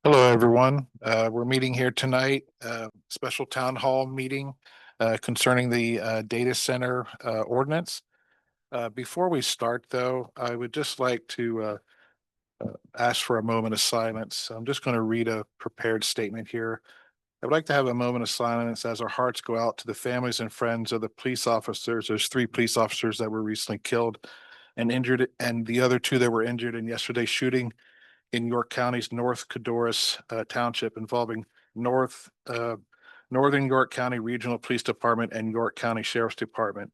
Hello, everyone. We're meeting here tonight, special town hall meeting concerning the data center ordinance. Before we start, though, I would just like to ask for a moment of silence. I'm just going to read a prepared statement here. I would like to have a moment of silence as our hearts go out to the families and friends of the police officers. There's 3 police officers that were recently killed and injured, and the other 2 that were injured in yesterday's shooting in York County's North Codorus Township involving Northern York County Regional Police Department and York County Sheriff's Department.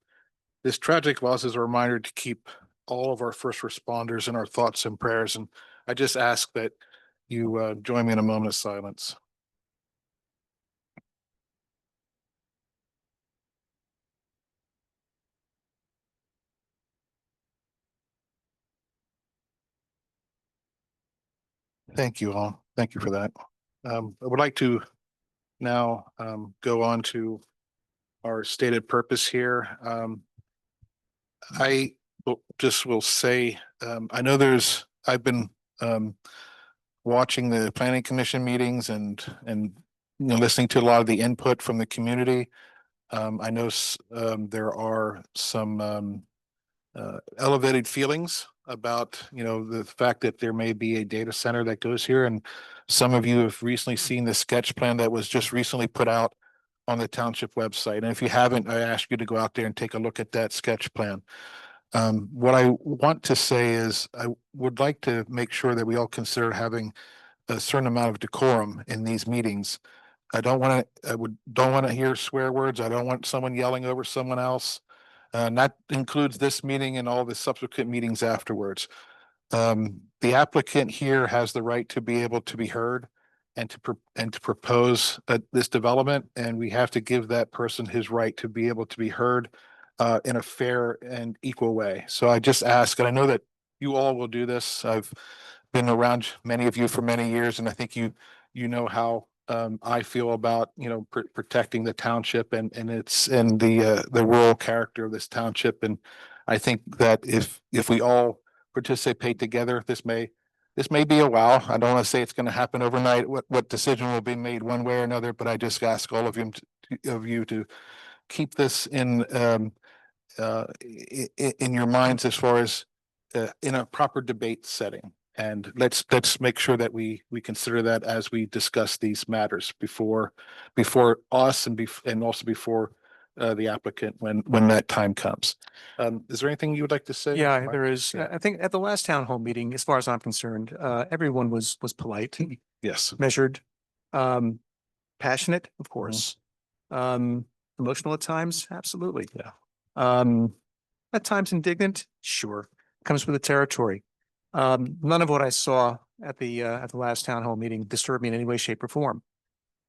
This tragic loss is a reminder to keep all of our first responders in our thoughts and prayers. And I just ask that you join me in a moment of silence. Thank you all. Thank you for that. I would like to now go on to our stated purpose here. I just will say, I know I've been watching the planning commission meetings and listening to a lot of the input from the community. I know there are some elevated feelings about the fact that there may be a data center that goes here, and some of you have recently seen the sketch plan that was just recently put out on the township website. And if you haven't, I ask you to go out there and take a look at that sketch plan. What I want to say is I would like to make sure that we all consider having a certain amount of decorum in these meetings. Don't want to hear swear words. I don't want someone yelling over someone else. And that includes this meeting and all the subsequent meetings afterwards. The applicant here has the right to be able to be heard and to propose this development, and we have to give that person his right to be able to be heard in a fair and equal way. So I just ask, and I know that you all will do this. I've been around many of you for many years, and I think you know how I feel about protecting the township and the rural character of this township. And I think that if we all participate together, this may be a while. I don't want to say it's going to happen overnight. What decision will be made one way or another, but I just ask all of you to keep this in your minds as far as in a proper debate setting. And let's make sure that we consider that as we discuss these matters before us and also before the applicant when that time comes. Is there anything you would like to say? Yeah, there is. Yeah. I think at the last town hall meeting, as far as I'm concerned, everyone was polite. Yes. Measured, passionate, of course, emotional at times, absolutely. Yeah. At times indignant, sure, comes with the territory. None of what I saw at the last town hall meeting disturbed me in any way, shape, or form.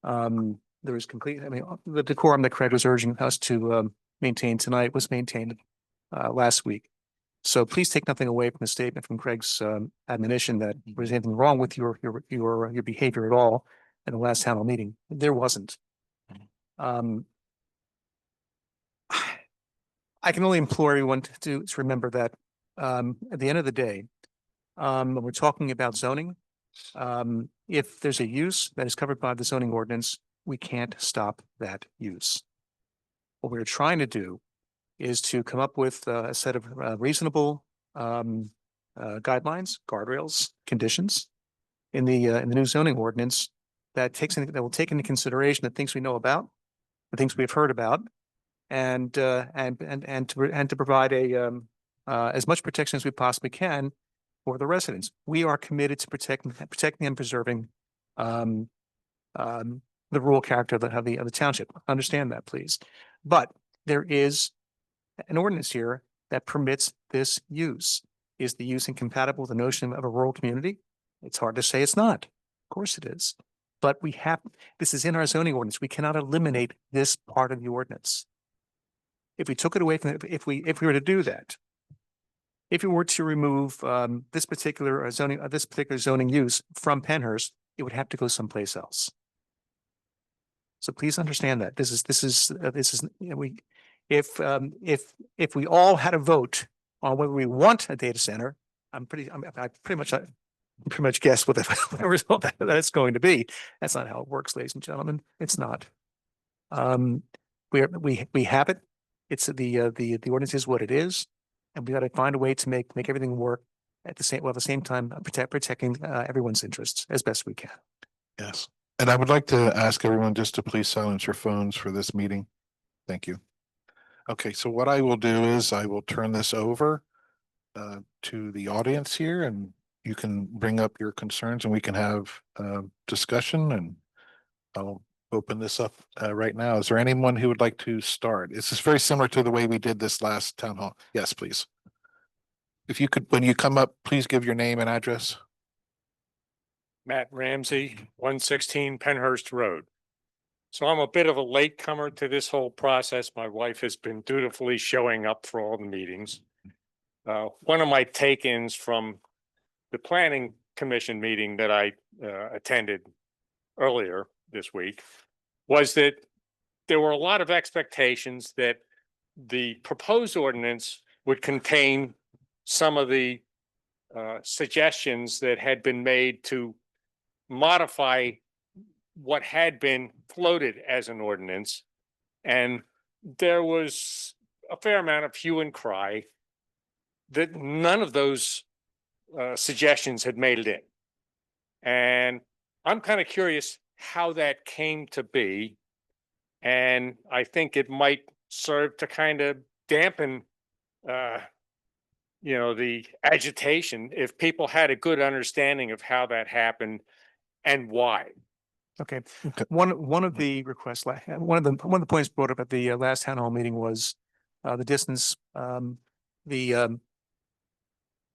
There was complete. I mean, the decorum that Craig was urging us to maintain tonight was maintained last week. So please take nothing away from the statement from Craig's admonition that there was anything wrong with your behavior at all in the last town hall meeting. There wasn't. I can only implore everyone to remember that at the end of the day, when we're talking about zoning, if there's a use that is covered by the zoning ordinance, we can't stop that use. What we're trying to do is to come up with a set of reasonable guidelines, guardrails, conditions in the new zoning ordinance that will take into consideration the things we know about, the things we've heard about, and to provide as much protection as we possibly can for the residents. We are committed to protecting and preserving the rural character of the township. Understand that, please. But there is an ordinance here that permits this use. Is the use incompatible with the notion of a rural community? It's hard to say it's not. Of course it is. But this is in our zoning ordinance. We cannot eliminate this part of the ordinance. If we took it away from it, if we were to do that, if we were to remove this particular zoning use from Pennhurst, it would have to go someplace else. So please understand that if we all had a vote on whether we want a data center, I pretty much pretty much guess what the result that's going to be. That's not how it works, ladies and gentlemen. It's not. We have it. It's the ordinance is what it is, and we got to find a way to make everything work at the same time protecting everyone's interests as best we can. Yes. And I would like to ask everyone just to please silence your phones for this meeting. Thank you. Okay, so what I will do is I will turn this over to the audience here, and you can bring up your concerns and we can have discussion, and I'll open this up right now. Is there anyone who would like to start? This is very similar to the way we did this last town hall. Yes, please. If you could, when you come up, please give your name and address. Matt Ramsey, 116 Penhurst Road. So I'm a bit of a latecomer to this whole process. My wife has been dutifully showing up for all the meetings. One of my take-ins from the planning commission meeting that I attended earlier this week was that there were a lot of expectations that the proposed ordinance would contain some of the suggestions that had been made to modify what had been floated as an ordinance. And there was a fair amount of hue and cry that none of those suggestions had made it in. And I'm kind of curious how that came to be. And I think it might serve to kind of dampen the agitation if people had a good understanding of how that happened and why. Okay. One of the requests, one of the points brought up at the last town hall meeting was the distance, the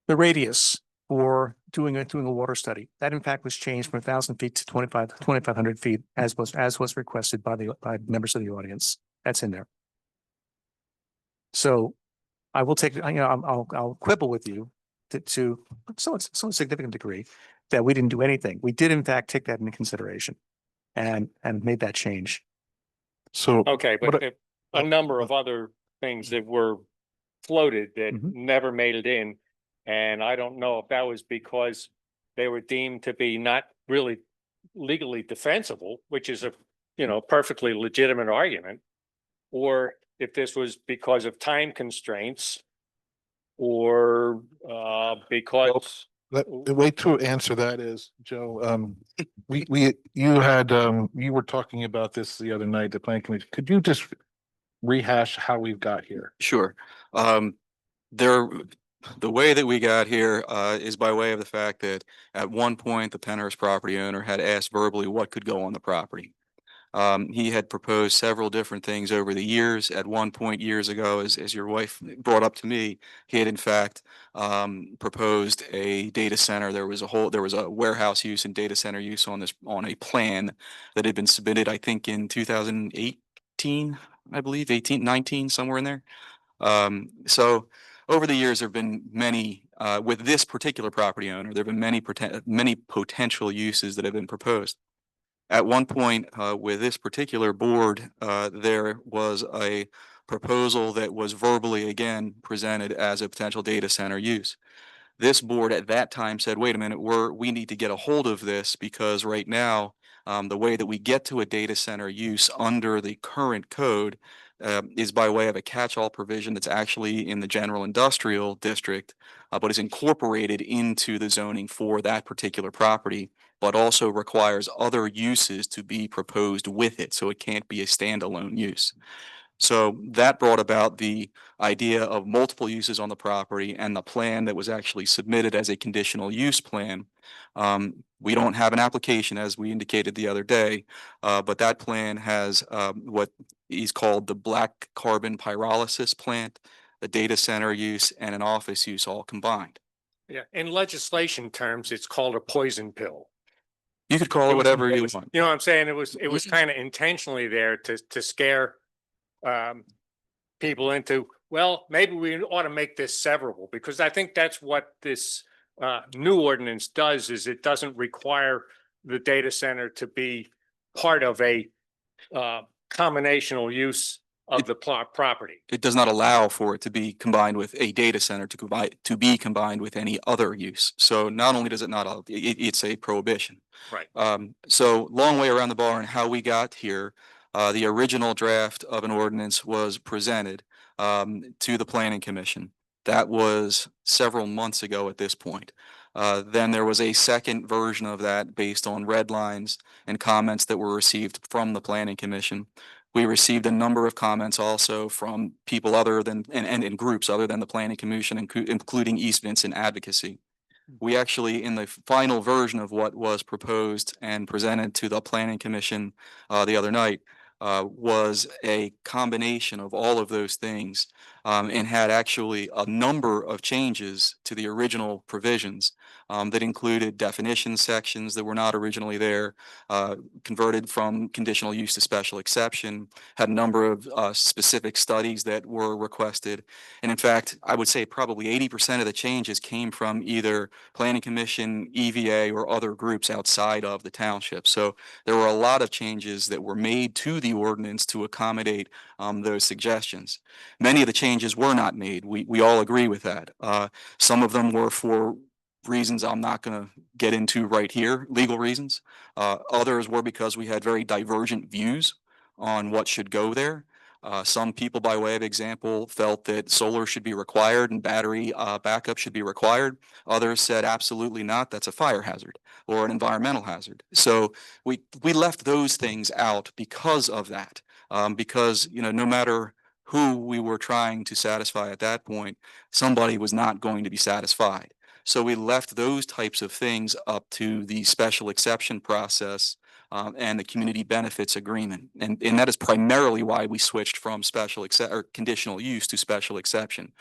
radius for doing a water study. That in fact was changed from 1,000 feet to 2,500 feet, as was requested by members of the audience. That's in there. So I will take, I'll quibble with you to some significant degree that we didn't do anything. We did in fact take that into consideration and made that change. So okay, but a number of other things that were floated that never made it in. And I don't know if that was because they were deemed to be not really legally defensible, which is a perfectly legitimate argument, or if this was because of time constraints, or because the way to answer that is, Joe, you were talking about this the other night, the planning commission. Could you just rehash how we've got here? Sure. The way that we got here is by way of the fact that at one point the Penhurst property owner had asked verbally what could go on the property. He had proposed several different things over the years. At one point years ago, as your wife brought up to me, he had in fact proposed a data center. There was a warehouse use and data center use on a plan that had been submitted, I think in 2018, I believe 19, somewhere in there. So over the years, there have been many, with this particular property owner, there have been many potential uses that have been proposed. At one point with this particular board, there was a proposal that was verbally again presented as a potential data center use. This board at that time said, wait a minute, we need to get a hold of this, because right now, the way that we get to a data center use under the current code is by way of a catch-all provision that's actually in the general industrial district, but is incorporated into the zoning for that particular property, but also requires other uses to be proposed with it. So it can't be a standalone use. So that brought about the idea of multiple uses on the property, and the plan that was actually submitted as a conditional use plan. We don't have an application, as we indicated the other day, but that plan has what is called the black carbon pyrolysis plant, a data center use, and an office use all combined. Yeah, in legislation terms, it's called a poison pill. You could call it whatever you want. You know what I'm saying? It was kind of intentionally there to scare people into, well, maybe we ought to make this severable, because I think that's what this new ordinance does, is it doesn't require the data center to be part of a combinational use of the property. It does not allow for it to be combined with a data center to be combined with any other use. So not only does it not, it's a prohibition. Right. So long way around the barn, how we got here, the original draft of an ordinance was presented to the Planning Commission. That was several months ago at this point. Then there was a second version of that based on red lines and comments that were received from the Planning Commission. We received a number of comments also from people other than, and in groups other than the Planning Commission, including East Vincent Advocacy. We actually, in the final version of what was proposed and presented to the Planning Commission the other night, was a combination of all of those things and had actually a number of changes to the original provisions that included definition sections that were not originally there, converted from conditional use to special exception, had a number of specific studies that were requested. And in fact, I would say probably 80% of the changes came from either Planning Commission, EVA, or other groups outside of the township. So there were a lot of changes that were made to the ordinance to accommodate those suggestions. Many of the changes were not made. We all agree with that. Some of them were for reasons I'm not going to get into right here, legal reasons. Others were because we had very divergent views on what should go there. Some people, by way of example, felt that solar should be required and battery backup should be required. Others said absolutely not, that's a fire hazard or an environmental hazard. So we left those things out because of that, because no matter who we were trying to satisfy at that point, somebody was not going to be satisfied. So we left those types of things up to the special exception process and the community benefits agreement. And that is primarily why we switched from conditional use to special exception,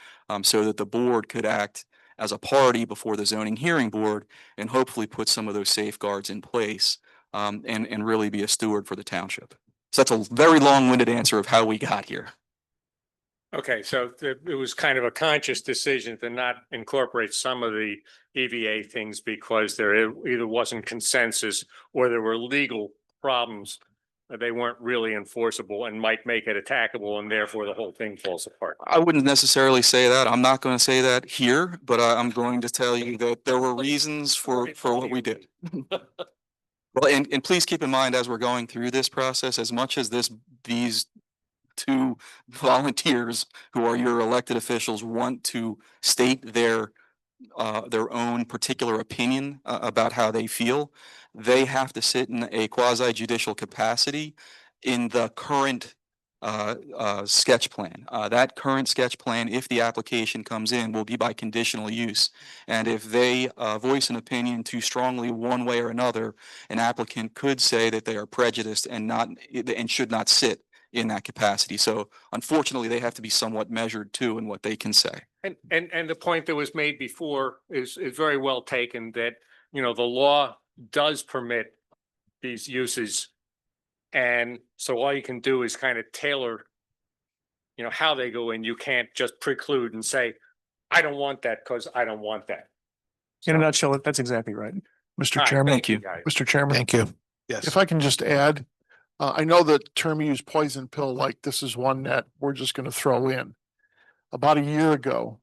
so that the board could act as a party before the zoning hearing board and hopefully put some of those safeguards in place and really be a steward for the township. So that's a very long-winded answer of how we got here. Okay, so it was kind of a conscious decision to not incorporate some of the EVA things because there either wasn't consensus or there were legal problems. They weren't really enforceable and might make it attackable, and therefore the whole thing falls apart. I wouldn't necessarily say that. I'm not going to say that here, but I'm going to tell you that there were reasons for what we did. Well, and please keep in mind as we're going through this process, as much as these two volunteers who are your elected officials want to state their own particular opinion about how they feel, they have to sit in a quasi judicial capacity in the current sketch plan. That current sketch plan, if the application comes in, will be by conditional use. And if they voice an opinion too strongly one way or another, an applicant could say that they are prejudiced and should not sit in that capacity. So unfortunately, they have to be somewhat measured too in what they can say. And the point that was made before is very well taken, that the law does permit these uses. And so all you can do is kind of tailor how they go in. You can't just preclude and say, I don't want that because I don't want that. In a nutshell, that's exactly right. Mr. All right, Chairman. Thank you. guys. Mr. Chairman, Thank you. Yes. if I can just add, I know the term you use poison pill, like this is one that we're just going to throw in. About a year ago,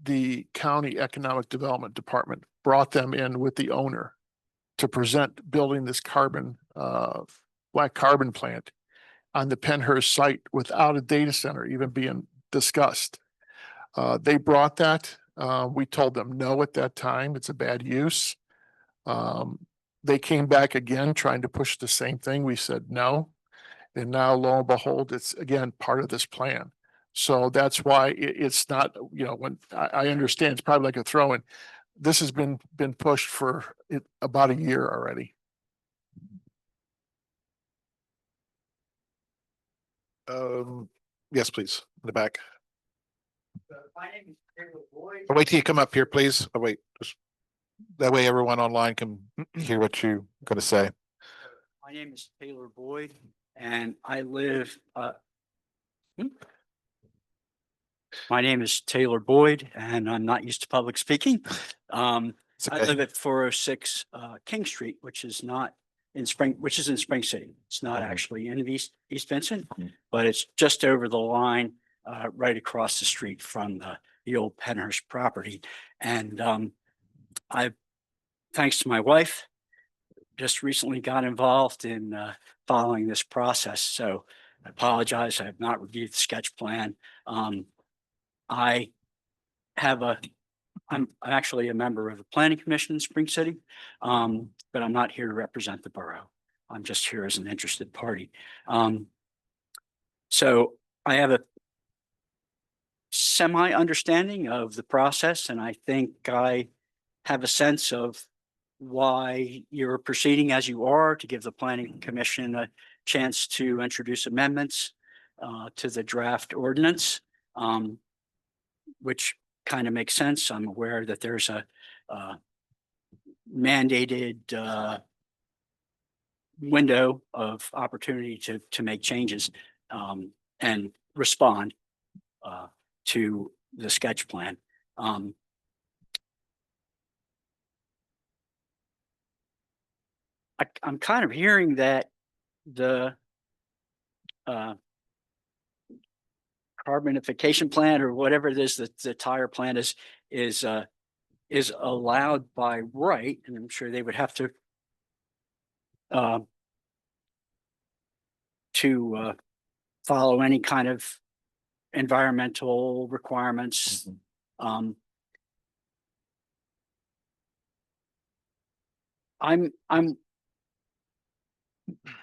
the County Economic Development Department brought them in with the owner to present building this black carbon plant on the Pennhurst site without a data center even being discussed. They brought that. We told them no at that time. It's a bad use. They came back again trying to push the same thing. We said no. And now lo and behold, it's again part of this plan. So that's why it's not, when I understand it's probably like a throw-in. This has been pushed for about a year already. Yes, please, in the back. My name is Taylor Boyd. Oh, wait till you come up here, please. Oh, wait, that way everyone online can hear what you're going to say. My name is Taylor Boyd, and I live, my name is Taylor Boyd, and I'm not used to public speaking. It's I okay. live at 406 King Street, which is not which is in Spring City. It's not actually in East Vincent, Mhm. but it's just over the line, right across the street from the old Penhurst property. And I, thanks to my wife, just recently got involved in following this process. So I apologize. I have not reviewed the sketch plan. I have I'm actually a member of the Planning Commission in Spring City, but I'm not here to represent the borough. I'm just here as an interested party. So I have a semi understanding of the process, and I think I have a sense of why you're proceeding as you are, to give the Planning Commission a chance to introduce amendments to the draft ordinance, which kind of makes sense. I'm aware that there's a mandated window of opportunity to make changes and respond to the sketch plan. I'm kind of hearing that the carbonification plant, or whatever it is that the tire plant is allowed by right, and I'm sure they would have to follow any kind of environmental requirements. I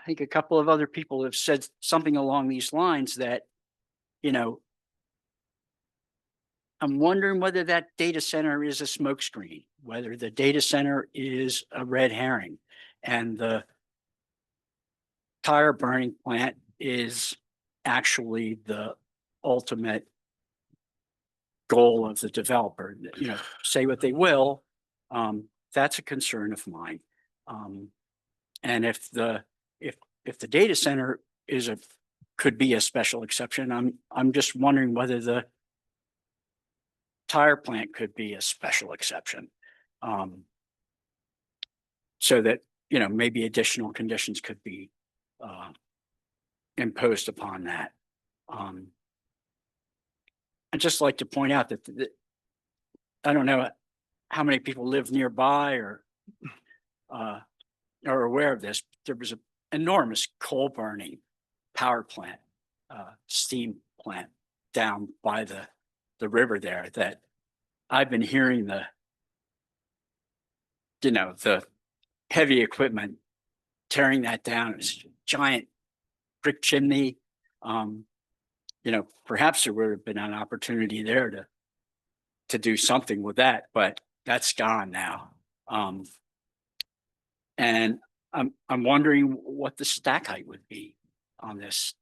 think a couple of other people have said something along these lines that, I'm wondering whether that data center is a smokescreen, whether the data center is a red herring, and the tire burning plant is actually the ultimate goal of the developer. Say what they will, that's a concern of mine. And if the data center could be a special exception, I'm just wondering whether the tire plant could be a special exception. So that, maybe additional conditions could be imposed upon that. I'd just like to point out that I don't know how many people live nearby or are aware of this. There was an enormous coal burning power plant, steam plant down by the river there, that I've been hearing the heavy equipment tearing that down. It's a giant brick chimney. Perhaps there would have been an opportunity there to do something with that, but that's gone now. And I'm wondering what the stack height would be on this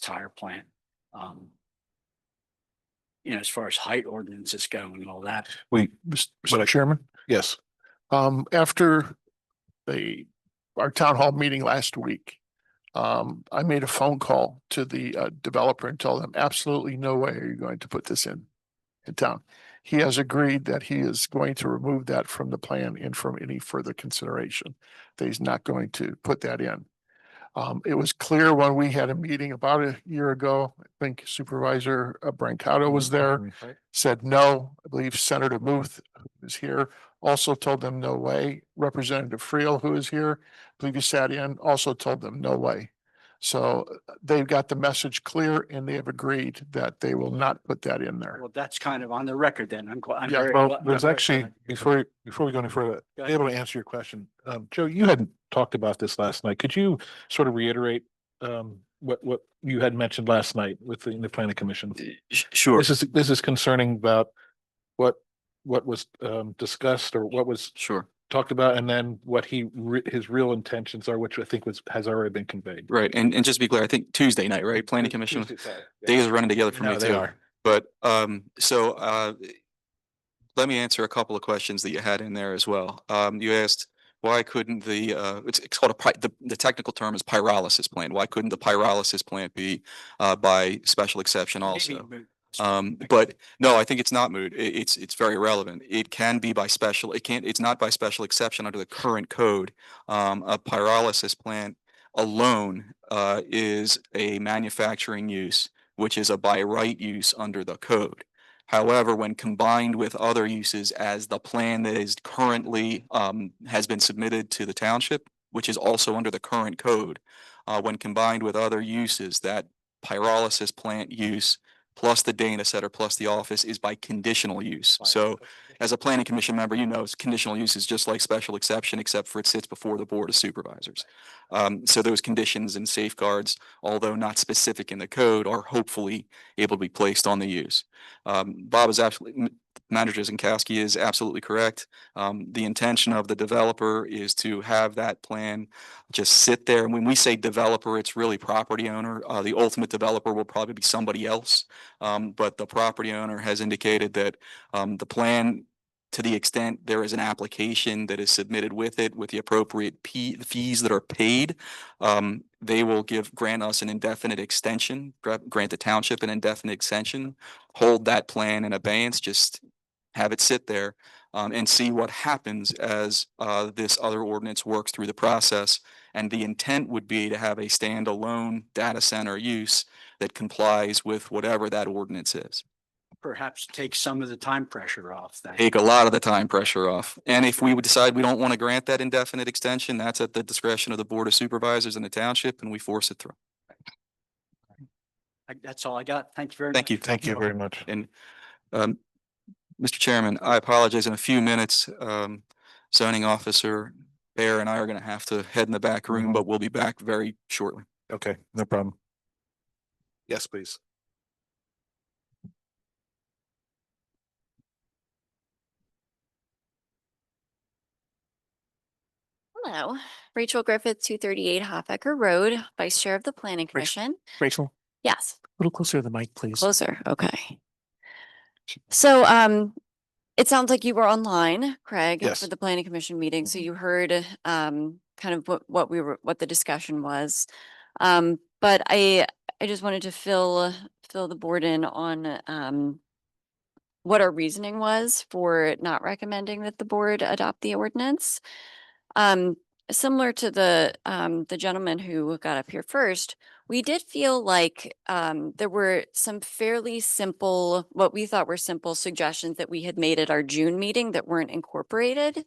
tire plant. As far as height ordinances go and all that. Mr. Chairman, Yes. after our town hall meeting last week, I made a phone call to the developer and told him absolutely no way are you going to put this in town. He has agreed that he is going to remove that from the plan and from any further consideration, that he's not going to put that in. It was clear when we had a meeting about a year ago, I think Supervisor Brancato was there, said no. I believe Senator Muth, who is here, also told them no way. Representative Friel, who is here, I believe he sat in, also told them no way. So they've got the message clear and they have agreed that they will not put that in there. Well, that's kind of on the record then. I'm Yeah, very Well, glad- there's I'm very actually, glad. before we go any further, Go be able to answer your question. Joe, you hadn't talked about this last night. Could you sort of reiterate what you had mentioned last night with the planning commission? Sure, This is concerning about what was discussed or what was sure. talked about, and then what his real intentions are, which I think has already been conveyed. Right. And just to be clear, I think Tuesday night, right? Planning Commission, days are running together for me No, they too. are. But let me answer a couple of questions that you had in there as well. You asked why couldn't it's called the technical term is pyrolysis plant. Why couldn't the pyrolysis plant be by special exception also? But no, I think it's not moot. It's very relevant. It can be by special, it's not by special exception under the current code. A pyrolysis plant alone, is a manufacturing use, which is a by right use under the code. However, when combined with other uses as the plan that is currently, has been submitted to the township, which is also under the current code, when combined with other uses, that pyrolysis plant use plus the data center plus the office is by conditional use. So as a planning commission member, you know, conditional use is just like special exception, except for it sits before the board of supervisors. So those conditions and safeguards, although not specific in the code, are hopefully able to be placed on the use. Bob is absolutely, Manager Zinkowski is absolutely correct. The intention of the developer is to have that plan just sit there. And when we say developer, it's really property owner. The ultimate developer will probably be somebody else. But the property owner has indicated that the plan, to the extent there is an application that is submitted with it, with the appropriate fees that are paid, they will grant us an indefinite extension, grant the township an indefinite extension, hold that plan in abeyance, just have it sit there, and see what happens as this other ordinance works through the process. And the intent would be to have a standalone data center use that complies with whatever that ordinance is. Perhaps take some of the time pressure off then. Take a lot of the time pressure off. And if we would decide we don't want to grant that indefinite extension, that's at the discretion of the Board of Supervisors in the township, and we force it through. That's all I got. Thank you very much. Thank you. Thank you very much. And Mr. Chairman, I apologize. In a few minutes, zoning officer Bear and I are going to have to head in the back room, but we'll be back very shortly. Okay, no problem. Yes, please. Hello, Rachel Griffith, 238 Hofecker Road, Vice Chair of the Planning Commission. Rachel, Yes, a little closer to the mic, please. closer. Okay. So, it sounds like you were online, Craig, Yes. for the Planning Commission meeting. So you heard, kind of what the discussion was. But I just wanted to fill the board in on, what our reasoning was for not recommending that the board adopt the ordinance. Similar to the gentleman who got up here first, we did feel like there were some fairly simple, what we thought were simple suggestions that we had made at our June meeting that weren't incorporated.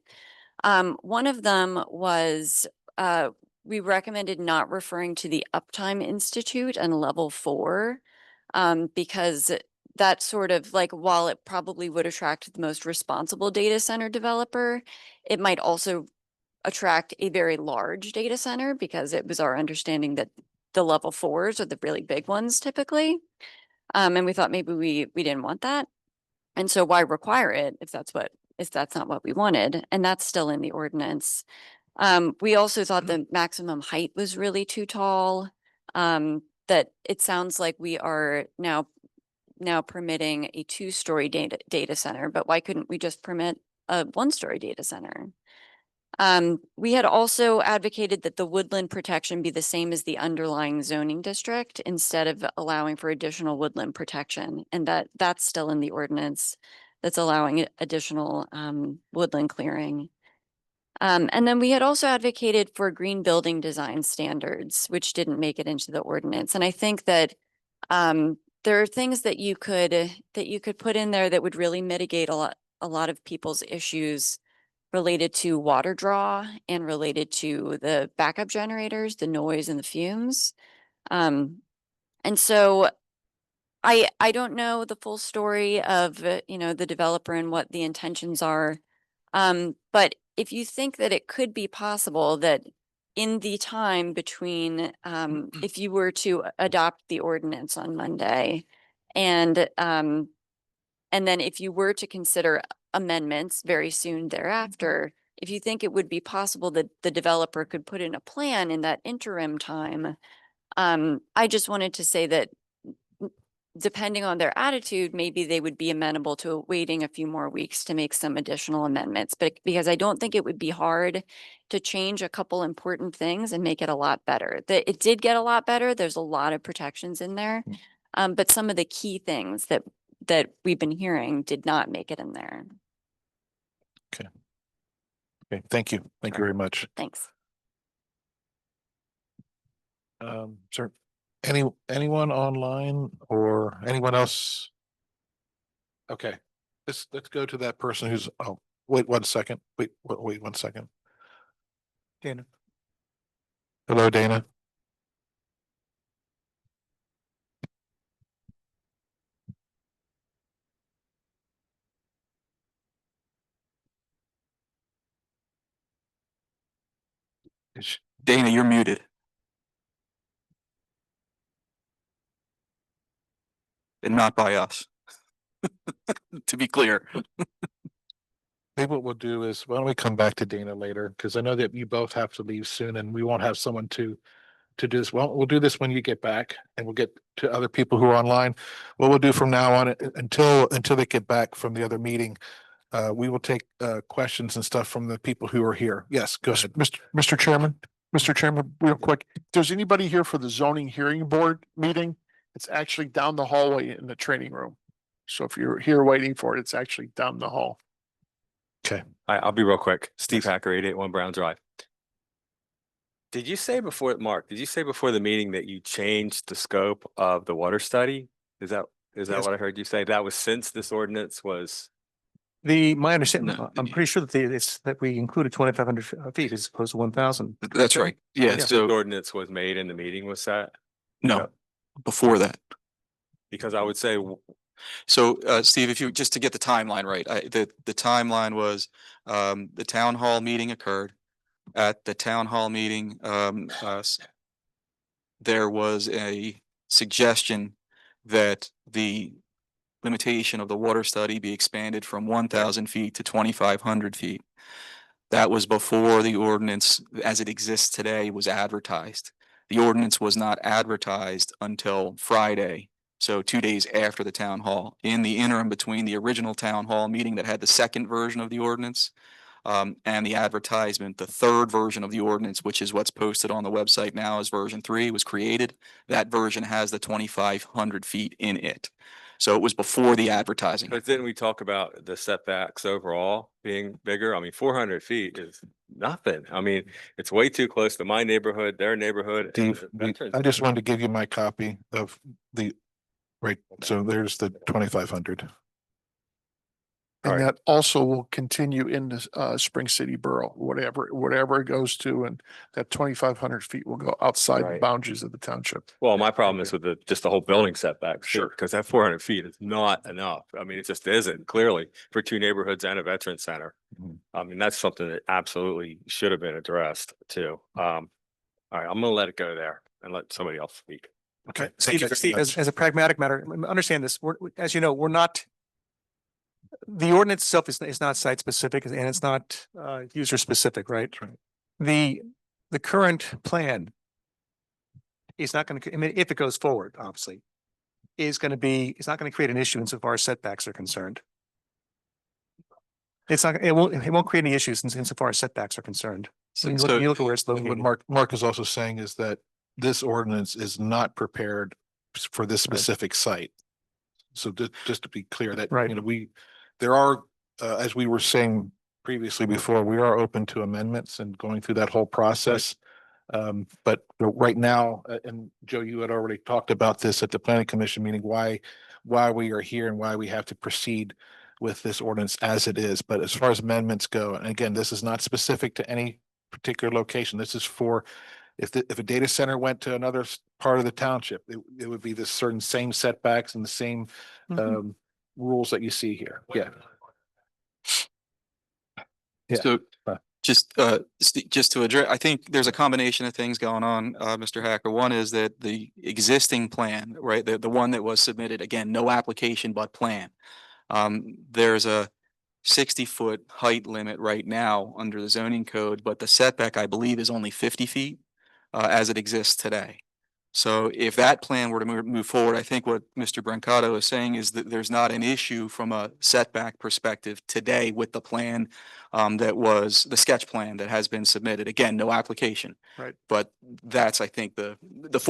One of them was we recommended not referring to the Uptime Institute and Level 4 because that sort of like, while it probably would attract the most responsible data center developer, it might also attract a very large data center because it was our understanding that the level 4s are the really big ones typically. And we thought maybe we didn't want that. And so why require it if that's not what we wanted? And that's still in the ordinance. We also thought the maximum height was really too tall. That it sounds like we are now permitting a 2-story data center, but why couldn't we just permit a 1-story data center? We had also advocated that the woodland protection be the same as the underlying zoning district instead of allowing for additional woodland protection. And that's still in the ordinance that's allowing additional woodland clearing. And then we had also advocated for green building design standards, which didn't make it into the ordinance. And I think that there are things that you could put in there that would really mitigate a lot of people's issues related to water draw and related to the backup generators, the noise and the fumes. And so I don't know the full story of, the developer and what the intentions are. But if you think that it could be possible that in the time between, if you were to adopt the ordinance on Monday and then if you were to consider amendments very soon thereafter, if you think it would be possible that the developer could put in a plan in that interim time, I just wanted to say that depending on their attitude, maybe they would be amenable to waiting a few more weeks to make some additional amendments. But because I don't think it would be hard to change a couple important things and make it a lot better. It did get a lot better. There's a lot of protections in there. But some of the key things that we've been hearing did not make it in there. Okay, thank you. Thank you very much. Thanks. Sir, anyone online or anyone else? Okay, let's go to that person who's, oh, wait 1 second. Wait 1 second. Dana. Hello, Dana. Dana, you're muted. And not by us. To be clear. Maybe what we'll do is, why don't we come back to Dana later? Because I know that you both have to leave soon and we won't have someone to do this. Well, we'll do this when you get back and we'll get to other people who are online. What we'll do from now on until they get back from the other meeting, we will take questions and stuff from the people who are here. Yes, go ahead. Mr. Chairman, real quick, if there's anybody here for the zoning hearing board meeting, it's actually down the hallway in the training room. So if you're here waiting for it, it's actually down the hall. I'll be real quick. Steve Hacker, 881 Brown Drive. Did you say before, Mark, did you say before the meeting that you changed the scope of the water study? Is that Yes. what I heard you say? That was since this ordinance was, My understanding, No. I'm pretty sure that it's that we included 2,500 feet as opposed to 1,000. That's right. Yeah, since so the ordinance was made and the meeting was set? no, before that. Because I would say, So, Steve, if you, just to get the timeline right, the timeline was, the town hall meeting occurred. At the town hall meeting, there was a suggestion that the limitation of the water study be expanded from 1,000 feet to 2,500 feet. That was before the ordinance, as it exists today, was advertised. The ordinance was not advertised until Friday, so 2 days after the town hall. In the interim between the original town hall meeting that had the second version of the ordinance, and the advertisement, the third version of the ordinance, which is what's posted on the website now as version 3, was created. That version has the 2,500 feet in it. So it was before the advertising. but didn't we talk about the setbacks overall being bigger? I mean, 400 feet is nothing. I mean, it's way too close to my neighborhood, their neighborhood. and Steve, the veterans- I just wanted to give you my copy of the, right, so there's the 2,500. And Alright. that also will continue in the Spring City Borough, whatever it goes to, and that 2,500 feet will go outside the Right. boundaries of the township. Well, my problem is with just the whole building setbacks. Sure. Because that 400 feet is not enough. I mean, it just isn't clearly for 2 neighborhoods and a veteran center. Mhm. I mean, that's something that absolutely should have been addressed too. All right, I'm gonna let it go there and let somebody else speak. Okay. Thank Steve, you very Steve, much. as a pragmatic matter, understand this, as you know, we're not, the ordinance itself is not site specific and it's not user specific, right? That's right. The current plan is not going to, I mean, if it goes forward, obviously, it's not going to create an issue insofar as setbacks are concerned. It won't create any issues insofar as setbacks are concerned. So- When you so- look at where it's What located. Mark is also saying is that this ordinance is not prepared for this specific site. So just to be clear that, Right. you know, there are, as we were saying previously before, we are open to amendments and going through that whole process. But right now, and Joe, you had already talked about this at the planning commission meeting, why we are here and why we have to proceed with this ordinance as it is. But as far as amendments go, and again, this is not specific to any particular location. This is for if a data center went to another part of the township, it would be the certain same setbacks and the same Mhm. rules that you see here. Yeah. Yeah. So Uh. just to address, I think there's a combination of things going on, Mr. Hacker. One is that the existing plan, right, the one that was submitted, again, no application but plan. There's a 60-foot height limit right now under the zoning code, but the setback, I believe, is only 50 feet as it exists today. So if that plan were to move forward, I think what Mr. Brancato is saying is that there's not an issue from a setback perspective today with the plan that was the sketch plan that has been submitted. Again, no application. Right. But that's, I think,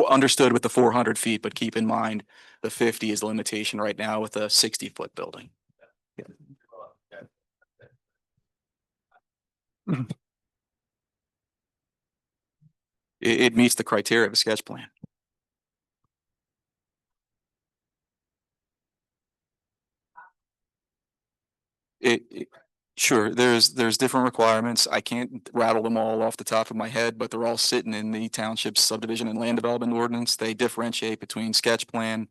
understood with the 400 feet, but keep in mind the 50 is the limitation right now with a 60-foot building. It meets the criteria of a sketch plan. Sure, there's different requirements. I can't rattle them all off the top of my head, but they're all sitting in the township's subdivision and land development ordinance. They differentiate between sketch plan,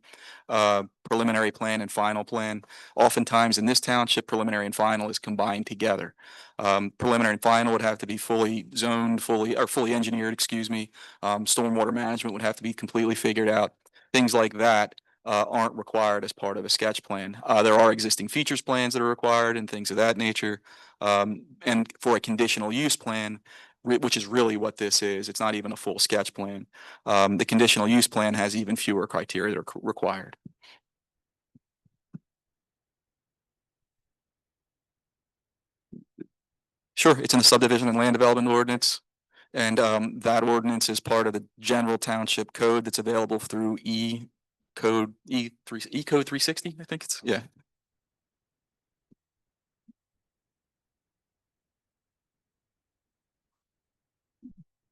preliminary plan, and final plan. Oftentimes in this township, preliminary and final is combined together. Preliminary and final would have to be fully zoned, fully engineered, excuse me. Stormwater management would have to be completely figured out. Things like that aren't required as part of a sketch plan. There are existing features plans that are required and things of that nature. And for a conditional use plan, which is really what this is, it's not even a full sketch plan. The conditional use plan has even fewer criteria that are required. Sure, it's in the subdivision and land development ordinance. And that ordinance is part of the general township code that's available through code 360, I think it's, yeah.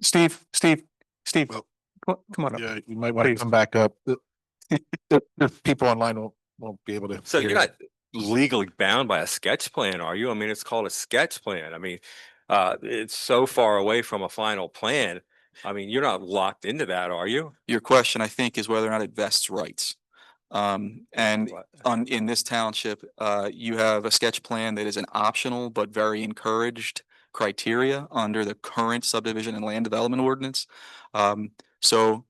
Steve, Well, come on up. Yeah, you might want to Please. come back up. The people online won't be able to. So hear you're you. not legally bound by a sketch plan, are you? I mean, it's called a sketch plan. I mean, it's so far away from a final plan. I mean, you're not locked into that, are you? Your question, I think, is whether or not it vests rights. And in this township, you have a sketch plan that is an optional but very encouraged criteria under the current subdivision and land development ordinance. So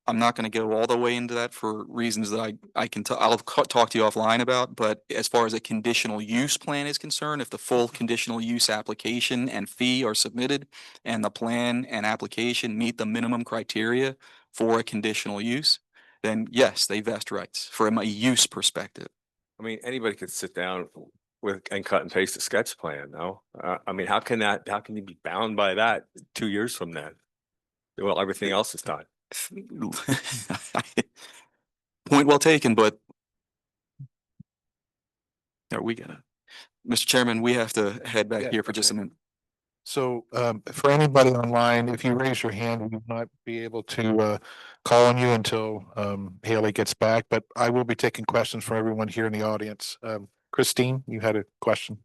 I'm not going to go all the way into that for reasons that I'll talk to you offline about. But as far as a conditional use plan is concerned, if the full conditional use application and fee are submitted and the plan and application meet the minimum criteria for a conditional use, then yes, they vest rights from a use perspective. I mean, anybody could sit down and cut and paste a sketch plan, no? I mean, how can you be bound by that 2 years from then? Well, everything else is done. Point well taken, but we gotta, Mr. Chairman, we have to head back Yeah, here for just a okay. minute. So for anybody online, if you raise your hand, we will not be able to call on you until Haley gets back, but I will be taking questions from everyone here in the audience. Christine, you had a question?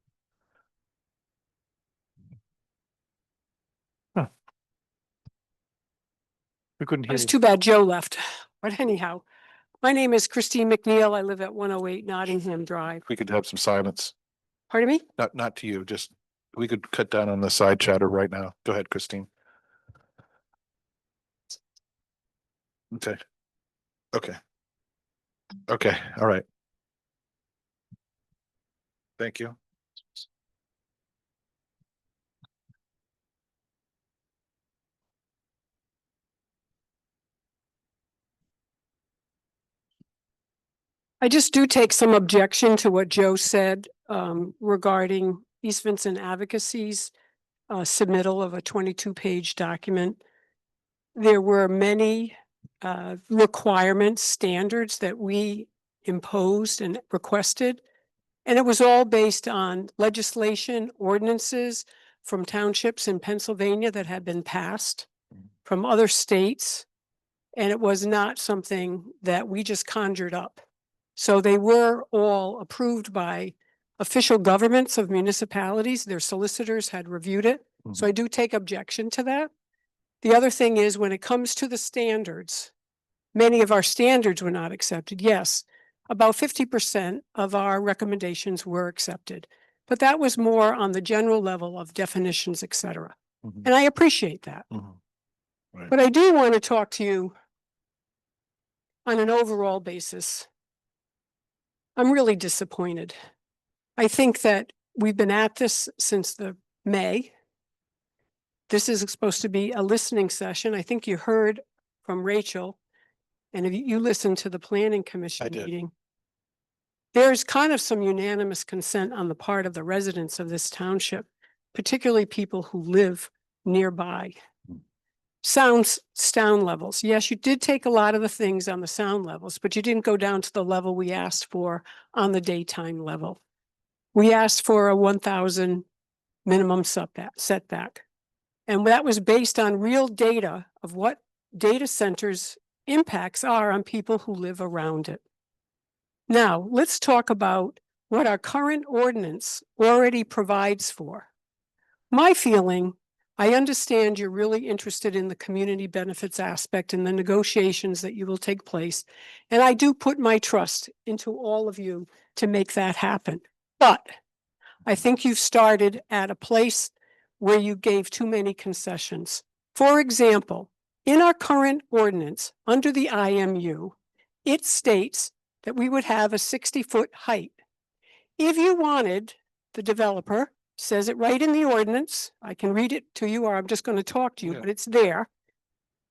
We couldn't hear It's you. too bad Joe left. But anyhow, my name is Christine McNeil. I live at 108 Nottingham Drive. We could have some silence. Pardon me? Not to you, just we could cut down on the side chatter right now. Go ahead, Christine. Okay. Okay. All right. Thank you. I just do take some objection to what Joe said regarding East Vincent Advocacy's submittal of a 22-page document. There were many requirements, standards that we imposed and requested, and it was all based on legislation, ordinances from townships in Pennsylvania that had been passed from other states, and it was not something that we just conjured up. So they were all approved by official governments of municipalities. Their solicitors had reviewed it. So I do take objection to that. The other thing is when it comes to the standards, many of our standards were not accepted. Yes, about 50% of our recommendations were accepted, but that was more on the general level of definitions, et cetera. And I appreciate that. Right. But I do want to talk to you on an overall basis. I'm really disappointed. I think that we've been at this since the May. This is supposed to be a listening session. I think you heard from Rachel and if you listened to the planning commission did. meeting, there's kind of some unanimous consent on the part of the residents of this township, particularly people who live nearby. Sound levels. Yes, you did take a lot of the things on the sound levels, but you didn't go down to the level we asked for on the daytime level. We asked for a 1,000 minimum setback. And that was based on real data of what data centers impacts are on people who live around it. Now, let's talk about what our current ordinance already provides for. My feeling, I understand you're really interested in the community benefits aspect and the negotiations that you will take place. And I do put my trust into all of you to make that happen. But I think you've started at a place where you gave too many concessions. For example, in our current ordinance, under the IMU, it states that we would have a 60-foot height. If you wanted, the developer says it right in the ordinance, I can read it to you, or I'm just going to talk to you, Yeah. but it's there,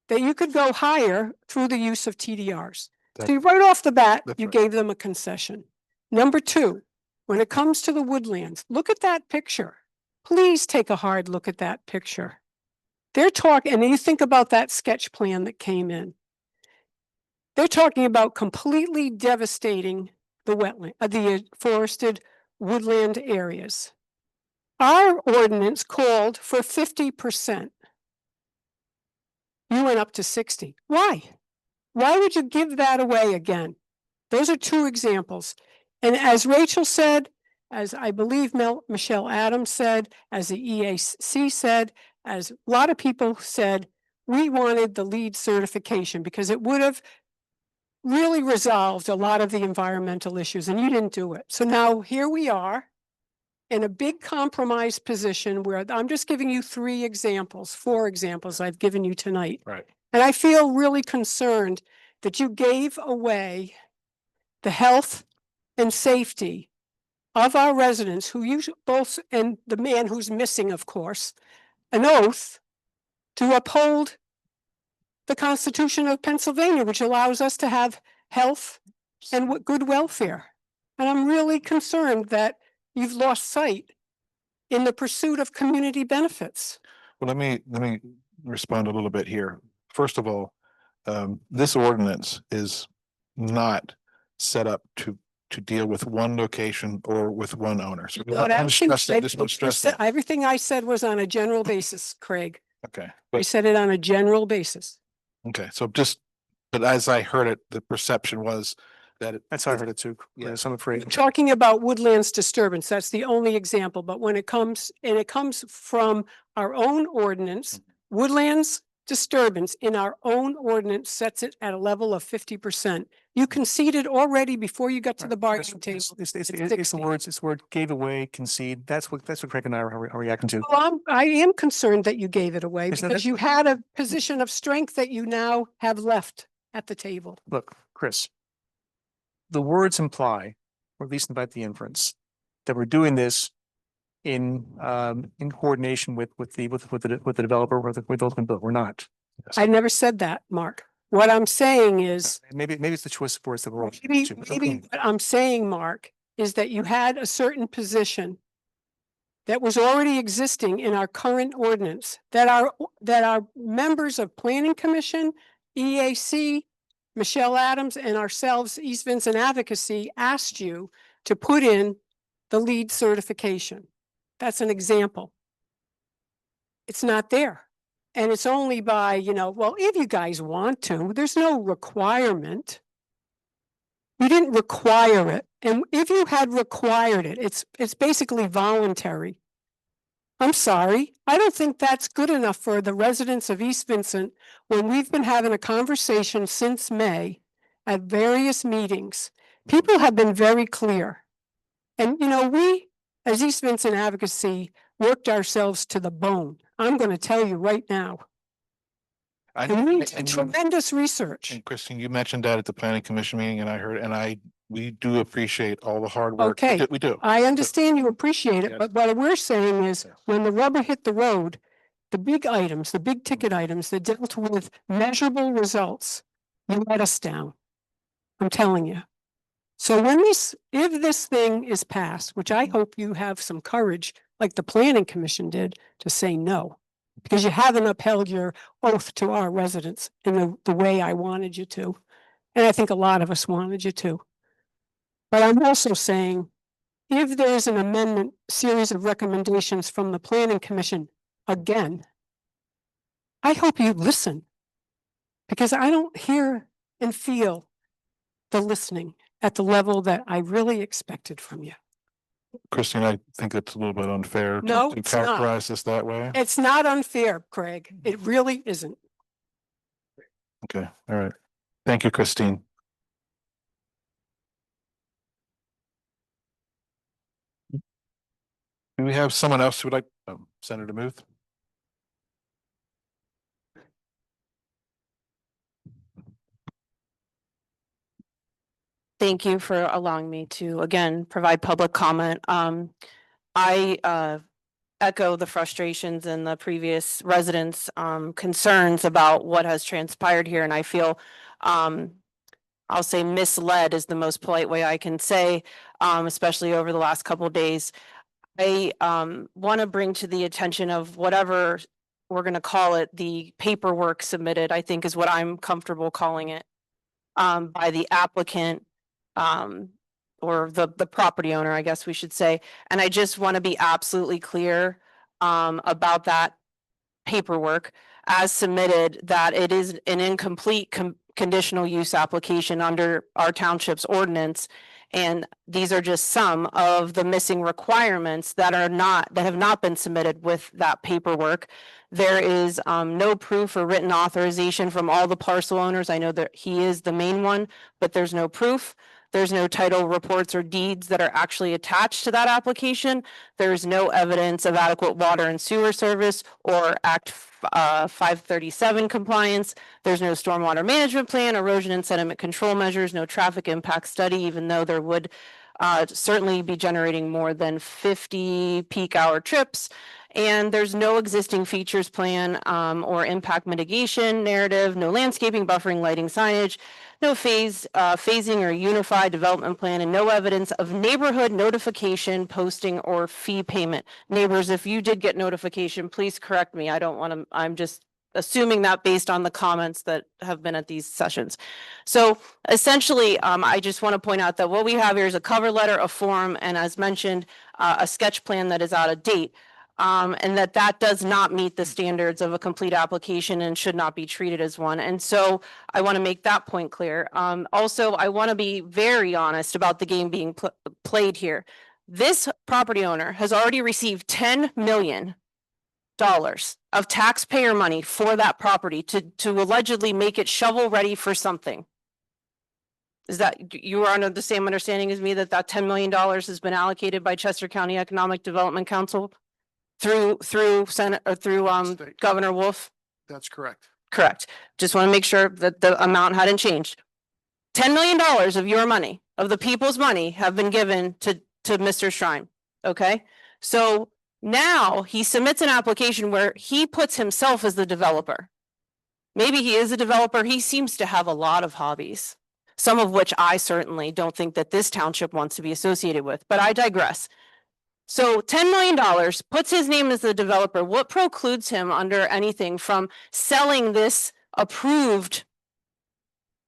that you could go higher through the use of TDRs. That- So right off the bat, That's you right. gave them a concession. Number two, when it comes to the woodlands, look at that picture. Please take a hard look at that picture. They're talking, and you think about that sketch plan that came in. They're talking about completely devastating the wetland, the forested woodland areas. Our ordinance called for 50%. You went up to 60. Why? Why would you give that away again? Those are two examples. And as Rachel said, as I believe Michelle Adams said, as the EAC said, as a lot of people said, we wanted the LEED certification because it would have really resolved a lot of the environmental issues, and you didn't do it. So now here we are in a big compromise position where I'm just giving you 4 examples I've given you tonight. Right. And I feel really concerned that you gave away the health and safety of our residents who you both, and the man who's missing, of course, an oath to uphold the Constitution of Pennsylvania, which allows us to have health and good welfare. And I'm really concerned that you've lost sight in the pursuit of community benefits. Well, let me respond a little bit here. First of all, this ordinance is not set up to deal with one location or with one owner. So What I I want to stress that. Just want to stress that. Everything I said was on a general basis, Craig. Okay, I but said it on a general basis. okay, so but as I heard it, the perception was that That's how I heard it too, Yeah. Chris, I'm afraid. Talking about woodlands disturbance, that's the only example, but when it comes from our own ordinance, woodlands disturbance in our own ordinance sets it at a level of 50%. You conceded already before you got to the bargaining table. It's the 60. words, it's the word gave away, concede. That's what Craig and I are reacting to. Well, I am concerned that you gave it away It's not because that- you had a position of strength that you now have left at the table. Look, Chris, the words imply, or at least invite the inference, that we're doing this in coordination with the developer, with the ultimate builder. We're not. I never said that, Mark. What I'm saying is, Maybe it's the choice of words that we're all. maybe what I'm saying, Mark, is that you had a certain position that was already existing in our current ordinance, that our members of Planning Commission, EAC, Michelle Adams, and ourselves, East Vincent Advocacy, asked you to put in the LEED certification. That's an example. It's not there. And it's only by, well, if you guys want to, there's no requirement. You didn't require it. And if you had required it, it's basically voluntary. I'm sorry. I don't think that's good enough for the residents of East Vincent when we've been having a conversation since May at various meetings. People have been very clear. And, we, as East Vincent Advocacy, worked ourselves to the bone. I'm going to tell you right now. And we did tremendous research. And Christine, you mentioned that at the planning commission meeting, and I heard, we do appreciate all the hard work. Okay. We do. I understand you appreciate it, Yes. but what we're saying is when the rubber hit the road, the big items, the big ticket items that dealt with measurable results, You let us down. I'm telling you. So if this thing is passed, which I hope you have some courage, like the planning commission did, to say no, because you haven't upheld your oath to our residents in the way I wanted you to. And I think a lot of us wanted you to. But I'm also saying, if there's an amendment, series of recommendations from the planning commission again, I hope you listen, because I don't hear and feel the listening at the level that I really expected from you. Christine, I think it's a little bit unfair No, to it's not. characterize this that way. It's not unfair, Craig. It really isn't. Okay, all right. Thank you, Christine. Do we have someone else who would like, Senator Muth? Thank you for allowing me to, again, provide public comment. I echo the frustrations and the previous residents' concerns about what has transpired here, and I feel I'll say misled is the most polite way I can say, especially over the last couple of days. I want to bring to the attention of whatever we're going to call it, the paperwork submitted, I think is what I'm comfortable calling it, by the applicant, or the property owner, I guess we should say. And I just want to be absolutely clear about that paperwork as submitted, that it is an incomplete conditional use application under our township's ordinance. And these are just some of the missing requirements that have not been submitted with that paperwork. There is no proof or written authorization from all the parcel owners. I know that he is the main one, but there's no proof. There's no title reports or deeds that are actually attached to that application. There's no evidence of adequate water and sewer service or Act 537 compliance. There's no stormwater management plan, erosion and sediment control measures, no traffic impact study, even though there would certainly be generating more than 50 peak hour trips. And there's no existing features plan or impact mitigation narrative, no landscaping, buffering, lighting, signage, no phasing or unified development plan, and no evidence of neighborhood notification, posting, or fee payment. Neighbors, if you did get notification, please correct me. I don't want to, I'm just assuming that based on the comments that have been at these sessions. So essentially, I just want to point out that what we have here is a cover letter, a form, and as mentioned, a sketch plan that is out of date. And that does not meet the standards of a complete application and should not be treated as one. And so I want to make that point clear. Also, I want to be very honest about the game being played here. This property owner has already received $10 million of taxpayer money for that property to allegedly make it shovel ready for something. Is that you are under the same understanding as me that $10 million has been allocated by Chester County Economic Development Council through Senate or through State. Governor Wolf? That's correct. Correct. Just want to make sure that the amount hadn't changed. $10 million of your money, of the people's money, have been given to Mr. Shrine. Okay, so now he submits an application where he puts himself as the developer. Maybe he is a developer. He seems to have a lot of hobbies, some of which I certainly don't think that this township wants to be associated with, but I digress. So $10 million puts his name as the developer. What precludes him under anything from selling this approved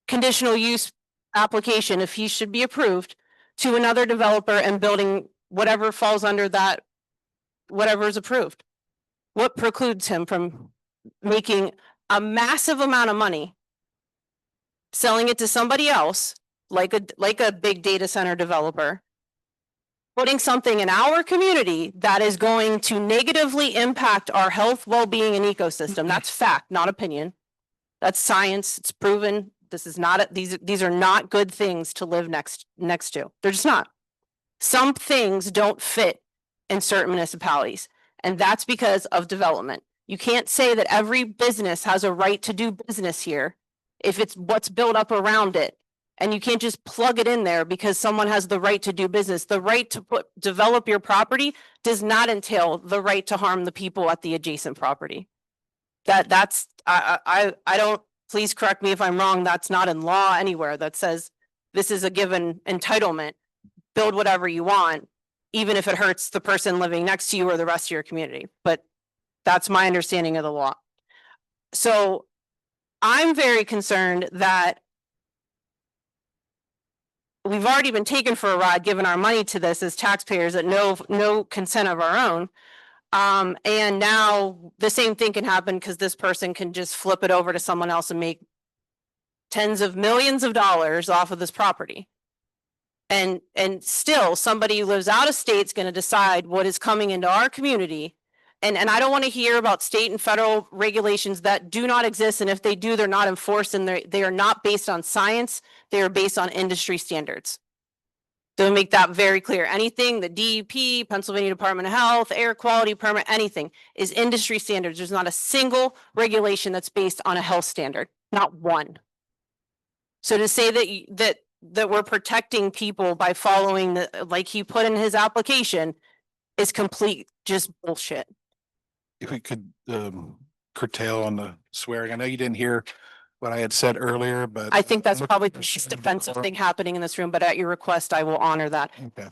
conditional use application, if he should be approved, to another developer and building whatever falls under that, whatever is approved? What precludes him from making a massive amount of money, selling it to somebody else, like a big data center developer, putting something in our community that is going to negatively impact our health, well-being, and ecosystem? That's fact, not opinion. That's science. It's proven. This is not, these are not good things to live next to. They're just not. Some things don't fit in certain municipalities, and that's because of development. You can't say that every business has a right to do business here if it's what's built up around it. And you can't just plug it in there because someone has the right to do business. The right to develop your property does not entail the right to harm the people at the adjacent property. I please correct me if I'm wrong, that's not in law anywhere that says this is a given entitlement. Build whatever you want, even if it hurts the person living next to you or the rest of your community. But that's my understanding of the law. So I'm very concerned that we've already been taken for a ride, given our money to this as taxpayers at no consent of our own. And now the same thing can happen because this person can just flip it over to someone else and make tens of millions of dollars off of this property. And still somebody who lives out of state is going to decide what is coming into our community. And I don't want to hear about state and federal regulations that do not exist. And if they do, they're not enforced, and they are not based on science. They are based on industry standards. So make that very clear. Anything, the DEP, Pennsylvania Department of Health, air quality permit, anything is industry standards. There's not a single regulation that's based on a health standard, not one. So to say that we're protecting people by following the, like he put in his application, is complete just bullshit. If we could curtail on the swearing. I know you didn't hear what I had said earlier, but. I think that's probably the most offensive thing happening in this room, but at your request, I will honor that. Okay.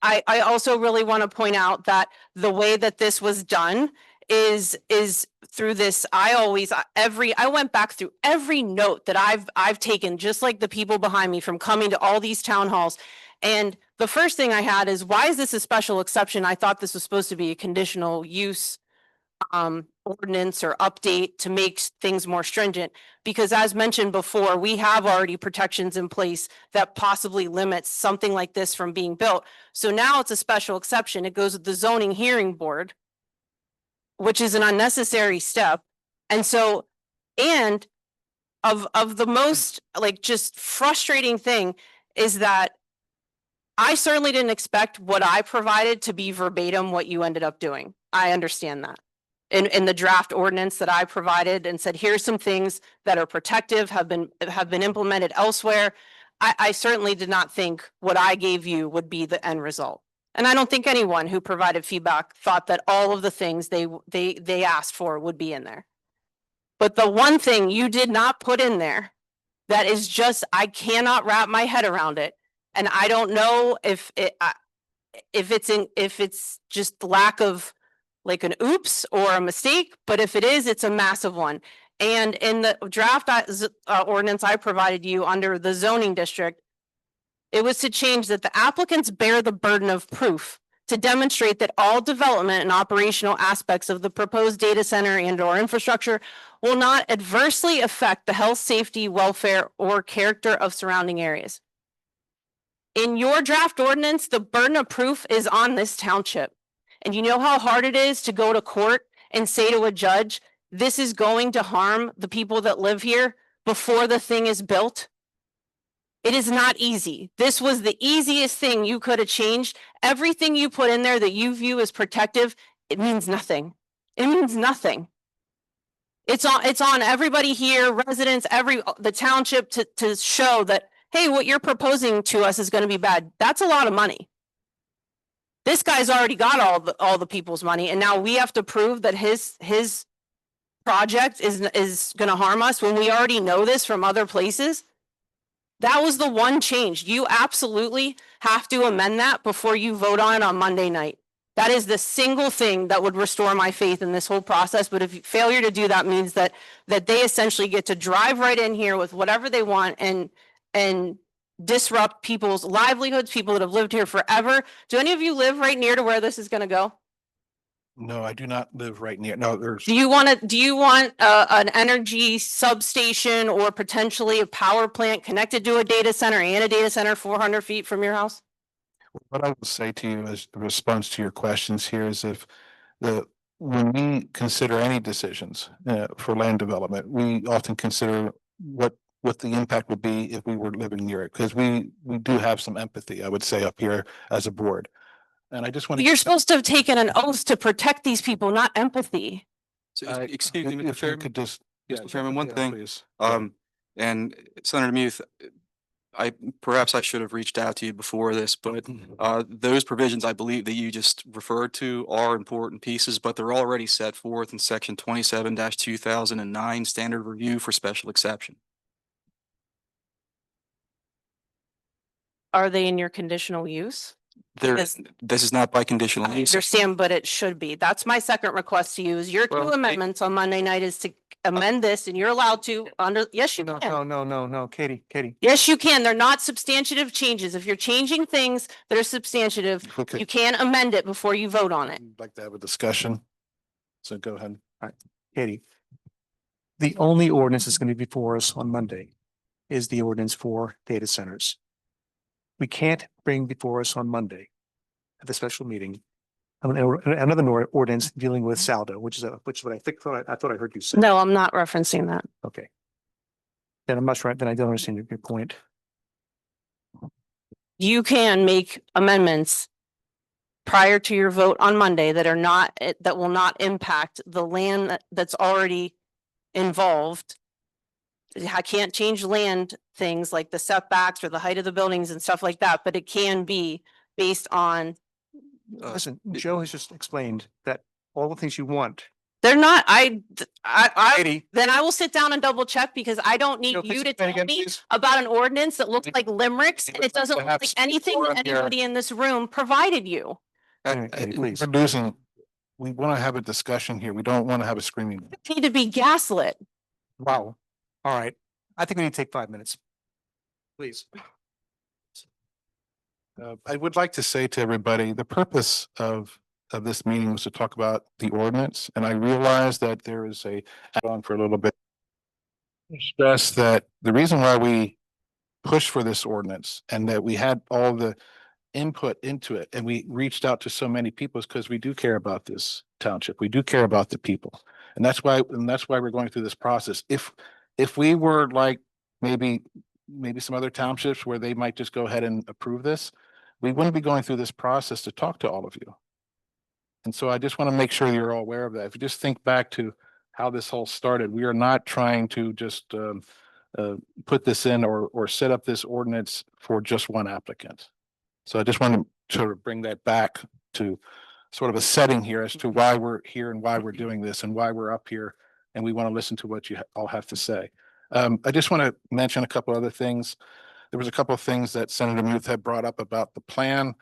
I also really want to point out that the way that this was done is through this. I went back through every note that I've taken, just like the people behind me, from coming to all these town halls. And the first thing I had is, why is this a special exception? I thought this was supposed to be a conditional use ordinance or update to make things more stringent, because as mentioned before, we have already protections in place that possibly limits something like this from being built. So now it's a special exception. It goes with the zoning hearing board, which is an unnecessary step. And so, and of the most like just frustrating thing is that I certainly didn't expect what I provided to be verbatim what you ended up doing. I understand that. In the draft ordinance that I provided and said, here's some things that are protective, have been implemented elsewhere. I certainly did not think what I gave you would be the end result. And I don't think anyone who provided feedback thought that all of the things they asked for would be in there. But the one thing you did not put in there that is just, I cannot wrap my head around it. And I don't know if it's just lack of like an oops or a mistake, but if it is, it's a massive one. And in the draft ordinance I provided you under the zoning district, it was to change that the applicants bear the burden of proof to demonstrate that all development and operational aspects of the proposed data center and or infrastructure will not adversely affect the health, safety, welfare, or character of surrounding areas. In your draft ordinance, the burden of proof is on this township. And you know how hard it is to go to court and say to a judge, this is going to harm the people that live here before the thing is built? It is not easy. This was the easiest thing you could have changed. Everything you put in there that you view as protective, it means nothing. It means nothing. It's on everybody here, residents, the township to show that, hey, what you're proposing to us is going to be bad. That's a lot of money. This guy's already got all the people's money, and now we have to prove that his project is going to harm us when we already know this from other places. That was the one change. You absolutely have to amend that before you vote on it on Monday night. That is the single thing that would restore my faith in this whole process. But if failure to do that means that they essentially get to drive right in here with whatever they want and disrupt people's livelihoods, people that have lived here forever. Do any of you live right near to where this is going to go? No, I do not live right near. No, there's. Do you want an energy substation or potentially a power plant connected to a data center and a data center 400 feet from your house? What I will say to you as a response to your questions here is when we consider any decisions for land development, we often consider what the impact would be if we were living near it, because we do have some empathy, I would say, up here as a board. And I just want to. You're supposed to have taken an oath to protect these people, not empathy. So, excuse me, Mr. If you Chairman. could just. Mr. Chairman, one thing, please. and Senator Muth, Perhaps I should have reached out to you before this, but those provisions I believe that you just referred to are important pieces, but they're already set forth in section 27-2009 standard review for special exception. Are they in your conditional use? There, Yes. this is not by conditional I use. understand, but it should be. That's my second request to you is your Well, two amendments on Monday night is to amend this and you're allowed to under, yes, you No, can. no, Katie. Yes, you can. They're not substantive changes. If you're changing things that are substantive, Okay. you can amend it before you vote on it. I'd like to have a discussion. So go ahead. Katie. The only ordinance that's going to be before us on Monday is the ordinance for data centers. We can't bring before us on Monday at the special meeting another ordinance dealing with saldo, which is what I thought I heard you say. No, I'm not referencing that. Okay. Then I'm not right. Then I don't understand your point. You can make amendments prior to your vote on Monday that are not, that will not impact the land that's already involved. I can't change land things like the setbacks or the height of the buildings and stuff like that, but it can be based on, Listen, Joe has just explained that all the things you want. they're not, Katie, then I will sit down and double check because I don't need Joe, can you you to explain tell again, me please? about an ordinance that looks like limericks and it doesn't to look have like some anything that forum here. anybody in this room provided you. Katie, please. We're losing. We want to have a discussion here. We don't want to have a screaming. You need to be gaslit. Wow. All right. I think we need to take 5 minutes. Please. I would like to say to everybody, the purpose of this meeting was to talk about the ordinance, and I realize that there is a add-on for a little bit. Stress that the reason why we pushed for this ordinance and that we had all the input into it and we reached out to so many people is because we do care about this township. We do care about the people. And that's why we're going through this process. If we were like maybe some other townships where they might just go ahead and approve this, we wouldn't be going through this process to talk to all of you. And so I just want to make sure you're all aware of that. If you just think back to how this whole started, we are not trying to just put this in or set up this ordinance for just one applicant. So I just want to sort of bring that back to sort of a setting here as to why we're here and why we're doing this and why we're up here. And we want to listen to what you all have to say. I just want to mention a couple other things. There was a couple of things that Senator Muth had brought up about the plan.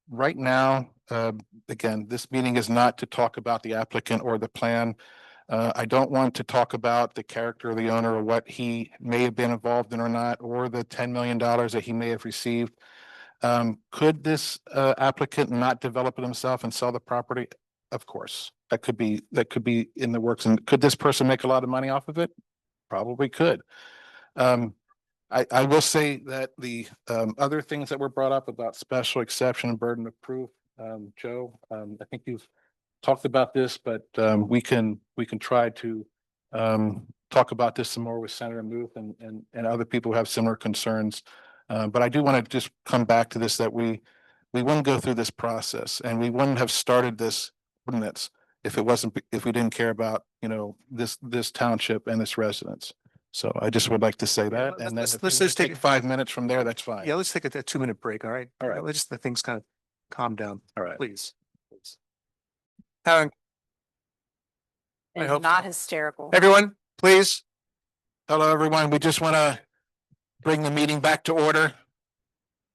Right now, again, this meeting is not to talk about the applicant or the plan. I don't want to talk about the character of the owner or what he may have been involved in or not, or the $10 million that he may have received. Could this applicant not develop it himself and sell the property? Of course, that could be in the works. And could this person make a lot of money off of it? Probably could. I will say that the other things that were brought up about special exception and burden of proof, Joe, I think you've talked about this, but we can try to talk about this some more with Senator Muth and other people who have similar concerns. But I do want to just come back to this, that we wouldn't go through this process and we wouldn't have started this ordinance if we didn't care about, this township and its residents. So I just would like to say that. And then let's if you just want to take take 5 minutes from there, that's fine. Yeah, let's take a 2-minute break. All right. All right. Let's just let things kind of calm down. All right. Please. I It's hope not so. hysterical. Everyone, please. Hello, everyone. We just want to bring the meeting back to order.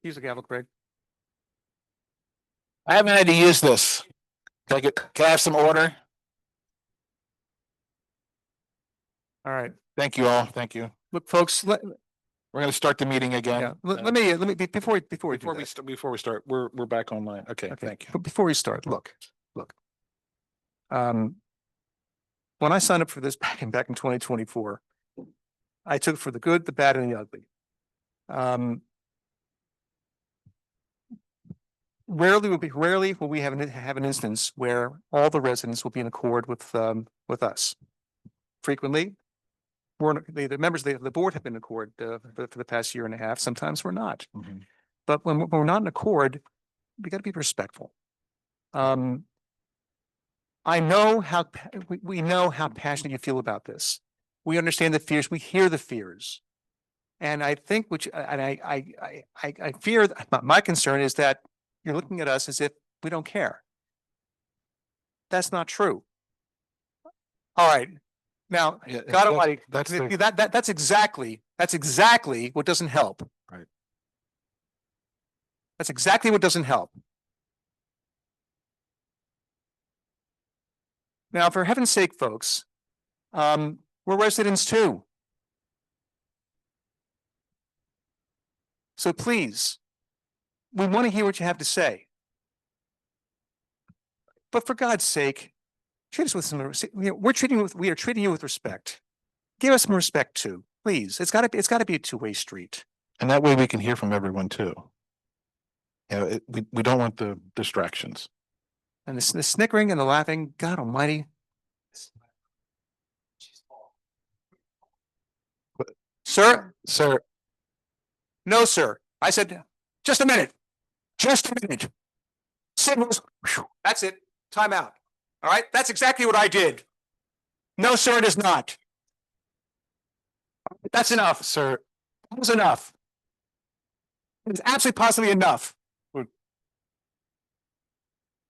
Use the gavel, Craig. I haven't had to use this. Can I have some order? All right. Thank you all. Thank you. Look, folks, We're going to start the meeting again. yeah, let me, before we do that. Before we start, we're back online. Okay, Okay, thank you. but before we start, look. When I signed up for this back in 2024, I took it for the good, the bad, and the ugly. Rarely will we have an instance where all the residents will be in accord with us. Frequently, the members of the board have been in accord for the past year and a half. Sometimes we're not. Mhm. But when we're not in accord, we got to be respectful. I know we know how passionate you feel about this. We understand the fears. We hear the fears. And I think and I fear, my concern is that you're looking at us as if we don't care. That's not true. All right. Now, Yeah, God Almighty, that's that's exactly what doesn't help. Right. That's exactly what doesn't help. Now, for heaven's sake, folks, we're residents too. So please, we want to hear what you have to say. But for God's sake, treat us with some, we are treating you with respect. Give us some respect too, please. It's gotta be a two-way street. And that way we can hear from everyone too. You know, we don't want the distractions. And the snickering and the laughing, God Almighty. Sir, Sir, no, sir. I said, just a minute. Just a minute. Signals. That's it. Time out. All right. That's exactly what I did. No, sir, it is not. That's enough. sir, That was enough. It's absolutely possibly enough.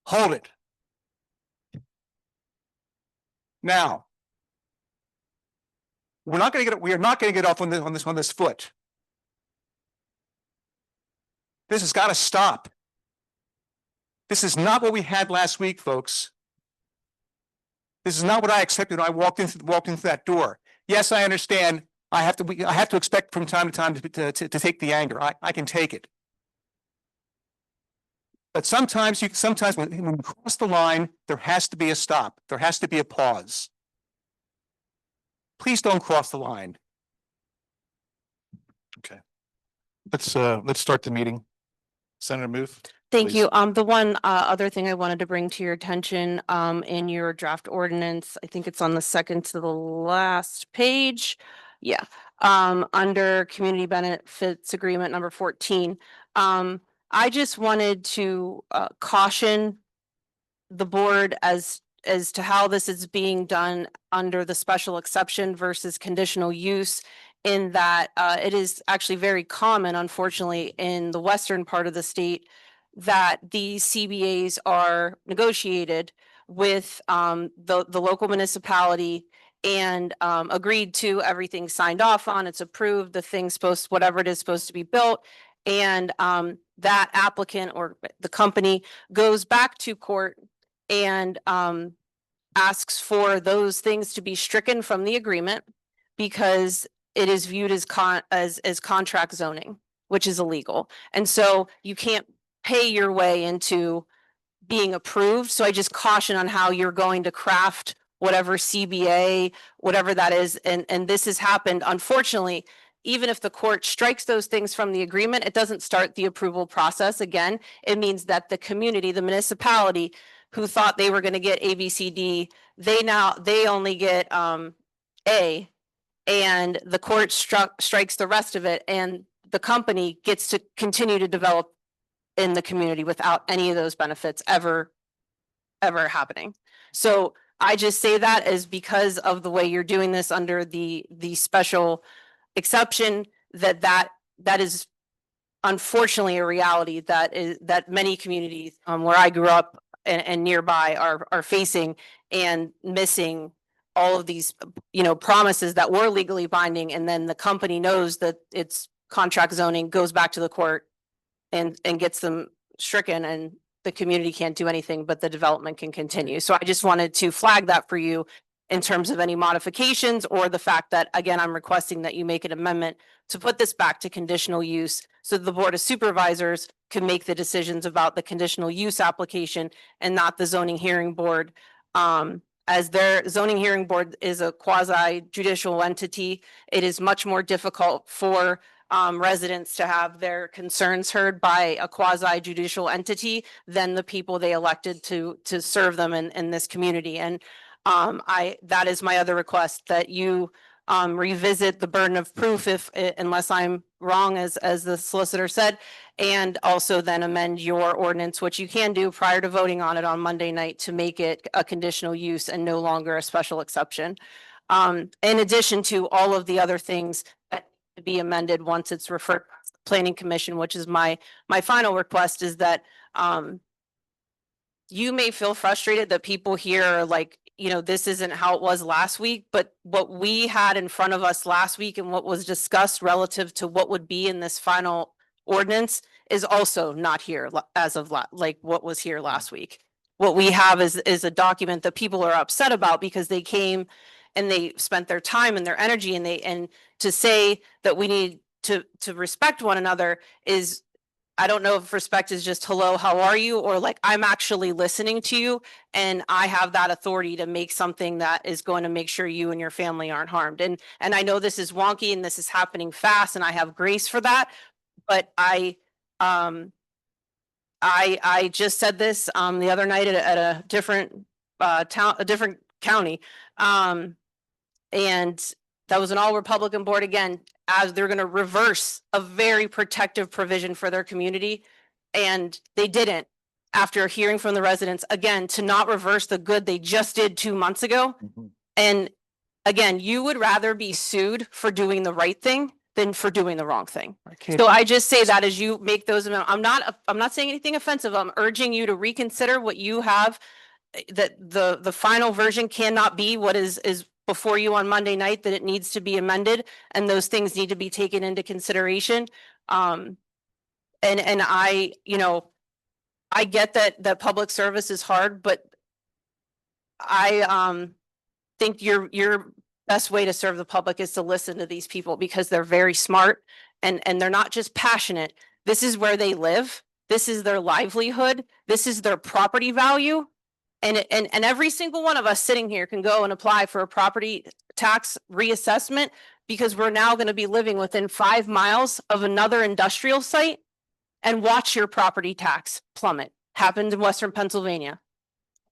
Hold it. Now, we are not going to get off on this foot. This has got to stop. This is not what we had last week, folks. This is not what I expected when I walked into that door. Yes, I understand. I have to expect from time to time to take the anger. I can take it. But sometimes when you cross the line, there has to be a stop. There has to be a pause. Please don't cross the line. let's start the meeting. Senator Muth. Thank please. you. The one other thing I wanted to bring to your attention in your draft ordinance, I think it's on the second to the last page. Yeah. Under community benefits agreement number 14. I just wanted to caution the board as to how this is being done under the special exception versus conditional use, in that it is actually very common, unfortunately, in the western part of the state, that these CBAs are negotiated with the local municipality and agreed to, everything signed off on, it's approved, the thing's whatever it is supposed to be built. And that applicant or the company goes back to court and asks for those things to be stricken from the agreement because it is viewed as contract zoning, which is illegal. And so you can't pay your way into being approved. So I just caution on how you're going to craft whatever CBA, whatever that is. And this has happened, unfortunately. Even if the court strikes those things from the agreement, it doesn't start the approval process again. It means that the community, the municipality who thought they were going to get A, B, C, D, they only get A, and the court strikes the rest of it, and the company gets to continue to develop in the community without any of those benefits ever happening. So I just say that as because of the way you're doing this under the special exception, that is unfortunately a reality that many communities where I grew up and nearby are facing and missing all of these, promises that were legally binding. And then the company knows that it's contract zoning, goes back to the court and gets them stricken, and the community can't do anything, but the development can continue. So I just wanted to flag that for you in terms of any modifications, or the fact that, again, I'm requesting that you make an amendment to put this back to conditional use so the Board of Supervisors can make the decisions about the conditional use application and not the zoning hearing board. As their zoning hearing board is a quasi judicial entity, it is much more difficult for residents to have their concerns heard by a quasi judicial entity than the people they elected to serve them in this community. And that is my other request, that you revisit the burden of proof unless I'm wrong, as the solicitor said, and also then amend your ordinance, which you can do prior to voting on it on Monday night, to make it a conditional use and no longer a special exception. In addition to all of the other things that to be amended once it's referred to the planning commission, which is my final request is that you may feel frustrated that people here are like, you know, this isn't how it was last week, but what we had in front of us last week and what was discussed relative to what would be in this final ordinance is also not here as of like what was here last week. What we have is a document that people are upset about because they came and they spent their time and their energy and to say that we need to respect one another is, I don't know if respect is just hello, how are you? Or like, I'm actually listening to you and I have that authority to make something that is going to make sure you and your family aren't harmed. And I know this is wonky and this is happening fast and I have grace for that. But I just said this the other night at a different town, a different county. And that was an all Republican board again, as they're going to reverse a very protective provision for their community. And they didn't, after hearing from the residents, again, to not reverse the good they just did 2 months ago. And again, you would rather be sued for doing the right thing than for doing the wrong thing. So I just say that as you make those amendments, I'm not saying anything offensive. I'm urging you to reconsider what you have, that the final version cannot be what is before you on Monday night, that it needs to be amended and those things need to be taken into consideration. And I, you know, I get that public service is hard, but I think your best way to serve the public is to listen to these people because they're very smart and they're not just passionate. This is where they live. This is their livelihood. This is their property value. And every single one of us sitting here can go and apply for a property tax reassessment because we're now going to be living within 5 miles of another industrial site and watch your property tax plummet. Happened in Western Pennsylvania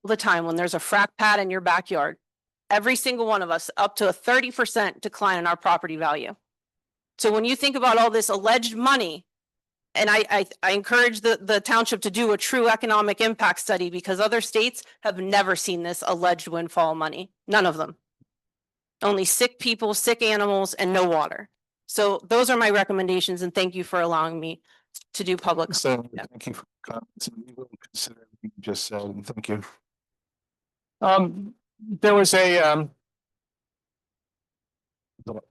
all the time when there's a frack pad in your backyard. Every single one of us up to a 30% decline in our property value. So when you think about all this alleged money, and I encourage the township to do a true economic impact study because other states have never seen this alleged windfall money. None of them. Only sick people, sick animals, and no water. So those are my recommendations, and thank you for allowing me to do public. So Yeah. thank you for comments, and we will consider everything you just said, and thank you. There was a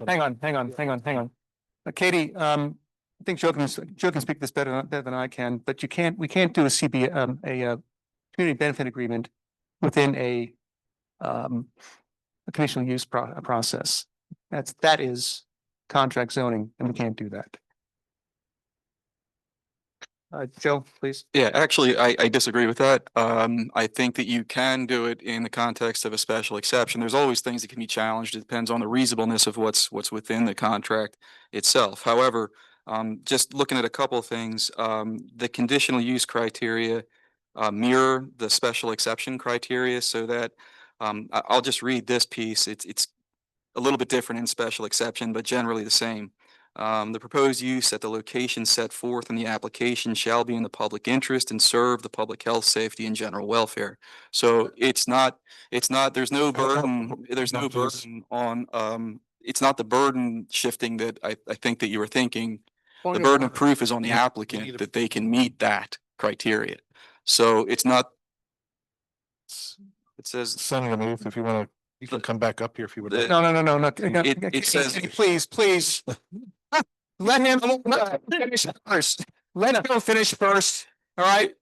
hang on. Katie, I think Joe can speak this better than I can, but we can't do a community benefit agreement within a conditional use process. That is contract zoning, and we can't do that. Joe, please. Yeah, actually, I disagree with that. I think that you can do it in the context of a special exception. There's always things that can be challenged. It depends on the reasonableness of what's within the contract itself. However, just looking at a couple of things, the conditional use criteria mirror the special exception criteria, so that I'll just read this piece. It's a little bit different in special exception, but generally the same. The proposed use at the location set forth in the application shall be in the public interest and serve the public health, safety, and general welfare. So there's no burden on, it's not the burden shifting that I think that you were thinking. The burden of proof is on the applicant that they can meet that criteria. So it's not, it says. Senator Muth, if you want to, you can come back up here if you would. like. No. It says. Please. Let him finish first. Let him finish first. All right.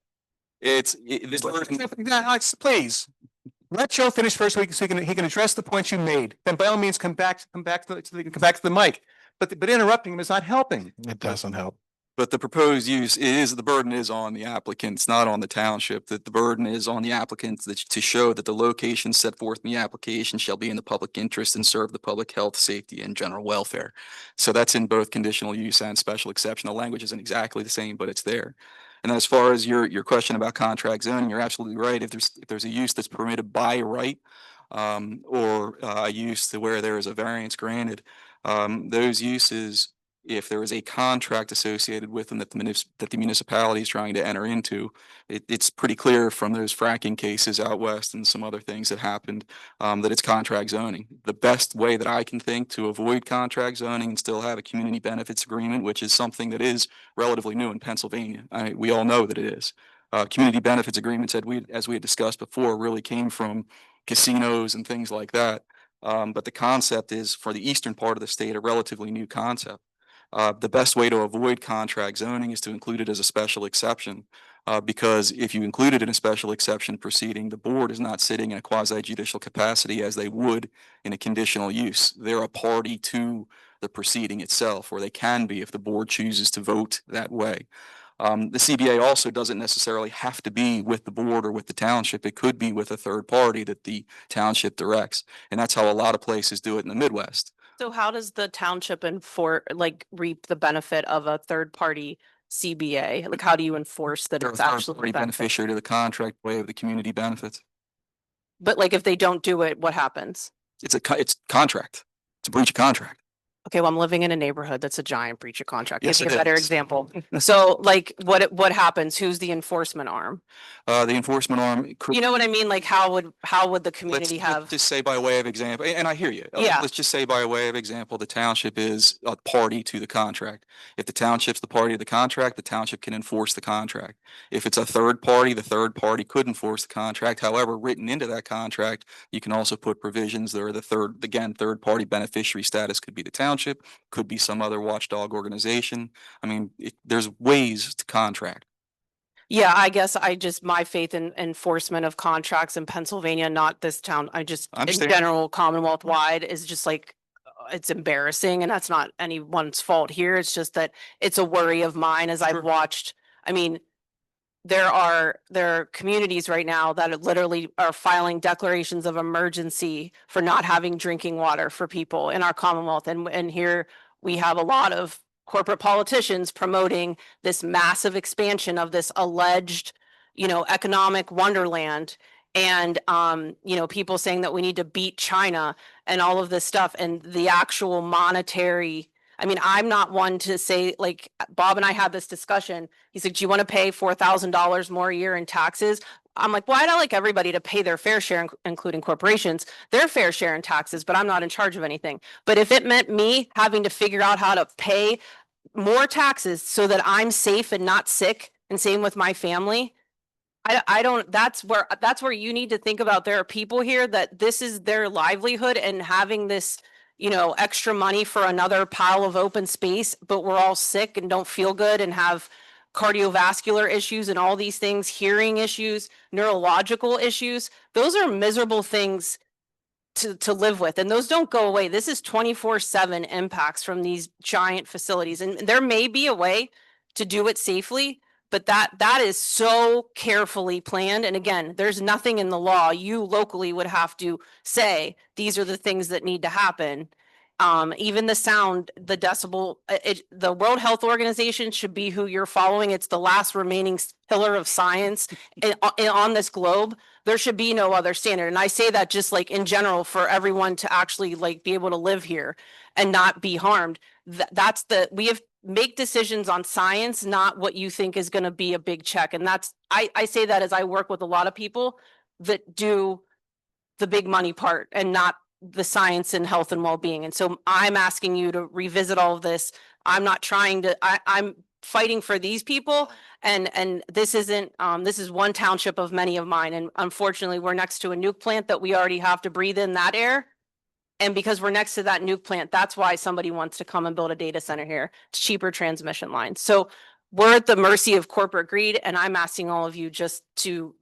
Please. Let Joe finish first so he can address the points you made. Then by all means, come back to the mic. But interrupting him is not helping. It doesn't help. But the proposed use the burden is on the applicant. It's not on the township. That the burden is on the applicant to show that the location set forth in the application shall be in the public interest and serve the public health, safety, and general welfare. So that's in both conditional use and special exception. The language isn't exactly the same, but it's there. And as far as your question about contract zoning, you're absolutely right. If there's a use that's permitted by right, or a use to where there is a variance granted, those uses if there is a contract associated with them that the municipality is trying to enter into, it's pretty clear from those fracking cases out west and some other things that happened, that it's contract zoning. The best way that I can think to avoid contract zoning and still have a community benefits agreement, which is something that is relatively new in Pennsylvania. We all know that it is. Community benefits agreements that as we had discussed before really came from casinos and things like that. But the concept is, for the eastern part of the state, a relatively new concept. The best way to avoid contract zoning is to include it as a special exception. Because if you include it in a special exception proceeding, the board is not sitting in a quasi judicial capacity as they would in a conditional use. They're a party to the proceeding itself, or they can be if the board chooses to vote that way. The CBA also doesn't necessarily have to be with the board or with the township. It could be with a third party that the township directs. And that's how a lot of places do it in the Midwest. So how does the township reap the benefit of a third party CBA? Like, how do you enforce that They're a it's third actually party benefit? beneficiary to the contract way of the community benefits. But like, if they don't do it, what happens? It's contract. It's a breach of contract. Okay, well, I'm living in a neighborhood that's a giant breach of contract. Yes, Give me it a better is. example. So like, what happens? Who's the enforcement arm? The enforcement arm. You know what I mean? Like, how would the community Let's have? just say by way of example, and I hear you. Yeah. Let's just say by way of example, the township is a party to the contract. If the township's the party to the contract, the township can enforce the contract. If it's a third party, the third party could enforce the contract. However, written into that contract, you can also put provisions that are third party beneficiary status could be the township, could be some other watchdog organization. I mean, there's ways to contract. Yeah, I guess my faith in enforcement of contracts in Pennsylvania, not this town, in Understand. general, Commonwealth wide, is just like, it's embarrassing, and that's not anyone's fault here. It's just that it's a worry of mine as I've watched. I mean, there are communities right now that literally are filing declarations of emergency for not having drinking water for people in our Commonwealth. And here we have a lot of corporate politicians promoting this massive expansion of this alleged, economic wonderland. And, people saying that we need to beat China and all of this stuff, and the actual monetary. I mean, I'm not one to say, like, Bob and I had this discussion. He's like, do you want to pay $4,000 more a year in taxes? I'm like, well, I'd like everybody to pay their fair share, including corporations, their fair share in taxes, but I'm not in charge of anything. But if it meant me having to figure out how to pay more taxes so that I'm safe and not sick, and same with my family, I don't, that's where you need to think about. There are people here that this is their livelihood, and having this, extra money for another pile of open space, but we're all sick and don't feel good and have cardiovascular issues and all these things, hearing issues, neurological issues. Those are miserable things to live with, and those don't go away. This is 24/7 impacts from these giant facilities, and there may be a way to do it safely, but that is so carefully planned. And again, there's nothing in the law. You locally would have to say, these are the things that need to happen. Even the sound, the decibel, the World Health Organization should be who you're following. It's the last remaining pillar of science on this globe. There should be no other standard. And I say that just like in general for everyone to actually like be able to live here and not be harmed. We have make decisions on science, not what you think is going to be a big check. And I say that as I work with a lot of people that do the big money part and not the science and health and well-being. And so I'm asking you to revisit all of this. I'm not trying to, I'm fighting for these people. And this isn't, this is one township of many of mine. And unfortunately, we're next to a nuke plant that we already have to breathe in that air. And because we're next to that nuke plant, that's why somebody wants to come and build a data center here. It's cheaper transmission lines. So we're at the mercy of corporate greed. And I'm asking all of you just to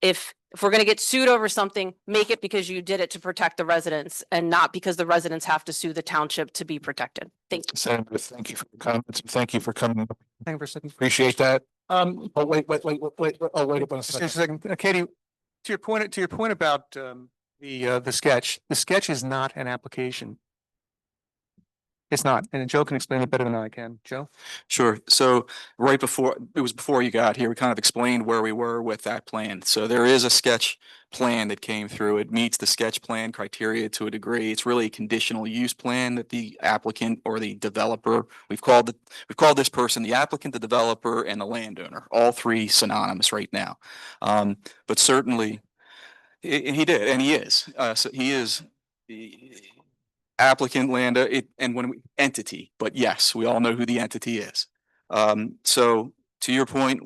if we're going to get sued over something, make it because you did it to protect the residents and not because the residents have to sue the township to be protected. Thank you. Senator, thank you for the comments. And thank you for coming up. Thank you for a second. Appreciate that. Oh, wait up on a Just a second. second. Katie, to your point about the sketch is not an application. It's not, and Joe can explain it better than I can. Joe? Sure. So right before, it was before you got here, we kind of explained where we were with that plan. So there is a sketch plan that came through. It meets the sketch plan criteria to a degree. It's really a conditional use plan that the applicant or the developer, we've called this person the applicant, the developer, and the landowner, all three synonymous right now. But certainly, and he did, and he is, so he is the applicant, and when entity, but yes, we all know who the entity is. So to your point,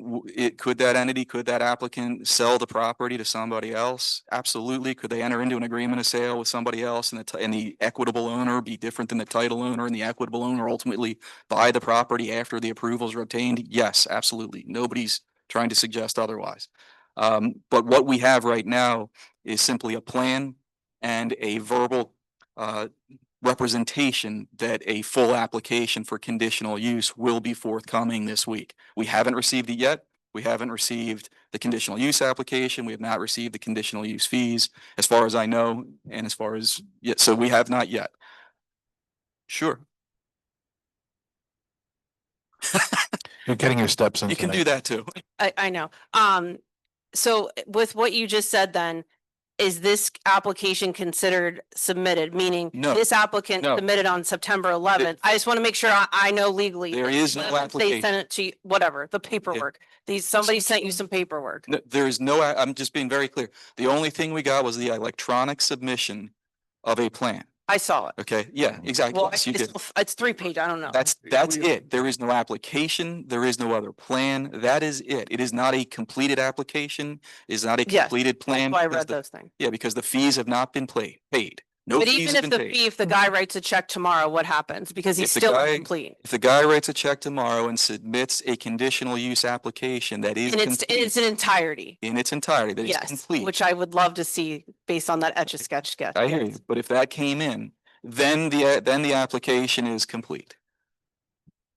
could that applicant sell the property to somebody else? Absolutely. Could they enter into an agreement of sale with somebody else and the equitable owner be different than the title owner and the equitable owner ultimately buy the property after the approvals are obtained? Yes, absolutely. Nobody's trying to suggest otherwise. But what we have right now is simply a plan and a verbal representation that a full application for conditional use will be forthcoming this week. We haven't received it yet. We haven't received the conditional use application. We have not received the conditional use fees, as far as I know, and as far as yet. So we have not yet. Sure. You're getting your steps in You can tonight. do that too. I know. So with what you just said, then, is this application considered submitted? Meaning No. this applicant No. submitted on September 11th. I just want to make sure I know legally. There is no They sent application. it to you, whatever, the paperwork. Somebody sent you some paperwork. There is no, I'm just being very clear. The only thing we got was the electronic submission of a plan. I saw it. Okay, yeah, exactly. Well, Yes, you did. it's 3-page. I don't know. That's it. There is no application. There is no other plan. That is it. It is not a completed application. It is not a Yes, completed plan. That's why I because read those things. Yeah, because the fees have not been paid. No But fees even have if been the paid. fee, if the guy writes a check tomorrow, what happens? Because he's If the still guy- incomplete. If the guy writes a check tomorrow and submits a conditional use application that is And it's an entirety. in its entirety, that is Yes, complete. which I would love to see based on that Etch-a-Sketch sketch. I hear you, but if that came in, then the application is complete.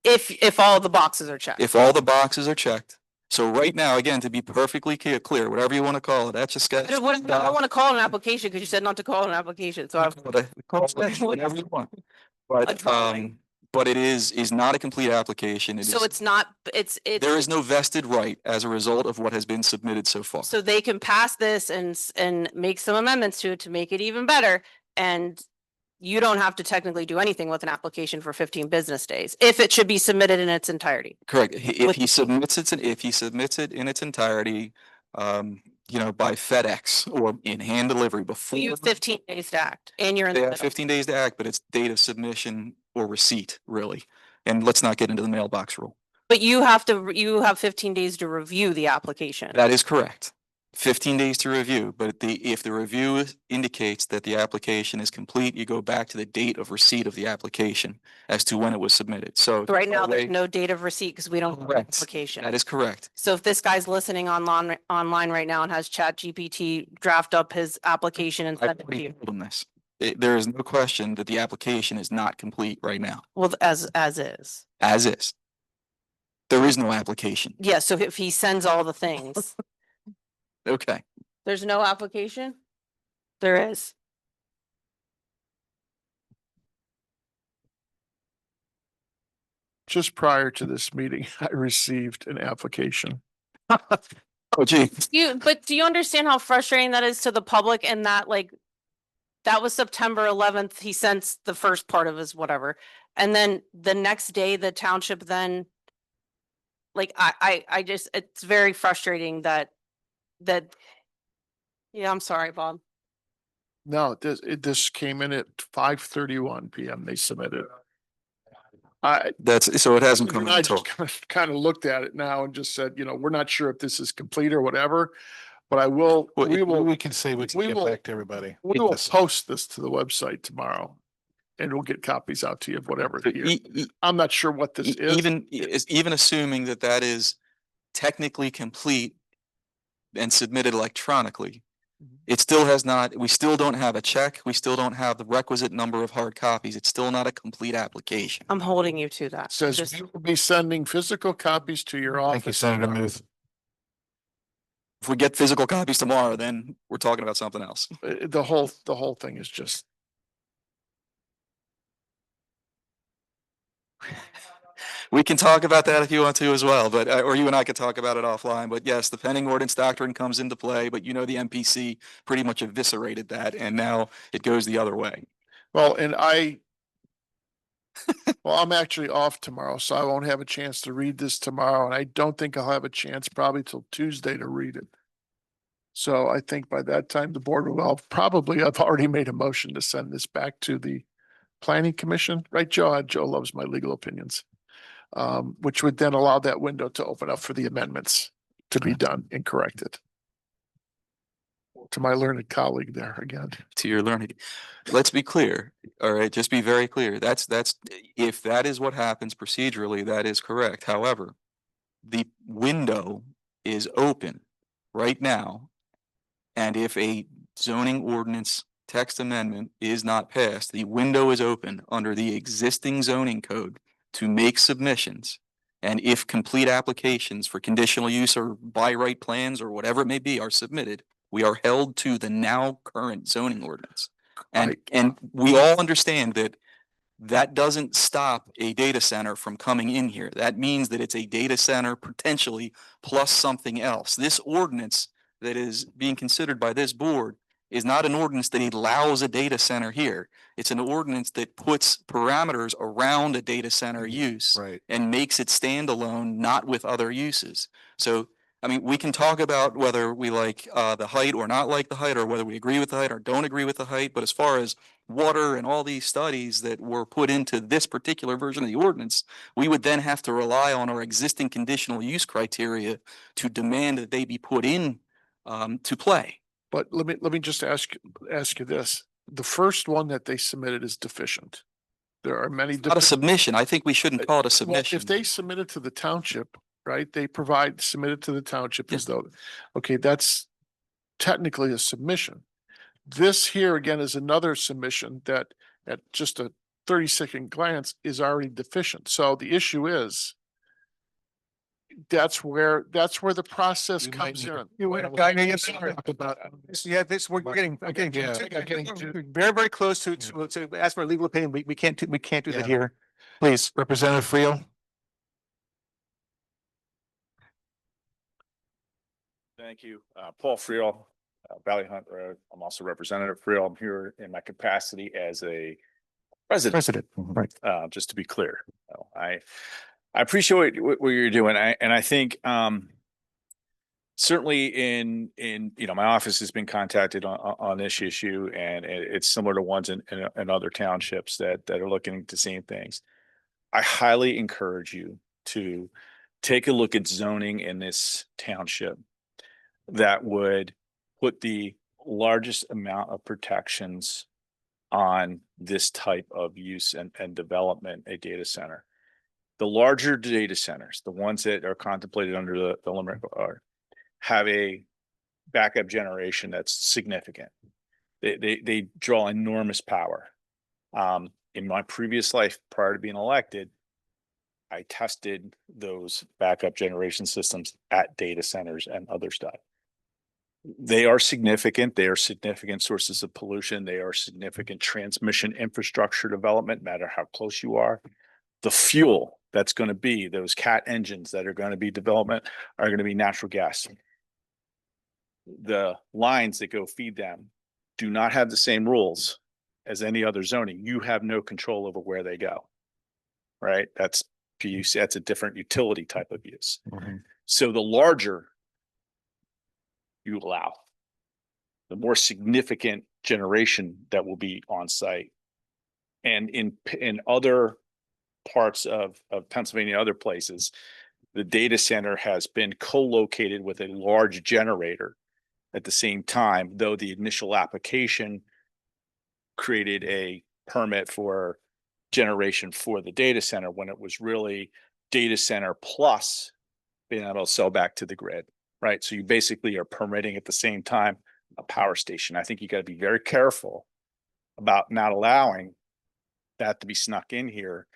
If all the boxes are checked. If all the boxes are checked. So right now, again, to be perfectly clear, whatever you want to call it, that's a sketch. I don't want to call it an application because you said not to call it an application. So I've. Whatever you want. A But, drawing. but it is not a complete application. It So is, it's not, there is no vested right as a result of what has been submitted so far. so they can pass this and make some amendments to it to make it even better. And you don't have to technically do anything with an application for 15 business days, if it should be submitted in its entirety. Correct. If With- he submits it in its entirety, by FedEx or in hand delivery before. You have 15 days to act and you're in They the have middle. 15 days to act, but it's date of submission or receipt, really. And let's not get into the mailbox rule. But you have 15 days to review the application. That is correct. 15 days to review, but if the review indicates that the application is complete, you go back to the date of receipt of the application as to when it was submitted. So Right now, there's way- no date of receipt because we don't have an Correct. application. that is correct. So if this guy's listening online right now and has ChatGPT draft up his application and I've send it to already you, told him this. There is no question that the application is not complete right now, well, as is. as is. There is no application. Yeah, so if he sends all the things, Okay. there's no application? There is. Just prior to this meeting, I received an application. Oh, gee. But do you understand how frustrating that is to the public and that that was September 11th, he sent the first part of his whatever. And then the next day, the township then, I just, it's very frustrating that, yeah, I'm sorry, Bob. No, this came in at 5:31 PM. They submitted. So it hasn't come I until. just kind of looked at it now and just said, we're not sure if this is complete or whatever, but I will, Well, We can say we can we get will- back to everybody. we will Yes. post this to the website tomorrow. And we'll get copies out to you of whatever. I'm not sure what this is. Even assuming that is technically complete and submitted electronically, it still has not, we still don't have a check. We still don't have the requisite number of hard copies. It's still not a complete application. I'm holding you to that. Says Just- we will be sending physical copies to your office. Thank you, Senator Muth. If we get physical copies tomorrow, then we're talking about something else. The whole thing is just. We can talk about that if you want to as well, but, or you and I could talk about it offline, but yes, the pending ordinance doctrine comes into play, but you know, the MPC pretty much eviscerated that and now it goes the other way. Well, well, I'm actually off tomorrow, so I won't have a chance to read this tomorrow, and I don't think I'll have a chance probably till Tuesday to read it. So I think by that time, the board will I've already made a motion to send this back to the planning commission, right, Joe? Joe loves my legal opinions. Which would then allow that window to open up for the amendments to be done and corrected. To my learned colleague there again. To your learning. Let's be clear, all right, just be very clear. That's, if that is what happens procedurally, that is correct. However, the window is open right now. And if a zoning ordinance text amendment is not passed, the window is open under the existing zoning code to make submissions. And if complete applications for conditional use or by right plans or whatever it may be are submitted, we are held to the now current zoning ordinance. And we all understand that that doesn't stop a data center from coming in here. That means that it's a data center potentially plus something else. This ordinance that is being considered by this board is not an ordinance that allows a data center here. It's an ordinance that puts parameters around a data center use and makes it standalone, not with other uses. So, I mean, we can talk about whether we like the height or not like the height, or whether we agree with the height or don't agree with the height. But as far as water and all these studies that were put into this particular version of the ordinance, we would then have to rely on our existing conditional use criteria to demand that they be put in to play. But let me just ask you this. The first one that they submitted is deficient. There are many. Not a submission. I think we shouldn't call it a submission. If they submit it to the township, right, they submit it to the township as Yeah. though, okay, that's technically a submission. This here again is another submission that at just a 30-second glance is already deficient. So the issue is that's where the process We might comes need to- in. You wait, Well, I know you talk about- Yeah, this, we're getting, Yeah, getting to- very, very close to ask for a legal opinion. We can't do that Yeah. here. Please. Representative Friel? Thank you. Paul Friel, Valley Hunt Road. I'm also Representative Friel. I'm here in my capacity as a resident, Right. just to be clear. I appreciate what you're doing. I think certainly in my office has been contacted on this issue, and it's similar to ones in other townships that are looking at the same things. I highly encourage you to take a look at zoning in this township that would put the largest amount of protections on this type of use and development, a data center. The larger data centers, the ones that are contemplated under the limerick have a backup generation that's significant. They draw enormous power. In my previous life, prior to being elected, I tested those backup generation systems at data centers and other stuff. They are significant. They are significant sources of pollution. They are significant transmission infrastructure development, no matter how close you are. The fuel that's going to be those CAT engines that are going to be development are going to be natural gas. The lines that go feed them do not have the same rules as any other zoning. You have no control over where they go, right? That's PUC. That's a different utility type of use. So the larger you allow, the more significant generation that will be on site. And in other parts of Pennsylvania, other places, the data center has been co-located with a large generator at the same time, though the initial application created a permit for generation for the data center when it was really data center plus being able to sell back to the grid, right? So you basically are permitting at the same time a power station. I think you got to be very careful about not allowing that to be snuck in here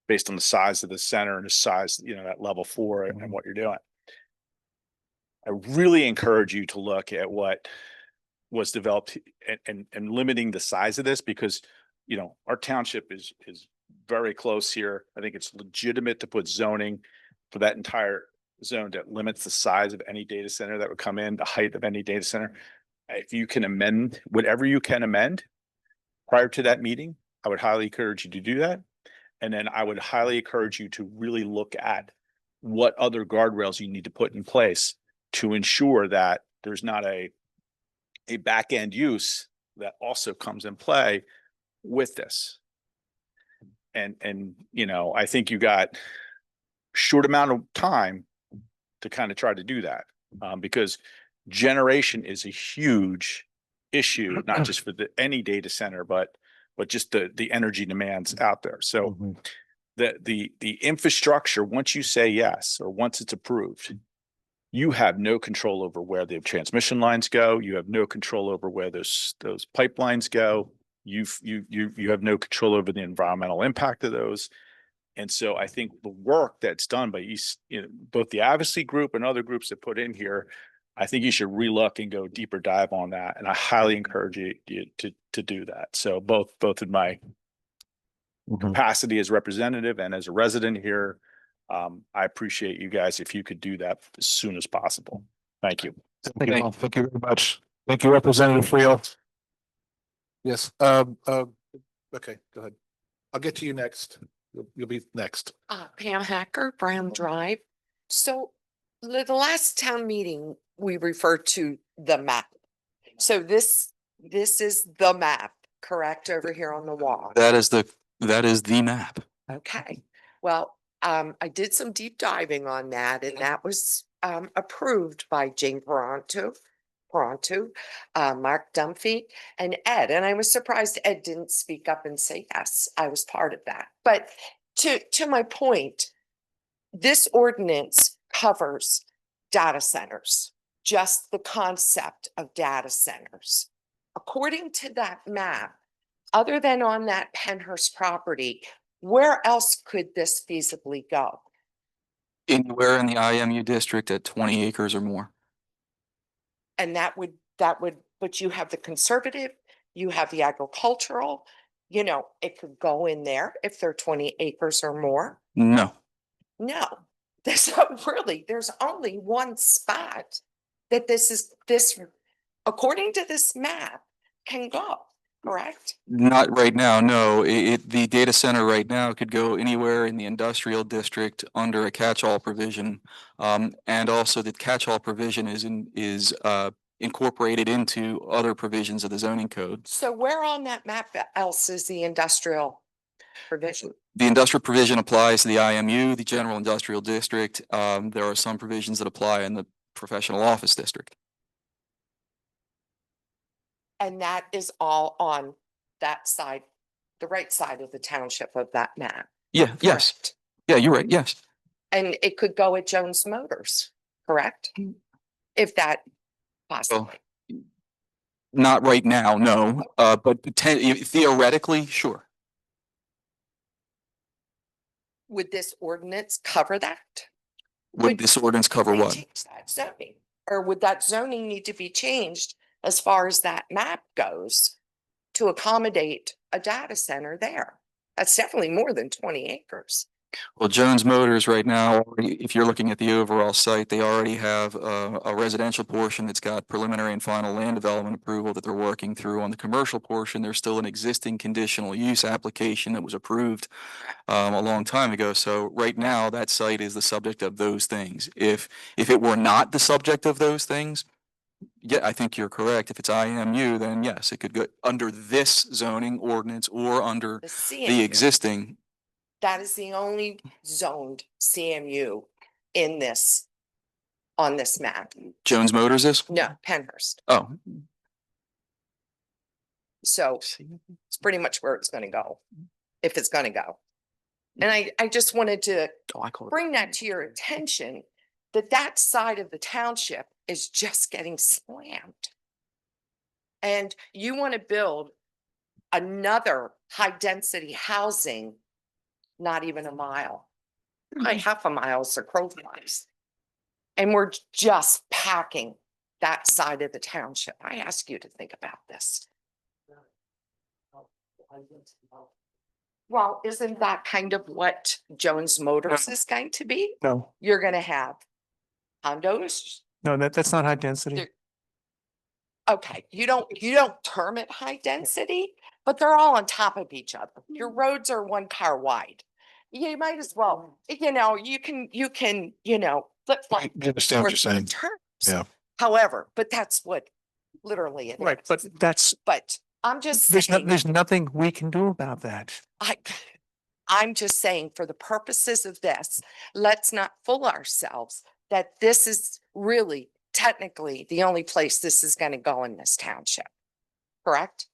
based on the size of the center and the size, at level 4 and what you're doing. I really encourage you to look at what was developed and limiting the size of this, because, our township is very close here. I think it's legitimate to put zoning for that entire zone that limits the size of any data center that would come in, the height of any data center. If you can amend whatever you can amend prior to that meeting, I would highly encourage you to do that. And then I would highly encourage you to really look at what other guardrails you need to put in place to ensure that there's not a back end use that also comes in play with this. And you know, I think you got short amount of time to kind of try to do that, because generation is a huge issue, not just for any data center, but just the energy demands out there. So the infrastructure, once you say yes, or once it's approved, you have no control over where the transmission lines go. You have no control over where those pipelines go. You have no control over the environmental impact of those. And so I think the work that's done by both the advocacy group and other groups that put in here, I think you should relook and go deeper dive on that. And I highly encourage you to do that. So both in my capacity as representative and as a resident here, I appreciate you guys if you could do that as soon as possible. Thank you. Thank you very much. Thank you, Representative Friel. Yes, okay, go ahead. I'll get to you next. You'll be next. Pam Hacker, Brown Drive. So the last town meeting, we referred to the map. So this is the map, correct, over here on the wall? That is the map. Okay, well, I did some deep diving on that, and that was approved by Jane Peranto, Mark Dunphy, and Ed. And I was surprised Ed didn't speak up and say, yes, I was part of that. But to my point, this ordinance covers data centers, just the concept of data centers. According to that map, other than on that Penhurst property, where else could this feasibly go? Anywhere in the IMU district at 20 acres or more. And that would, but you have the conservative, you have the agricultural, you know, it could go in there if they're 20 acres or more. No. No, there's only one spot that this, according to this map, can go, correct? Not right now, no. The data center right now could go anywhere in the industrial district under a catch-all provision. And also the catch-all provision is incorporated into other provisions of the zoning code. So where on that map else is the industrial provision? The industrial provision applies to the IMU, the general industrial district. There are some provisions that apply in the professional office district. And that is all on that side, the right side of the township of that map. Yeah, yes. Correct? Yeah, you're right, yes. And it could go at Jones Motors, correct? If that possibly. Not right now, no, but theoretically, sure. Would this ordinance cover that? Would this ordinance cover They what? change that zoning? Or would that zoning need to be changed as far as that map goes to accommodate a data center there? That's definitely more than 20 acres. Well, Jones Motors right now, if you're looking at the overall site, they already have a residential portion that's got preliminary and final land development approval that they're working through. On the commercial portion, there's still an existing conditional use application that was approved a long time ago. So right now, that site is the subject of those things. If it were not the subject of those things, yeah, I think you're correct. If it's IMU, then yes, it could go under this zoning ordinance or under The the CMU, existing. that is the only zoned CMU in this, on this map. Jones Motors is? No, Penhurst. Oh, So it's pretty much where it's gonna go, if it's gonna go. And I just wanted to bring that to your attention, that side of the township is just getting slammed. And you want to build another high density housing, not even a mile, probably half a mile is the crow flies. And we're just packing that side of the township. I ask you to think about this. Well, isn't that kind of what Jones Motors is going to be? No, You're gonna have condos. no, that's not high density. There- Okay, you don't term it high density, but they're all on top of each other. Your roads are one car wide. You might as well, you can, flip flop. I understand what you're saying. Terms. Yeah. However, but that's what literally it Right, is. but that's, But I'm just there's saying, nothing we can do about that. I'm just saying for the purposes of this, let's not fool ourselves that this is really technically the only place this is going to go in this township. Correct?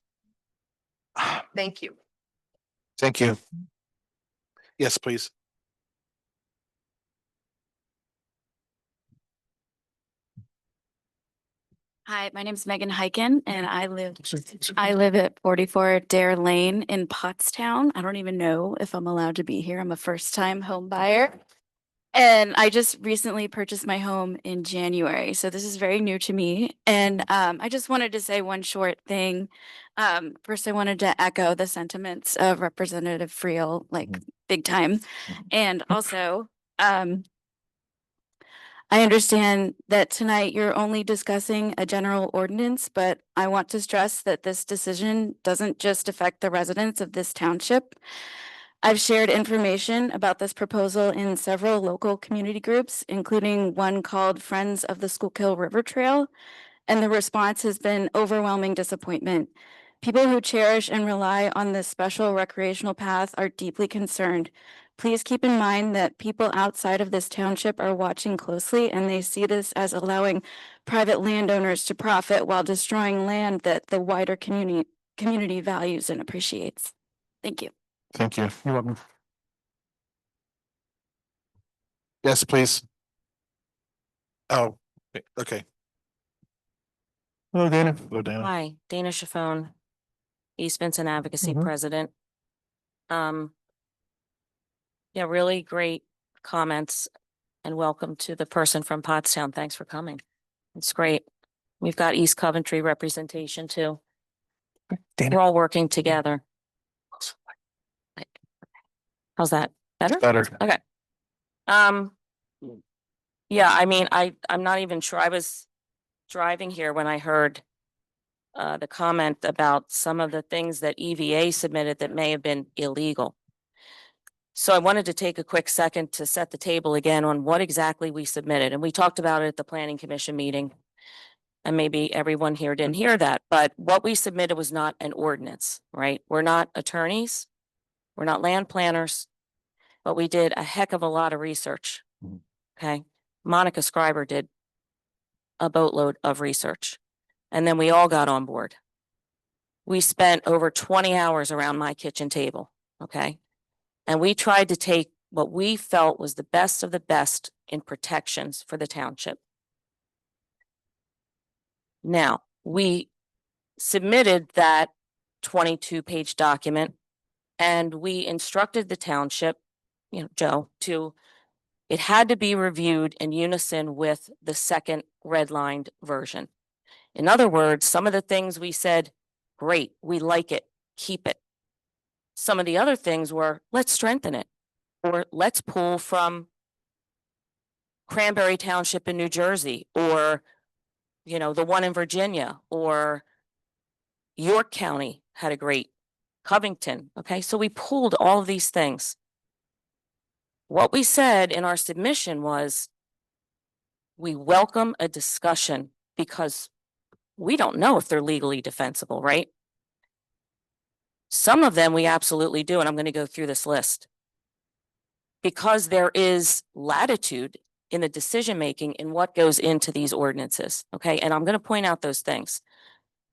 Thank you. Thank you. Yes, please. Hi, my name is Megan Hyken and I live at 44 Dare Lane in Pottstown. I don't even know if I'm allowed to be here. I'm a first time home buyer. And I just recently purchased my home in January. So this is very new to me. And I just wanted to say one short thing. First, I wanted to echo the sentiments of Representative Friel, like big time. And also, I understand that tonight you're only discussing a general ordinance, but I want to stress that this decision doesn't just affect the residents of this township. I've shared information about this proposal in several local community groups, including one called Friends of the Schuylkill River Trail, and the response has been overwhelming disappointment. People who cherish and rely on this special recreational path are deeply concerned. Please keep in mind that people outside of this township are watching closely and they see this as allowing private landowners to profit while destroying land that the wider community values and appreciates. Thank you. Thank you. You're welcome. Yes, please. Oh, okay. Hello, Dana. Hello, Dana. Hi, Dana Chaffone, East Vincent Advocacy Mhm. President. Yeah, really great comments and welcome to the person from Pottstown. Thanks for coming. It's great. We've got East Coventry representation too. Dana. We're all working together. How's that? Better? Better. Okay. Yeah, I mean, I'm not even sure. I was driving here when I heard the comment about some of the things that EVA submitted that may have been illegal. So I wanted to take a quick second to set the table again on what exactly we submitted. And we talked about it at the Planning Commission meeting. And maybe everyone here didn't hear that, but what we submitted was not an ordinance, right? We're not attorneys. We're not land planners, but we did a heck of a lot of research. Okay. Monica Scriber did a boatload of research. And then we all got on board. We spent over 20 hours around my kitchen table. Okay. And we tried to take what we felt was the best of the best in protections for the township. Now, we submitted that 22-page document and we instructed the township, Joe, it had to be reviewed in unison with the second redlined version. In other words, some of the things we said, great, we like it, keep it. Some of the other things were, let's strengthen it, or let's pull from Cranberry Township in New Jersey, or, the one in Virginia, or York County had a great, Covington. Okay, so we pulled all of these things. What we said in our submission was, we welcome a discussion because we don't know if they're legally defensible, right? Some of them we absolutely do, and I'm going to go through this list. Because there is latitude in the decision-making in what goes into these ordinances, okay? And I'm going to point out those things.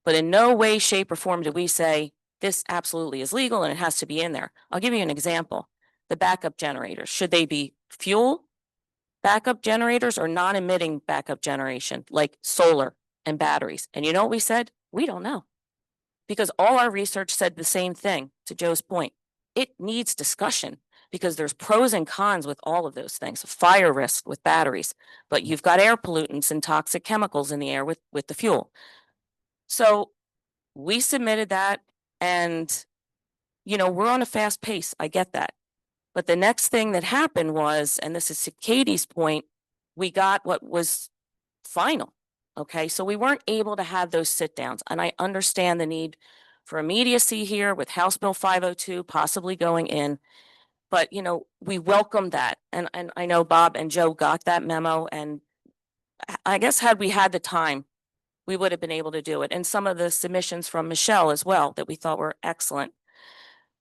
But in no way, shape, or form do we say, this absolutely is legal and it has to be in there. I'll give you an example. The backup generators, should they be fuel backup generators or non-emitting backup generation, like solar and batteries? And you know what we said? We don't know. Because all our research said the same thing, to Joe's point. It needs discussion because there's pros and cons with all of those things. Fire risk with batteries, but you've got air pollutants and toxic chemicals in the air with the fuel. So we submitted that, and we're on a fast pace. I get that. But the next thing that happened was, and this is to Katie's point, we got what was final. Okay, so we weren't able to have those sit downs, and I understand the need for immediacy here with House Bill 502 possibly going in. But we welcome that, and I know Bob and Joe got that memo, and I guess had we had the time, we would have been able to do it. And some of the submissions from Michelle as well that we thought were excellent.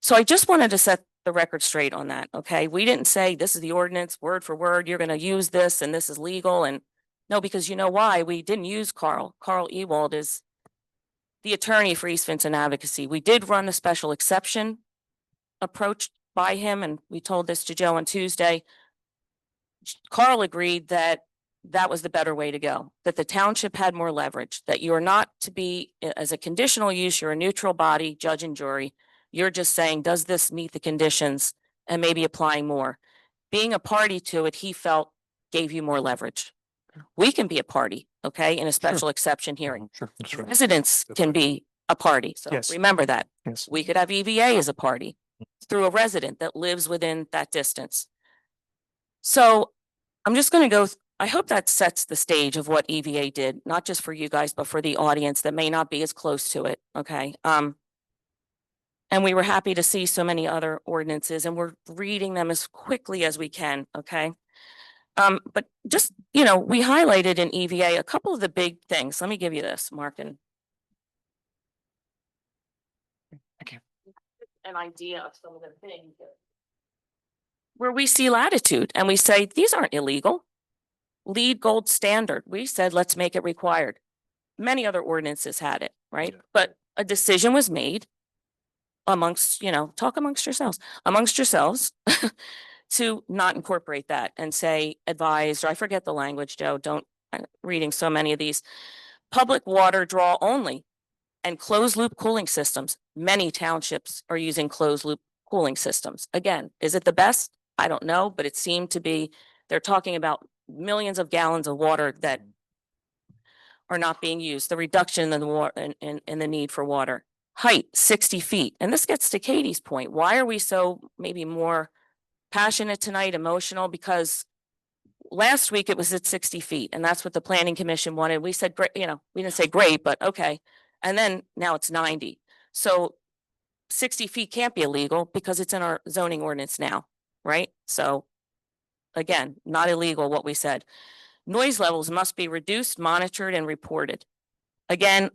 So I just wanted to set the record straight on that. Okay, we didn't say this is the ordinance word for word. You're going to use this, and this is legal, and no, because you know why? We didn't use Carl. Carl Ewald is the attorney for East Vincent Advocacy. We did run a special exception approach by him, and we told this to Joe on Tuesday. Carl agreed that that was the better way to go, that the township had more leverage, that you're not to be, as a conditional use, you're a neutral body, judge and jury. You're just saying, does this meet the conditions, and maybe applying more. Being a party to it, he felt, gave you more leverage. We can be a party, okay, in a special exception hearing. Sure. That's right. Residents can be a party. So Yes. remember that. Yes. We could have EVA as a party through a resident that lives within that distance. So I'm just going to go, I hope that sets the stage of what EVA did, not just for you guys, but for the audience that may not be as close to it, okay? And we were happy to see so many other ordinances, and we're reading them as quickly as we can, okay? But just, we highlighted in EVA a couple of the big things. Let me give you this, Mark, and Thank you. an idea of some of the things where we see latitude and we say, these aren't illegal. Lead gold standard. We said, let's make it required. Many other ordinances had it, right? Yeah. But a decision was made amongst, talk amongst yourselves, to not incorporate that and say advised, or I forget the language, Joe, I'm reading so many of these. Public water draw only and closed loop cooling systems. Many townships are using closed loop cooling systems. Again, is it the best? I don't know, but it seemed to be, they're talking about millions of gallons of water that are not being used, the reduction in the water in the need for water. Height, 60 feet. And this gets to Katie's point. Why are we so maybe more passionate tonight, emotional? Because last week it was at 60 feet, and that's what the planning commission wanted. We said, great, we didn't say great, but okay. And then now it's 90. So 60 feet can't be illegal because it's in our zoning ordinance now, right? So again, not illegal what we said. Noise levels must be reduced, monitored, and reported. Again,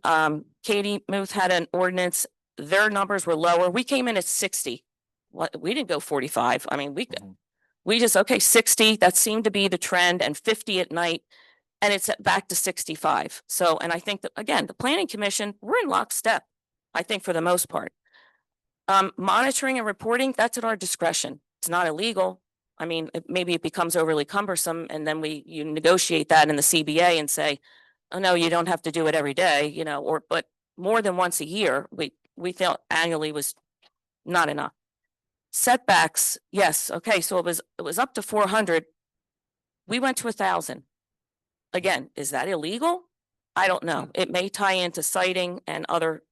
Katie Muth had an ordinance. Their numbers were lower. We came in at 60. We didn't go 45. I mean, we just, okay, 60, that seemed to be the trend, and 50 at night, and it's back to 65. So, and I think that, again, the planning commission, we're in lockstep, I think, for the most part. Monitoring and reporting, that's at our discretion. It's not illegal. I mean, maybe it becomes overly cumbersome, and then you negotiate that in the CBA and say, oh, no, you don't have to do it every day, but more than once a year, we felt annually was not enough. Setbacks, yes, okay, so it was up to 400. We went to 1,000. Again, is that illegal? I don't know. It may tie into siting and other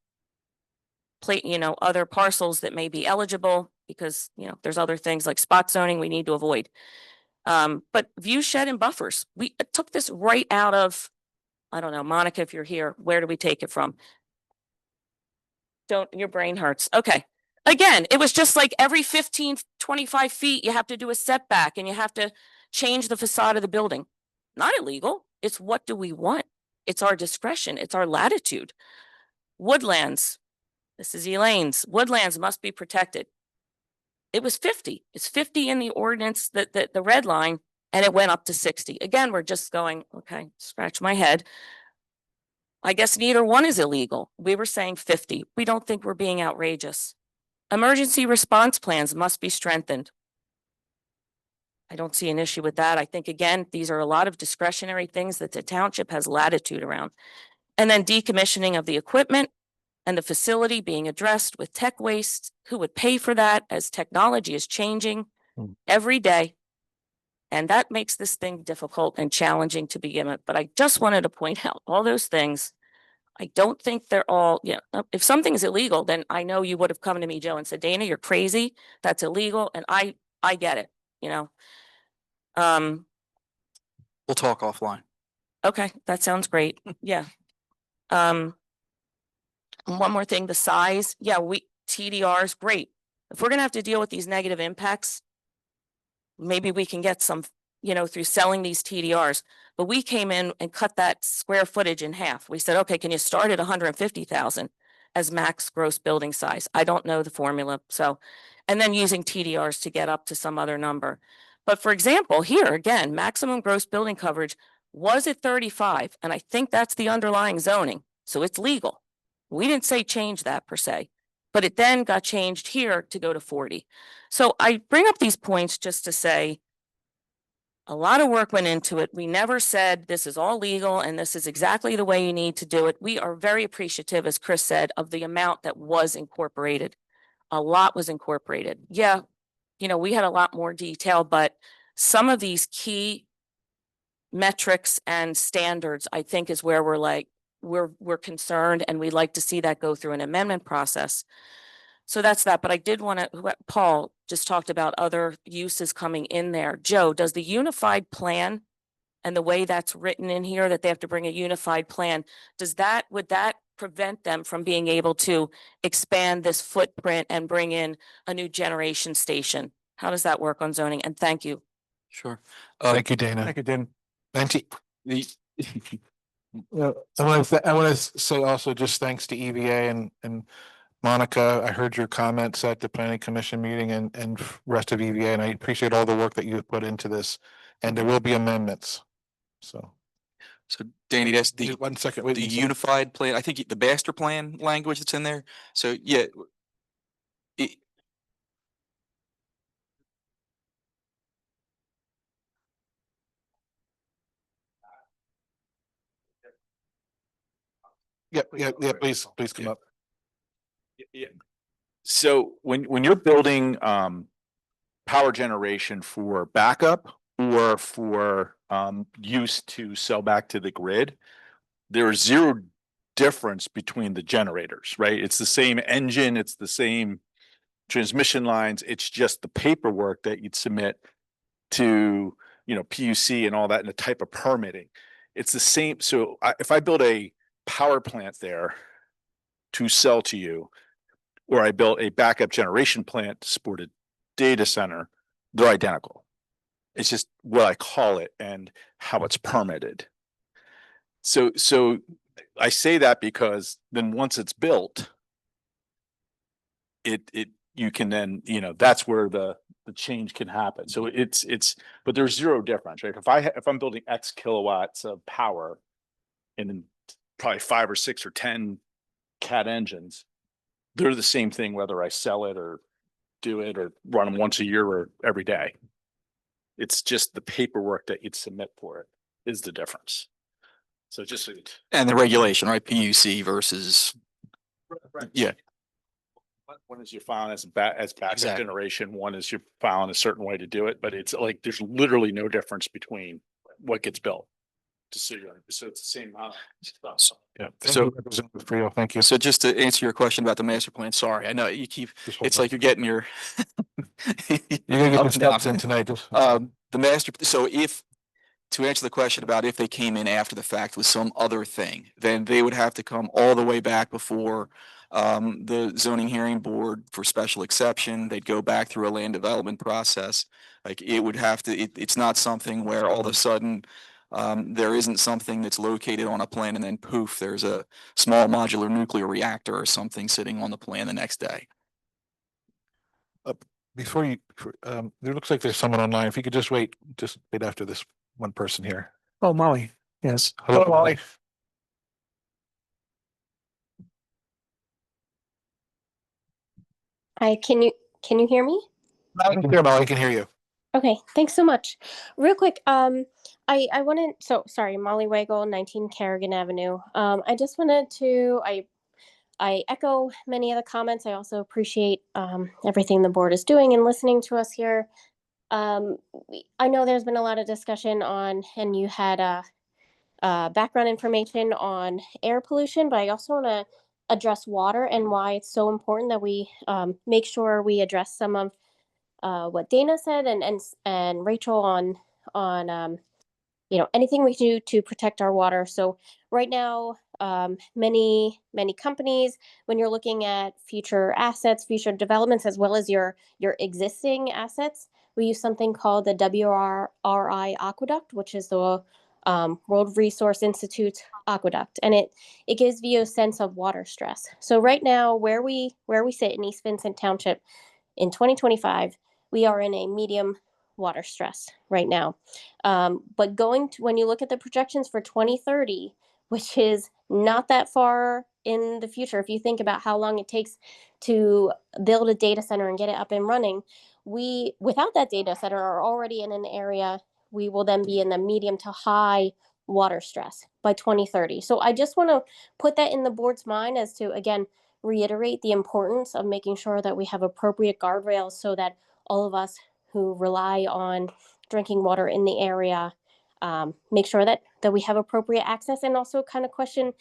other parcels that may be eligible, because there's other things like spot zoning we need to avoid. But view shed and buffers, we took this right out of, I don't know, Monica, if you're here, where do we take it from? Your brain hurts. Okay. Again, it was just like every 15, 25 feet, you have to do a setback and you have to change the facade of the building. Not illegal. It's what do we want? It's our discretion. It's our latitude. Woodlands. This is Elaine's. Woodlands must be protected. It was 50. It's 50 in the ordinance, the red line, and it went up to 60. Again, we're just going, okay, scratch my head. I guess neither one is illegal. We were saying 50. We don't think we're being outrageous. Emergency response plans must be strengthened. I don't see an issue with that. I think, again, these are a lot of discretionary things that the township has latitude around. And then decommissioning of the equipment and the facility being addressed with tech waste. Who would pay for that as technology is changing every day? And that makes this thing difficult and challenging to begin with. But I just wanted to point out all those things. I don't think they're all, if something is illegal, then I know you would have come to me, Joe, and said, Dana, you're crazy. That's illegal. And I get it, We'll talk offline. Okay, that sounds great. Yeah. And one more thing, the size. Yeah, TDRs, great. If we're gonna have to deal with these negative impacts, maybe we can get some, through selling these TDRs. But we came in and cut that square footage in half. We said, okay, can you start at 150,000 as max gross building size? I don't know the formula. So, and then using TDRs to get up to some other number. But for example, here again, maximum gross building coverage was at 35. And I think that's the underlying zoning. So it's legal. We didn't say change that per se, but it then got changed here to go to 40. So I bring up these points just to say a lot of work went into it. We never said this is all legal and this is exactly the way you need to do it. We are very appreciative, as Chris said, of the amount that was incorporated. A lot was incorporated. Yeah, we had a lot more detail, but some of these key metrics and standards, I think, is where we're concerned, and we'd like to see that go through an amendment process. So that's that. But I did want to, Paul just talked about other uses coming in there. Joe, does the unified plan and the way that's written in here that they have to bring a unified plan, would that prevent them from being able to expand this footprint and bring in a new generation station? How does that work on zoning? And thank you. Sure. Thank you, Dana. Thank you, Dan. I want to say also just thanks to EVA and Monica. I heard your comments at the planning commission meeting and rest of EVA, and I appreciate all the work that you've put into this. And there will be amendments. So Danny, that's wait 1 second. Wait the 1 second. unified plan. I think the master plan language that's in there. So yeah. Yeah, please come up. Yeah. So when you're building power generation for backup or for use to sell back to the grid, there is zero difference between the generators, right? It's the same engine, it's the same transmission lines. It's just the paperwork that you'd submit to, PUC and all that, and the type of permitting. It's the same. So if I build a power plant there to sell to you, or I built a backup generation plant to support a data center, they're identical. It's just what I call it and how it's permitted. So I say that because then once it's built, you can then, that's where the change can happen. So but there's zero difference, right? If I'm building X kilowatts of power and then probably 5 or 6 or 10 CAT engines, they're the same thing, whether I sell it or do it or run them once a year or every day. It's just the paperwork that you'd submit for it is the difference. So just and the regulation, right? PUC versus yeah. One is you're filing as backup Exactly. generation. One is you're filing a certain way to do it, but it's like there's literally no difference between what gets built. So it's the same amount of stuff. Yeah. So Thank you. So just to answer your question about the master plan, sorry, I know you keep. It's like you're getting your. You're gonna get the steps in tonight. The master. So to answer the question about if they came in after the fact with some other thing, then they would have to come all the way back before the zoning hearing board for special exception. They'd go back through a land development process. Like it would have to. It's not something where all of a sudden. There isn't something that's located on a plan and then poof, there's a small modular nuclear reactor or something sitting on the plan the next day. Before there looks like there's someone online. If you could just wait after this one person here. Oh, Molly. Yes. Hello, Molly. Hi, can you hear me? I can hear Molly. I can hear you. Okay, thanks so much. Real quick, I wanted, sorry, Molly Wagle, 19 Kerrigan Avenue. I just wanted to, I echo many of the comments. I also appreciate everything the board is doing and listening to us here. I know there's been a lot of discussion on, and you had background information on air pollution, but I also want to address water and why it's so important that we make sure we address some of what Dana said and Rachel on anything we can do to protect our water. So right now, many companies, when you're looking at future assets, future developments, as well as your existing assets, we use something called the WRI aqueduct, which is the World Resource Institute aqueduct, and it gives you a sense of water stress. So right now, where we sit in East Vincent Township in 2025, we are in a medium water stress right now. But when you look at the projections for 2030, which is not that far in the future, if you think about how long it takes to build a data center and get it up and running, we, without that data center, are already in an area, we will then be in the medium to high water stress by 2030. So I just want to put that in the board's mind as to, again, reiterate the importance of making sure that we have appropriate guardrails so that all of us who rely on drinking water in the area make sure that we have appropriate access, and also kind of question,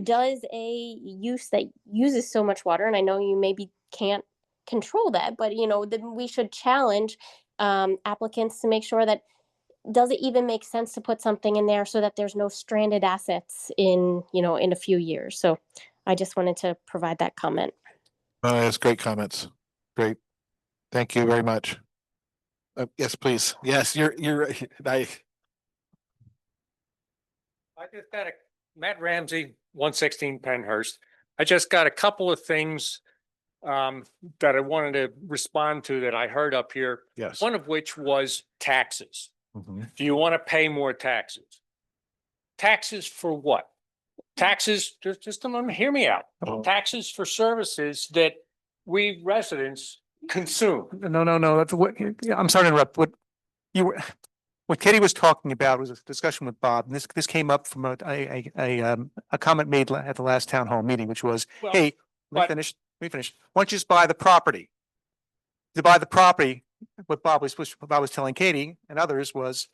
does a use that uses so much water, and I know you maybe can't control that, but then we should challenge applicants to make sure that, does it even make sense to put something in there so that there's no stranded assets in a few years. So I just wanted to provide that comment. That's great comments. Great. Thank you very much. Yes, please. Yes, you're I just got Matt Ramsey, 116 Penhurst. I just got a couple of things that I wanted to respond to that I heard up here. Yes. One of which was taxes. Mhm. Do you want to pay more taxes? Taxes for what? Taxes, just a moment, hear me out. Oh. Taxes for services that we residents consume. No. That's what, I'm sorry to interrupt. What Katie was talking about was a discussion with Bob, and this came up from a comment made at the last town hall meeting, which was, Well, hey, let me finish. Why don't you just buy the property? To buy the property, what Bob was telling Katie and others was,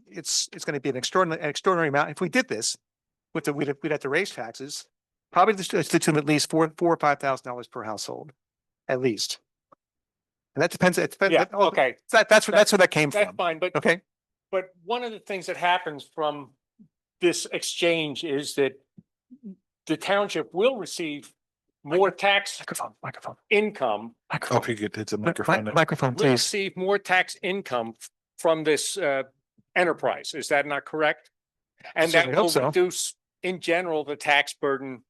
it's going to be an extraordinary amount. If we did this, we'd have to raise taxes, probably to the tune of at least $4,000 or $5,000 per household, at least. And that depends. Yeah, okay. That's where that came That's from. fine, but Okay. But one of the things that happens from this exchange is that the township will receive more tax Microphone. income. Oh, if you could hit the microphone. Microphone, Will please. receive more tax income from this enterprise. Is that not correct? And that Certainly hope will so. reduce, in general, the tax burden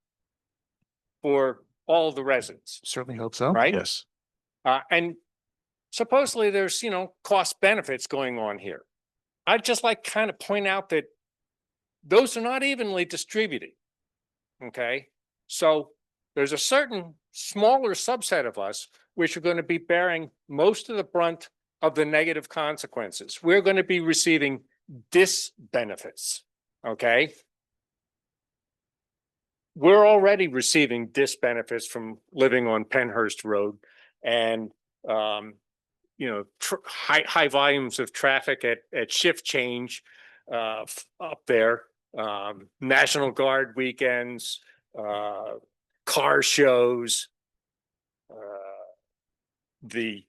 for all of the residents, Certainly hope so. right? Yes. And supposedly there's, cost benefits going on here. I'd just like kind of point out that those are not evenly distributed. Okay. So there's a certain smaller subset of us which are going to be bearing most of the brunt of the negative consequences. We're going to be receiving disbenefits. Okay. We're already receiving disbenefits from living on Penhurst Road and, high volumes of traffic at shift change up there, National Guard weekends, car shows, the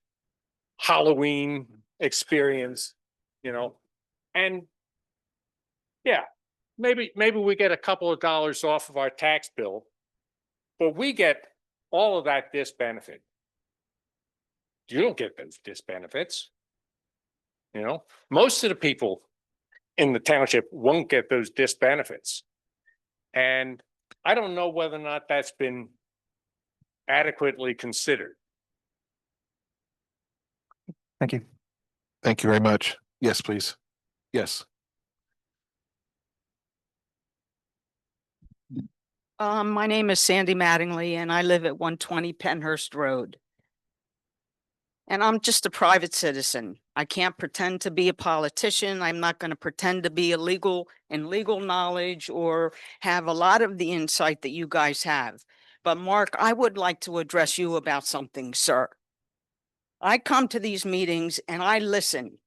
Halloween experience, and yeah, maybe we get a couple of dollars off of our tax bill, but we get all of that disbenefit. You don't get those disbenefits. Most of the people in the township won't get those disbenefits. And I don't know whether or not that's been adequately considered. Thank you. Thank you very much. Yes, please. Yes. My name is Sandy Mattingly and I live at 120 Penhurst Road. And I'm just a private citizen. I can't pretend to be a politician. I'm not going to pretend to be legal knowledge or have a lot of the insight that you guys have. But Mark, I would like to address you about something, sir. I come to these meetings and I listen.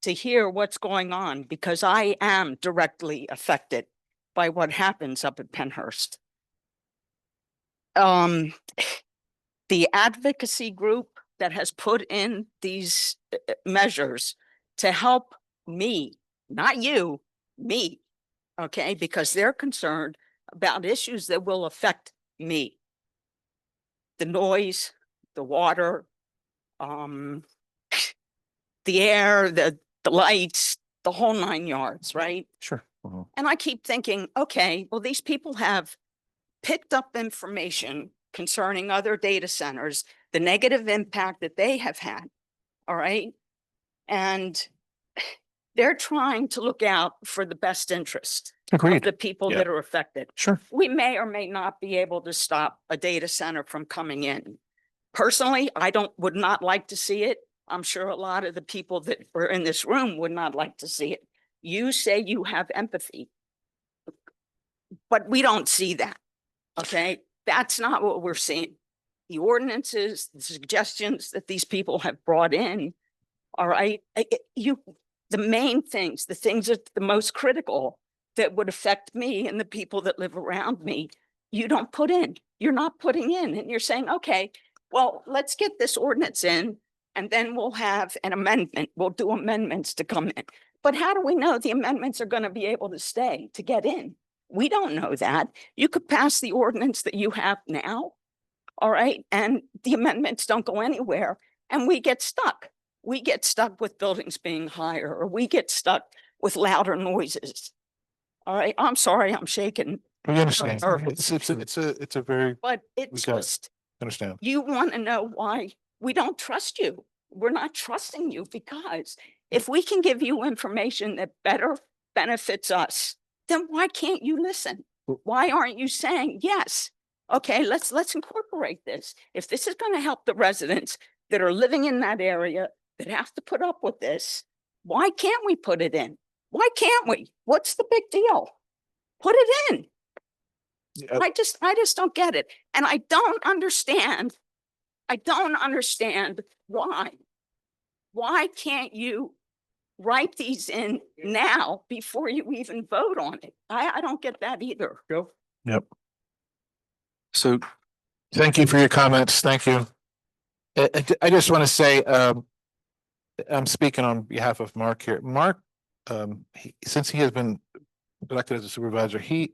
to hear what's going on because I am directly affected by what happens up at Pennhurst. The advocacy group that has put in these measures to help me, not you, me, okay, because they're concerned about issues that will affect me. The noise, the water, the air, the lights, the whole 9 yards, right? Sure. And I keep thinking, okay, well, these people have picked up information concerning other data centers, the negative impact that they have had, all right? And they're trying to look out for the best interest of Agreed. the people Yeah. that are affected. Sure. We may or may not be able to stop a data center from coming in. Personally, would not like to see it. I'm sure a lot of the people that were in this room would not like to see it. You say you have empathy, but we don't see that, okay? That's not what we're seeing. The ordinances, the suggestions that these people have brought in, all right? The main things, the things that the most critical that would affect me and the people that live around me, you don't put in. You're not putting in, and you're saying, okay, well, let's get this ordinance in, and then we'll have an amendment. We'll do amendments to come in. But how do we know the amendments are going to be able to stay, to get in? We don't know that. You could pass the ordinance that you have now, all right, and the amendments don't go anywhere, and we get stuck. We get stuck with buildings being higher, or we get stuck with louder noises. All right, I'm sorry, I'm shaking. We understand. Or- It's a very, But it's got it. just, understand. you want to know why we don't trust you. We're not trusting you because if we can give you information that better benefits us, then why can't you listen? Why aren't you saying, yes, okay, let's incorporate this. If this is going to help the residents that are living in that area that have to put up with this, why can't we put it in? Why can't we? What's the big deal? Put it in. I just don't get it. And I don't understand why. Why can't you write these in now before you even vote on it? I don't get that either. Joe? Yep. So Thank you for your comments. Thank you. I just want to say, I'm speaking on behalf of Mark here. Mark, since he has been elected as a supervisor, he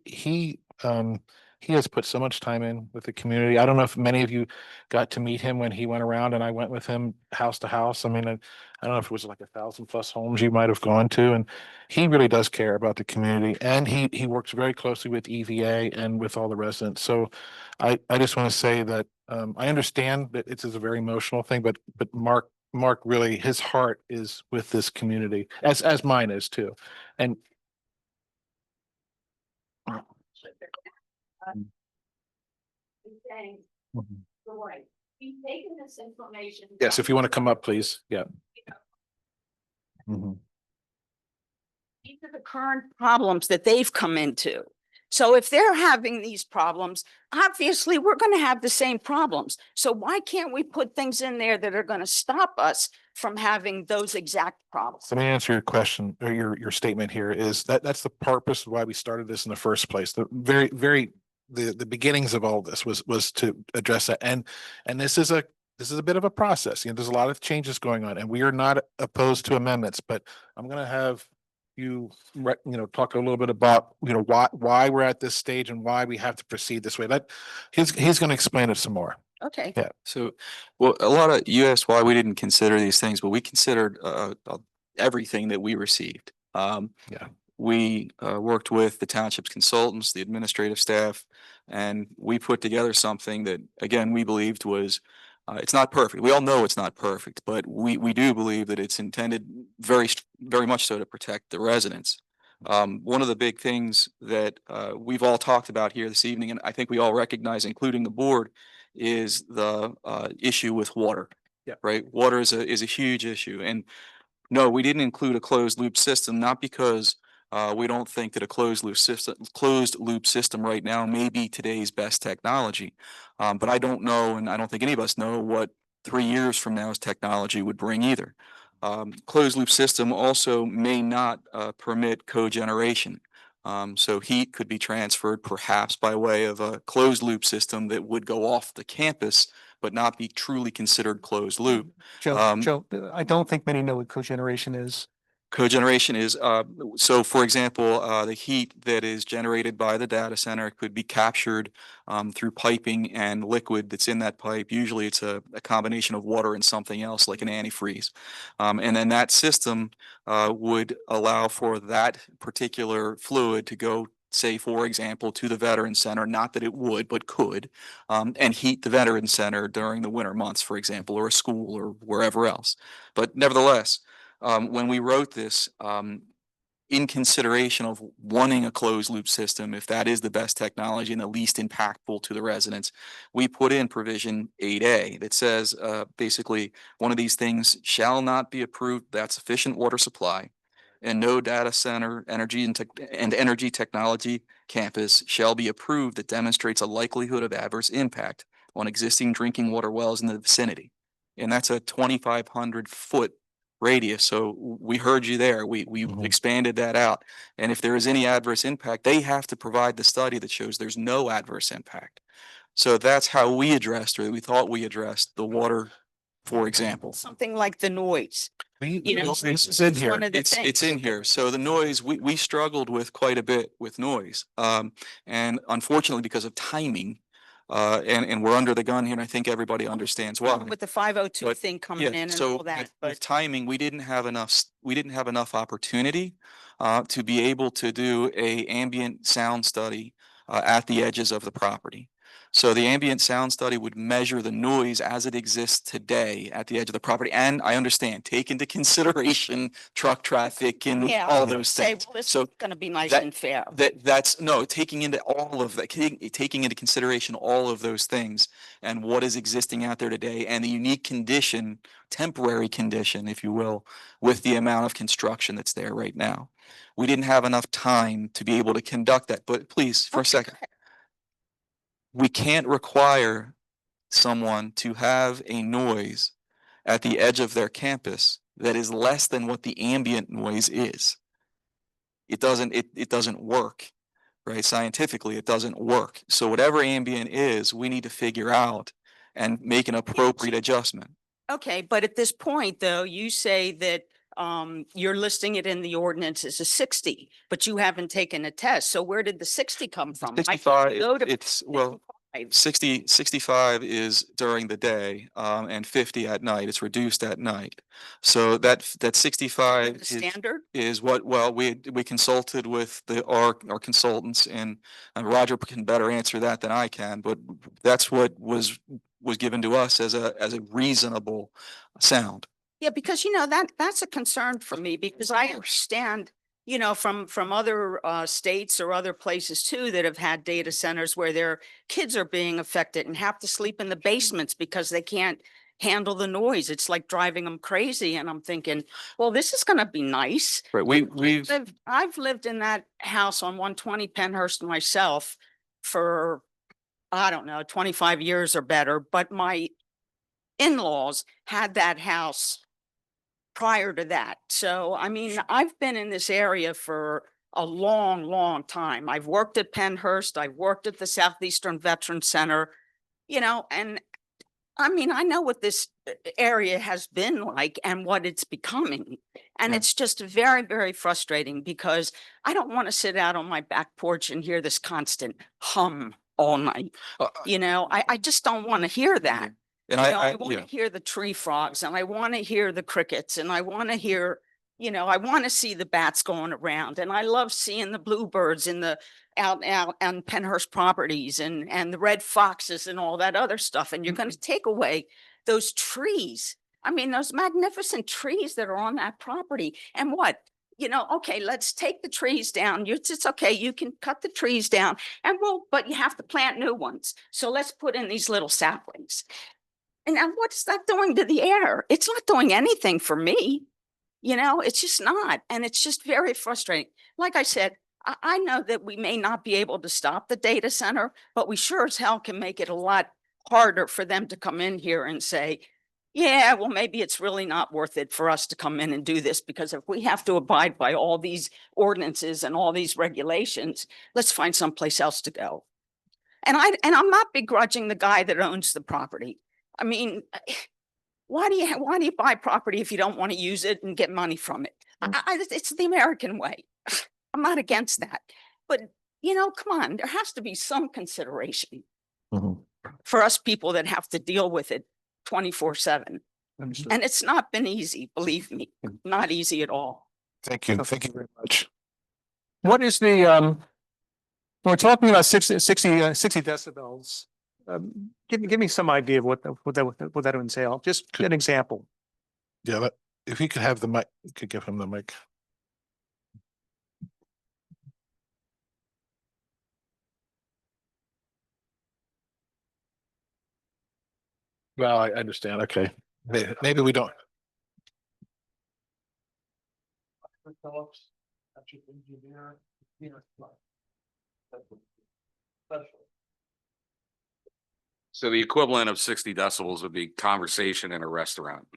has put so much time in with the community. I don't know if many of you got to meet him when he went around, and I went with him house to house. I mean, I don't know if it was like 1,000+ homes you might have gone to, and he really does care about the community, and he works very closely with EVA and with all the residents. So I just want to say that I understand that it's a very emotional thing, but Mark really, his heart is with this community, as mine is too. And yes, if you want to come up, please. Yeah. Mhm. These are the current problems that they've come into. So if they're having these problems, obviously we're going to have the same problems. So why can't we put things in there that are going to stop us from having those exact problems? Let me answer your question, or your statement here is that's the purpose of why we started this in the first place. The beginnings of all this was to address that. And this is a bit of a process. You know, there's a lot of changes going on, and we are not opposed to amendments, but I'm going to have you talk a little bit about why we're at this stage and why we have to proceed this way. He's going to explain it some more. Okay. Yeah. So, well, you asked why we didn't consider these things, but we considered everything that we received. We worked with the township's consultants, the administrative staff, and we put together something that, again, we believed was, it's not perfect. We all know it's not perfect, but we do believe that it's intended very much so to protect the residents. One of the big things that we've all talked about here this evening, and I think we all recognize, including the board, is the issue with water. Yeah. Right. Water is a huge issue, and no, we didn't include a closed loop system, not because we don't think that a closed loop system right now may be today's best technology. But I don't know, and I don't think any of us know what 3 years from now's technology would bring either. Closed loop system also may not permit cogeneration. So heat could be transferred perhaps by way of a closed loop system that would go off the campus, but not be truly considered closed loop. Joe, I don't think many know what cogeneration is. Cogeneration is, so for example, the heat that is generated by the data center could be captured through piping and liquid that's in that pipe. Usually it's a combination of water and something else like an antifreeze. And then that system would allow for that particular fluid to go, say, for example, to the Veteran Center, not that it would, but could, and heat the Veteran Center during the winter months, for example, or a school or wherever else. But nevertheless, when we wrote this, in consideration of wanting a closed loop system, if that is the best technology and the least impactful to the residents, we put in provision 8A that says basically one of these things shall not be approved without sufficient water supply, and no data center energy and energy technology campus shall be approved that demonstrates a likelihood of adverse impact on existing drinking water wells in the vicinity. And that's a 2,500 foot radius. So we heard you there. We expanded that out. And if there is any adverse impact, they have to provide the study that shows there's no adverse impact. So that's how we addressed, or we thought we addressed the water, for example. Something like the noise. You know, It's in here. one of the It's things. in here. So the noise, we struggled with quite a bit with noise. And unfortunately, because of timing, and we're under the gun here, and I think everybody understands why. With the 502 But, thing coming in and so all that, with but timing, we didn't have enough opportunity to be able to do a ambient sound study at the edges of the property. So the ambient sound study would measure the noise as it exists today at the edge of the property. And I understand, take into consideration truck traffic and yeah, all I would those say, things. well, this So is gonna be nice that- and fair. that's no, taking into all of that, taking into consideration all of those things and what is existing out there today and the unique condition, temporary condition, if you will, with the amount of construction that's there right now. We didn't have enough time to be able to conduct that, but please, for a second. We can't require someone to have a noise at the edge of their campus that is less than what the ambient noise is. It doesn't work, right? Scientifically, it doesn't work. So whatever ambient is, we need to figure out and make an appropriate adjustment. Okay, but at this point, though, you say that you're listing it in the ordinance as a 60, but you haven't taken a test. So where did the 60 come from? I can't 65, go to it's, well, 65. 65 is during the day, and 50 at night. It's reduced at night. So that 65 The standard? is what, well, we consulted with our consultants, and Roger can better answer that than I can, but that's what was given to us as a reasonable sound. Yeah, because you know, that's a concern for me because I understand, you know, from other states or other places too that have had data centers where their kids are being affected and have to sleep in the basements because they can't handle the noise. It's like driving them crazy. And I'm thinking, well, this is going to be nice. Right, I've lived in that house on 120 Penhurst myself for, I don't know, 25 years or better, but my in-laws had that house prior to that. So, I mean, I've been in this area for a long, long time. I've worked at Penhurst, I've worked at the Southeastern Veteran Center, you know, and I mean, I know what this area has been like and what it's becoming. And it's just very, very frustrating because I don't want to sit out on my back porch and hear this constant hum all night. You know, I just don't want to hear that. And I want to hear the tree frogs and I want to hear the crickets and I want to hear, you know, I want to see the bats going around and I love seeing the bluebirds in the out on Penhurst properties and the red foxes and all that other stuff. And you're going to take away those trees. I mean, those magnificent trees that are on that property. And what? You know, okay, let's take the trees down. It's okay, you can cut the trees down and but you have to plant new ones. So let's put in these little saplings. And now what's that doing to the air? It's not doing anything for me. You know, it's just not. And it's just very frustrating. Like I said, I know that we may not be able to stop the data center, but we sure as hell can make it a lot harder for them to come in here and say, yeah, well, maybe it's really not worth it for us to come in and do this, because if we have to abide by all these ordinances and all these regulations, let's find someplace else to go. And I'm not begrudging the guy that owns the property. I mean, why do you buy property if you don't want to use it and get money from it? It's the American way. I'm not against that, but you know, come on, there has to be some consideration for us people that have to deal with it 24/7. And it's not been easy, believe me, not easy at all. Thank you. Thank you very much. What is the, we're talking about 60 decibels. Give me some idea of what that would entail. Just an example. Yeah, but if you could have the mic, you could give him the mic. Well, I understand. Okay. Maybe we don't. So the equivalent of 60 decibels would be conversation in a restaurant.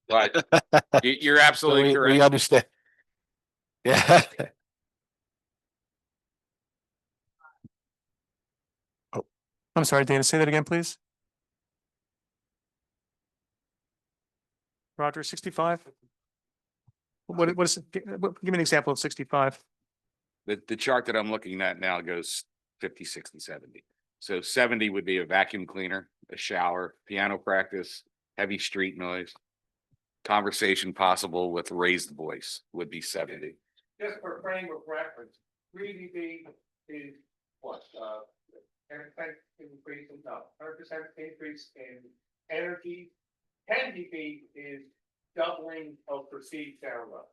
But you're absolutely correct. We understand. Yeah. Oh, I'm sorry, Dana, say that again, please. Roger, 65? What is it? Give me an example of 65. The chart that I'm looking at now goes 50, 60, 70. So 70 would be a vacuum cleaner, a shower, piano practice, heavy street noise, conversation possible with raised voice would be 70. Just for frame of reference, 3 dB is what, 10% increase in, 100% increase in energy. 10 dB is doubling of perceived sound level.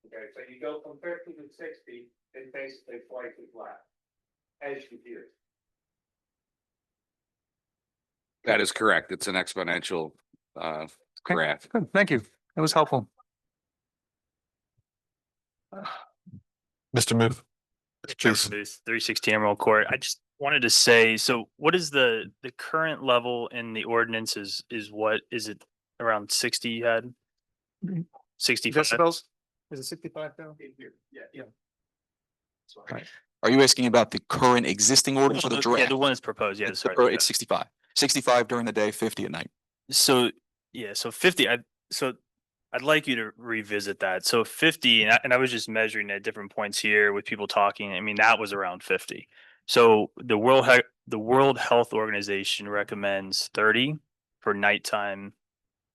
Okay, so you go from 50 to 60, it's basically twice as loud as you hear. That is correct. It's an exponential graph. Good, thank you. That was helpful. Mr. Move. Please. 360 Emerald Court. I just wanted to say, so what is the current level in the ordinance is what is it around 60 you had? 65 decibels? Is it 65 now? Yeah. Are you asking about the current existing ordinance or the draft? Yeah, the one that's proposed. Yeah, sorry. It's 65. 65 during the day, 50 at night. So yeah, so 50. So I'd like you to revisit that. So 50, and I was just measuring at different points here with people talking. I mean, that was around 50. So the World Health Organization recommends 30 for nighttime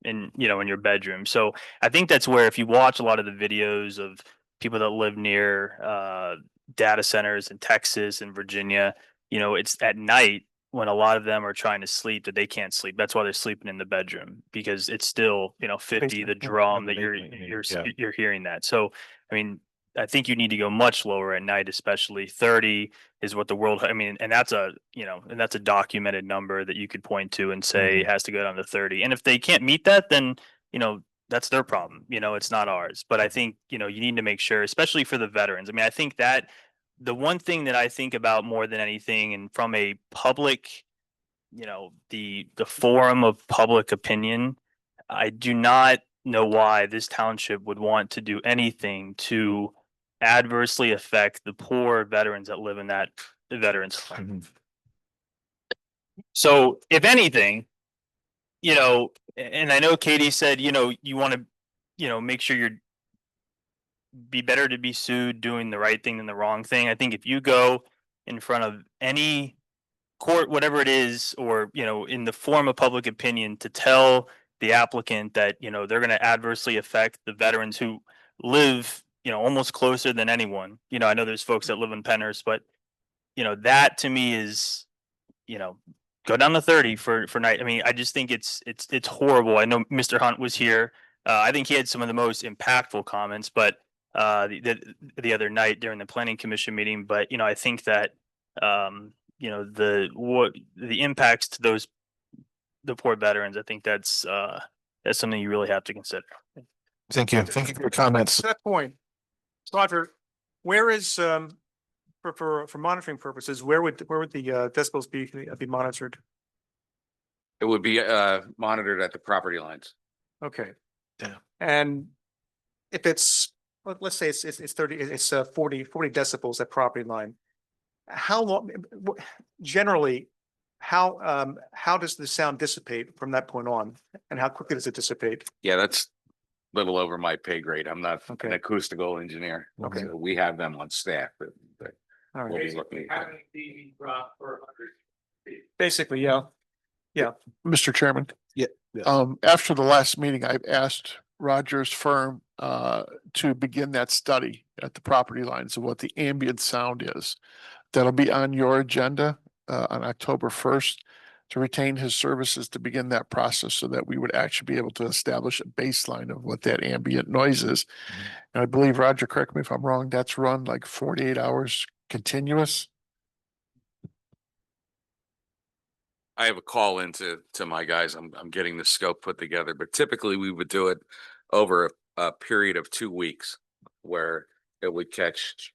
in your bedroom. So I think that's where, if you watch a lot of the videos of people that live near data centers in Texas and Virginia, it's at night when a lot of them are trying to sleep that they can't sleep. That's why they're sleeping in the bedroom, because it's still, 50, the drum that you're hearing that. So, I mean, I think you need to go much lower at night, especially 30 is what the world, and that's a documented number that you could point to and say it has to go down to 30. And if they can't meet that, then, that's their problem. It's not ours. But I think, you need to make sure, especially for the veterans. I mean, I think that the one thing that I think about more than anything, and from a public, the forum of public opinion, I do not know why this township would want to do anything to adversely affect the poor veterans that live in that veterans home. So if anything, and I know Katie said, you want to, make sure you're be better to be sued doing the right thing than the wrong thing. I think if you go in front of any court, whatever it is, or, in the form of public opinion, to tell the applicant that, they're going to adversely affect the veterans who live, almost closer than anyone. I know there's folks that live in Pennhurst, but, that to me is, go down to 30 for night. I mean, I just think it's horrible. I know Mr. Hunt was here. I think he had some of the most impactful comments, but the other night during the planning commission meeting. But, I think that, the impacts to the poor veterans, I think that's something you really have to consider. Thank you. Thank you for your comments. To that point, Roger, where is, for monitoring purposes, where would the decibels be monitored? It would be monitored at the property lines. Okay. Yeah. And if it's, let's say it's 30, it's 40 decibels at property line. How long, generally, how does the sound dissipate from that point on? And how quickly does it dissipate? Yeah, that's a little over my pay grade. I'm not an Okay. acoustical engineer. Okay. So we have them on staff. But All we'll right. be looking at that. Basically, yeah. Yeah. Mr. Chairman. Yeah. After the last meeting, I've asked Rogers firm to begin that study at the property lines of what the ambient sound is. That'll be on your agenda on October 1st to retain his services to begin that process so that we would actually be able to establish a baseline of what that ambient noise is. And I believe, Roger, correct me if I'm wrong, that's run like 48 hours continuous. I have a call into my guys. I'm getting the scope put together, but typically we would do it over a period of 2 weeks where it would catch.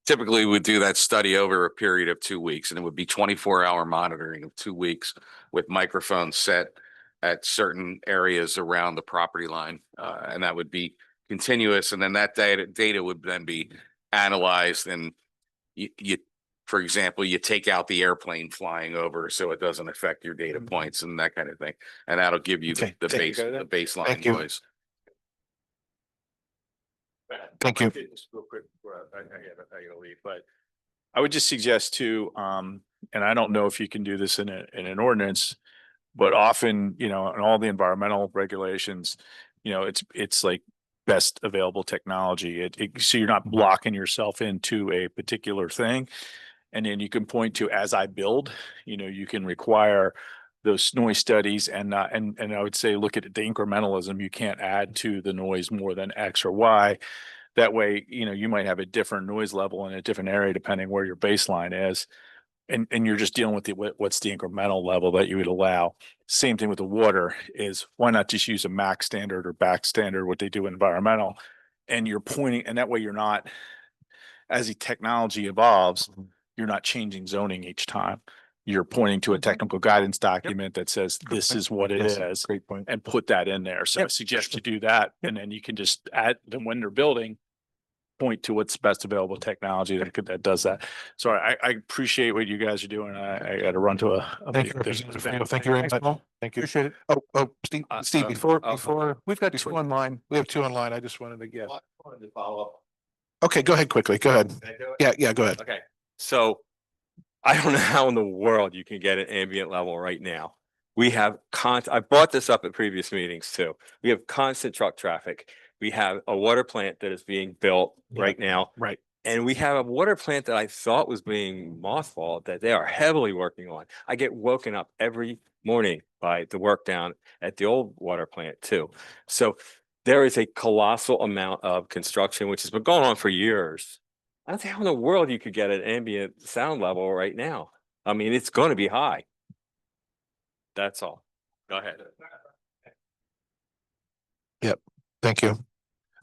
Typically we would do that study over a period of 2 weeks, and it would be 24-hour monitoring of 2 weeks with microphones set at certain areas around the property line. And that would be continuous. And then that data would then be analyzed, and you for example, you take out the airplane flying over so it doesn't affect your data points and that kind of thing. And that'll give you the baseline noise. Thank you. Just real quick, before I gotta leave, but I would just suggest too, and I don't know if you can do this in an ordinance, but often, in all the environmental regulations, it's like best available technology. So you're not blocking yourself into a particular thing. And then you can point to, as I build, you can require those noise studies, and I would say, look at the incrementalism. You can't add to the noise more than X or Y. That way, you might have a different noise level in a different area depending where your baseline is. And you're just dealing with what's the incremental level that you would allow. Same thing with the water is, why not just use a max standard or back standard, what they do environmental, and you're pointing, and that way you're not, as the technology evolves, you're not changing zoning each time. You're pointing to a technical guidance document that says this is what it is. Great point. And put that in there. So I suggest you do that, and then you can just add them when they're building, point to what's best available technology that does that. So I appreciate what you guys are doing. I got to run to a Thank you, Representative Feo. Thank you very much. Thank you. Appreciate it. Oh, Steve, before We've got two online. we have two online, I just wanted to get. I wanted to follow up. Okay, go ahead quickly. Go ahead. Can I do it? Yeah, go ahead. Okay, so I don't know how in the world you can get an ambient level right now. We have I brought this up at previous meetings too. We have constant truck traffic. We have a water plant that is being built right now. Right. And we have a water plant that I thought was being mothballed that they are heavily working on. I get woken up every morning by the work down at the old water plant too. So there is a colossal amount of construction, which has been going on for years. I don't know how in the world you could get an ambient sound level right now. I mean, it's going to be high. That's all. Go ahead. Yep. Thank you.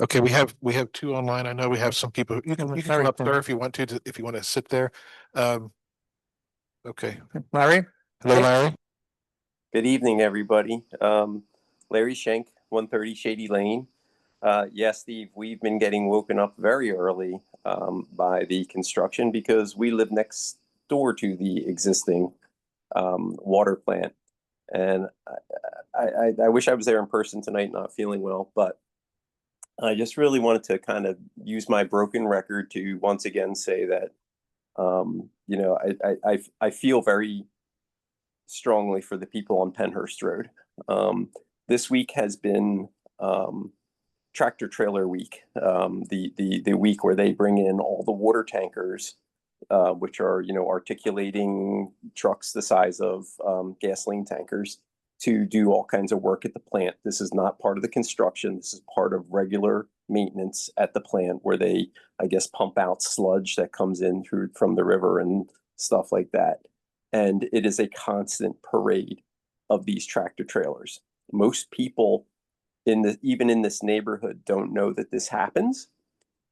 Okay, we have two online. I know we have some people. You can come up there if you want to if you want to sit there. Okay. Larry? Hello, Larry. Good evening, everybody. Larry Schenk, 130 Shady Lane. Yes, Steve, we've been getting woken up very early by the construction because we live next door to the existing water plant. And I wish I was there in person tonight, not feeling well, but I just really wanted to kind of use my broken record to once again say that, I feel very strongly for the people on Penhurst Road. This week has been tractor trailer week, the week where they bring in all the water tankers, which are, articulating trucks the size of gasoline tankers, to do all kinds of work at the plant. This is not part of the construction. This is part of regular maintenance at the plant where they, I guess, pump out sludge that comes in from the river and stuff like that. And it is a constant parade of these tractor trailers. Most people even in this neighborhood don't know that this happens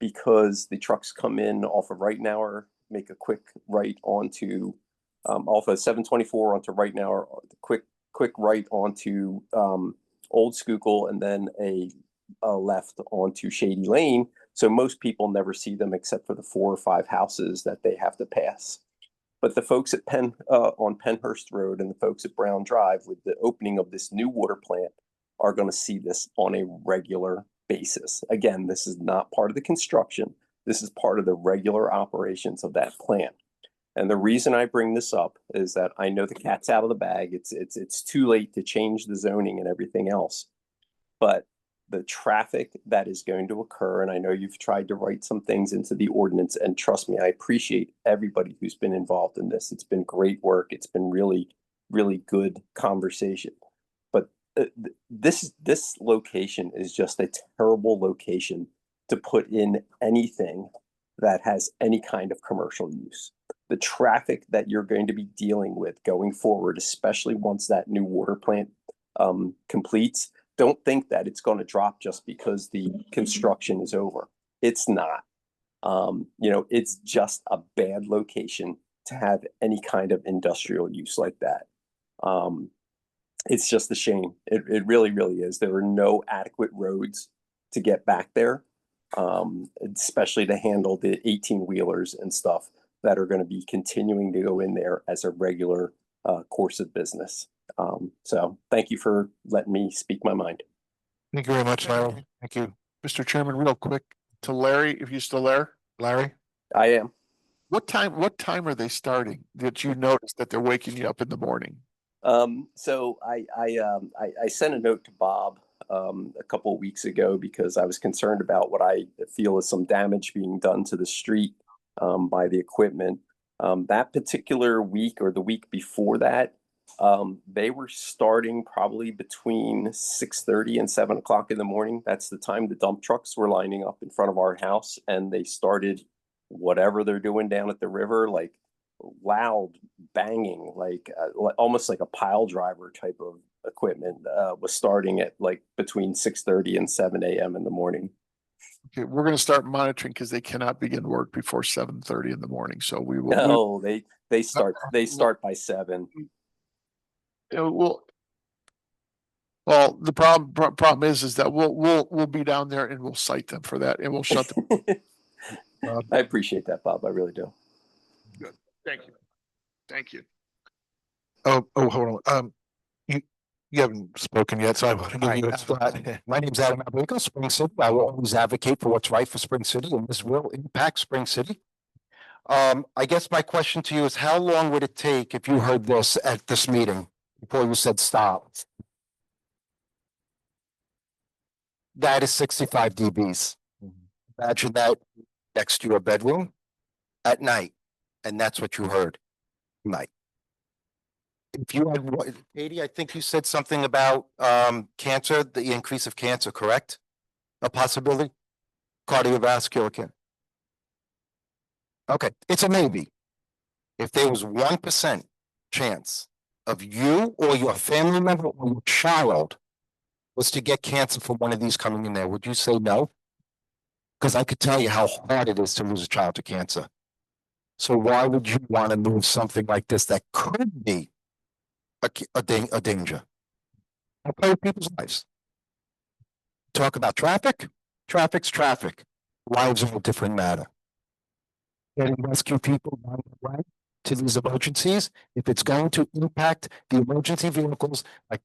because the trucks come in off of Right Now, make a quick right onto off of 724 onto right now, or quick right onto Old Schuylkill, and then a left onto Shady Lane. So most people never see them except for the 4 or 5 houses that they have to pass. But the folks at on Penhurst Road and the folks at Brown Drive, with the opening of this new water plant, are going to see this on a regular basis. Again, this is not part of the construction. This is part of the regular operations of that plant. And the reason I bring this up is that I know the cat's out of the bag. It's too late to change the zoning and everything else. But the traffic that is going to occur, and I know you've tried to write some things into the ordinance, and trust me, I appreciate everybody who's been involved in this. It's been great work. It's been really, really good conversation. But this location is just a terrible location to put in anything that has any kind of commercial use. The traffic that you're going to be dealing with going forward, especially once that new water plant completes, don't think that it's going to drop just because the construction is over. It's not. It's just a bad location to have any kind of industrial use like that. It's just a shame. It really, really is. There are no adequate roads to get back there, especially to handle the 18-wheelers and stuff that are going to be continuing to go in there as a regular course of business. So thank you for letting me speak my mind. Thank you very much, Larry. Thank you. Mr. Chairman, real quick to Larry, if you're still there. Larry? I am. What time are they starting that you notice that they're waking you up in the morning? So I sent a note to Bob a couple of weeks ago because I was concerned about what I feel is some damage being done to the street by the equipment. That particular week or the week before that, they were starting probably between 6:30 and 7 o'clock in the morning. That's the time the dump trucks were lining up in front of our house, and they started whatever they're doing down at the river, like loud banging, like almost like a pile driver type of equipment, was starting at like between 6:30 and 7 a.m. in the morning. Okay, we're going to start monitoring because they cannot begin work before 7:30 in the morning. So we will. No, they start by 7. Well, the problem is that we'll be down there and we'll cite them for that, and we'll shut them. I appreciate that, Bob. I really do. Good. Thank you. Oh, hold on. You haven't spoken yet, so I want to give you a spot. My name's Adam Ablico, Spring City. I will always advocate for what's right for Spring City, and this will impact Spring City. I guess my question to you is, how long would it take if you heard this at this meeting before you said stop? That is 65 dBs. Imagine that next to your bedroom at night, and that's what you heard tonight. If you had, Katie, I think you said something about cancer, the increase of cancer, correct? A possibility? Cardiovascular cancer. Okay, it's a maybe. If there was 1% chance of you or your family member or your child was to get cancer from one of these coming in there, would you say no? Because I could tell you how hard it is to lose a child to cancer. So why would you want to move something like this that could be a danger? I play with people's lives. Talk about traffic. Traffic's traffic. Lives are a different matter. Getting rescue people on the way to these emergencies, if it's going to impact the emergency vehicles like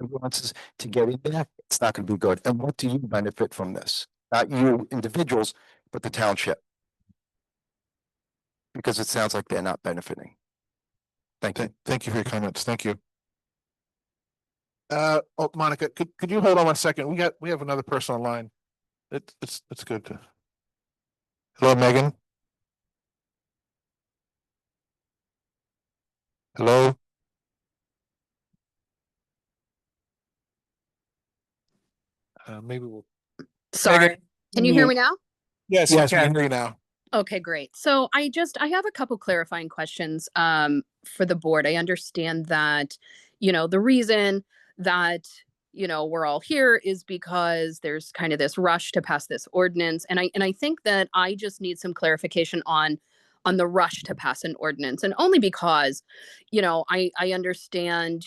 ambulances to get in there, it's not going to be good. And what do you benefit from this? Not you individuals, but the township. Because it sounds like they're not benefiting. Thank you. Thank you for your comments. Thank you. Monica, could you hold on 1 second? We have another person online. It's good to. Hello, Megan. Hello. Maybe we'll. Sorry. Megan, Can you hear me now? Yes, we can hear you now. Okay, great. So I have a couple clarifying questions for the board. I understand that, the reason that, we're all here is because there's kind of this rush to pass this ordinance. And I think that I just need some clarification on on the rush to pass an ordinance. And only because, I understand,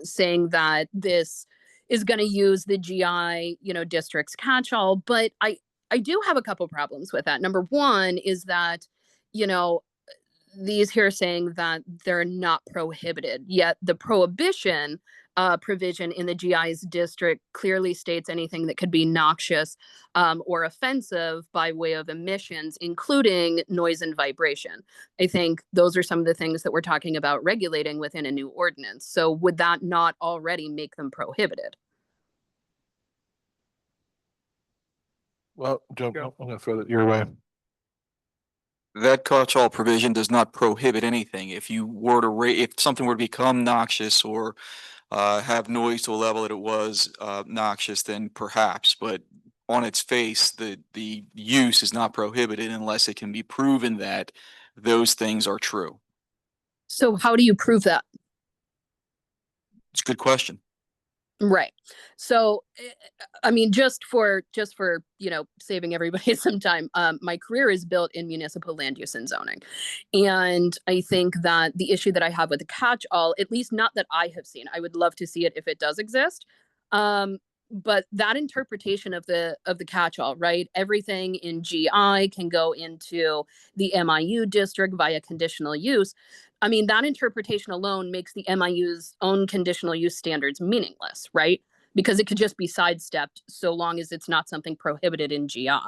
saying that this is going to use the GI, district's catch-all, but I do have a couple problems with that. Number one is that, these here are saying that they're not prohibited, yet the prohibition provision in the GI's district clearly states anything that could be noxious or offensive by way of emissions, including noise and vibration. I think those are some of the things that we're talking about regulating within a new ordinance. So would that not already make them prohibited? Well, Joe, I'm gonna throw that your way. That catch-all provision does not prohibit anything. If you were to if something were to become noxious or have noise to a level that it was noxious, then perhaps, but on its face, the use is not prohibited unless it can be proven that those things are true. So how do you prove that? It's a good question. Right. So, I mean, just for, saving everybody some time, my career is built in municipal land use and zoning. And I think that the issue that I have with the catch-all, at least not that I have seen, I would love to see it if it does exist. But that interpretation of the catch-all, right? Everything in GI can go into the MIU district via conditional use. I mean, that interpretation alone makes the MIU's own conditional use standards meaningless, right? Because it could just be sidestepped so long as it's not something prohibited in GI,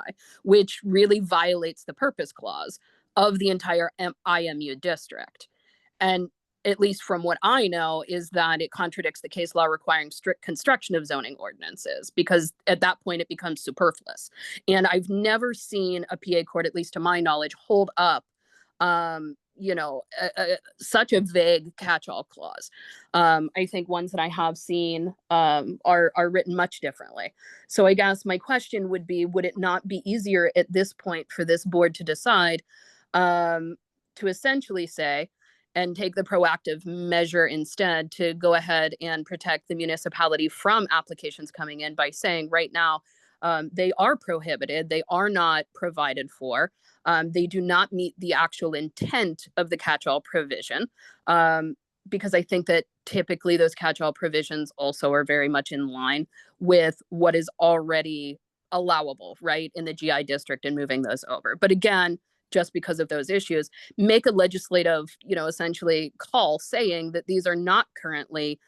which really violates the purpose clause of the entire IMU district. And at least from what I know, is that it contradicts the case law requiring strict construction of zoning ordinances, because at that point it becomes superfluous. And I've never seen a PA court, at least to my knowledge, hold up such a vague catch-all clause. I think ones that I have seen are written much differently. So I guess my question would be, would it not be easier at this point for this board to decide to essentially say, and take the proactive measure instead to go ahead and protect the municipality from applications coming in by saying right now, they are prohibited, they are not provided for. They do not meet the actual intent of the catch-all provision, because I think that typically those catch-all provisions also are very much in line with what is already allowable, right, in the GI district and moving those over. But again, just because of those issues, make a legislative, essentially call saying that these are not currently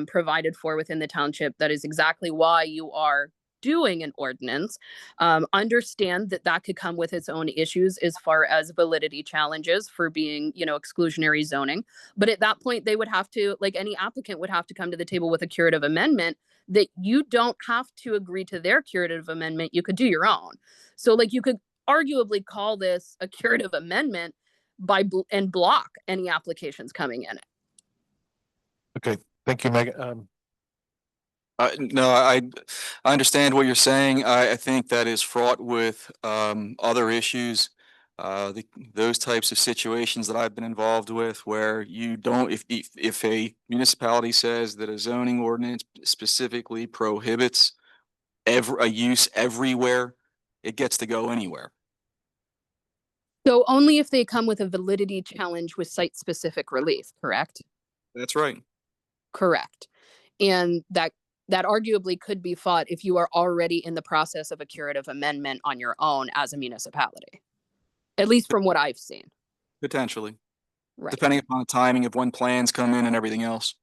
provided for within the township. That is exactly why you are doing an ordinance. Understand that that could come with its own issues as far as validity challenges for being, exclusionary zoning. But at that point, they would have to, like any applicant would have to come to the table with a curative amendment that you don't have to agree to their curative amendment. You could do your own. So like you could arguably call this a curative amendment and block any applications coming in. Okay, thank you, Megan. No, I understand what you're saying. I think that is fraught with other issues. Those types of situations that I've been involved with where you don't, if a municipality says that a zoning ordinance specifically prohibits a use everywhere, it gets to go anywhere. So only if they come with a validity challenge with site-specific relief, correct? That's right. Correct. And that arguably could be fought if you are already in the process of a curative amendment on your own as a municipality, at least from what I've seen. Potentially. Right. Depending upon the timing of when plans come in and everything else.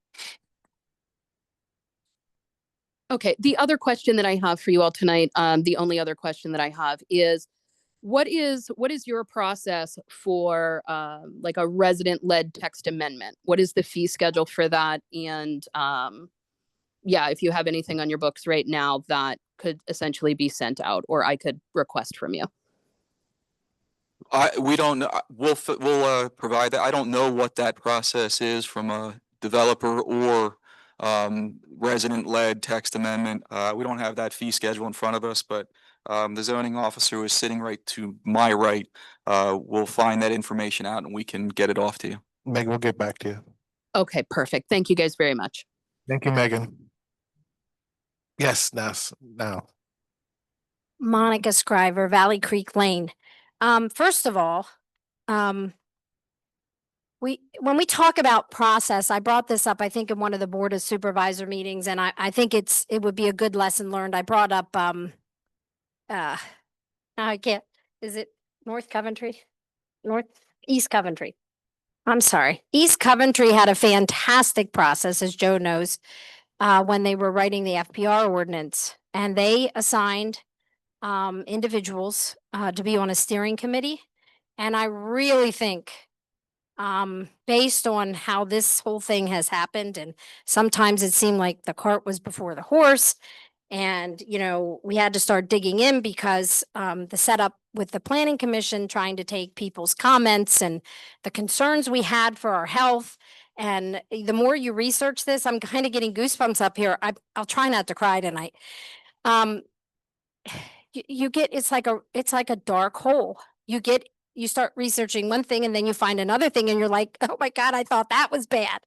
Okay, the other question that I have for you all tonight, the only other question that I have is, what is your process for like a resident-led text amendment? What is the fee schedule for that? And yeah, if you have anything on your books right now that could essentially be sent out or I could request from you. We don't know. We'll provide that. I don't know what that process is from a developer or resident-led text amendment. We don't have that fee schedule in front of us, but the zoning officer who is sitting right to my right will find that information out and we can get it off to you. Megan, we'll get back to you. Okay, perfect. Thank you guys very much. Thank you, Megan. Yes, now. Monica Scriver, Valley Creek Lane. First of all, when we talk about process, I brought this up, I think in one of the Board of Supervisor meetings, and I think it would be a good lesson learned. I brought up, I can't, is it North Coventry? East Coventry. I'm sorry. East Coventry had a fantastic process, as Joe knows, when they were writing the FPR ordinance, and they assigned individuals to be on a steering committee. And I really think, based on how this whole thing has happened, and sometimes it seemed like the cart was before the horse, and, you know, we had to start digging in because the setup with the planning commission, trying to take people's comments and the concerns we had for our health. And the more you research this, I'm kind of getting goosebumps up here. I'll try not to cry tonight. You get, it's like a dark hole. You start researching one thing and then you find another thing and you're like, oh my God, I thought that was bad.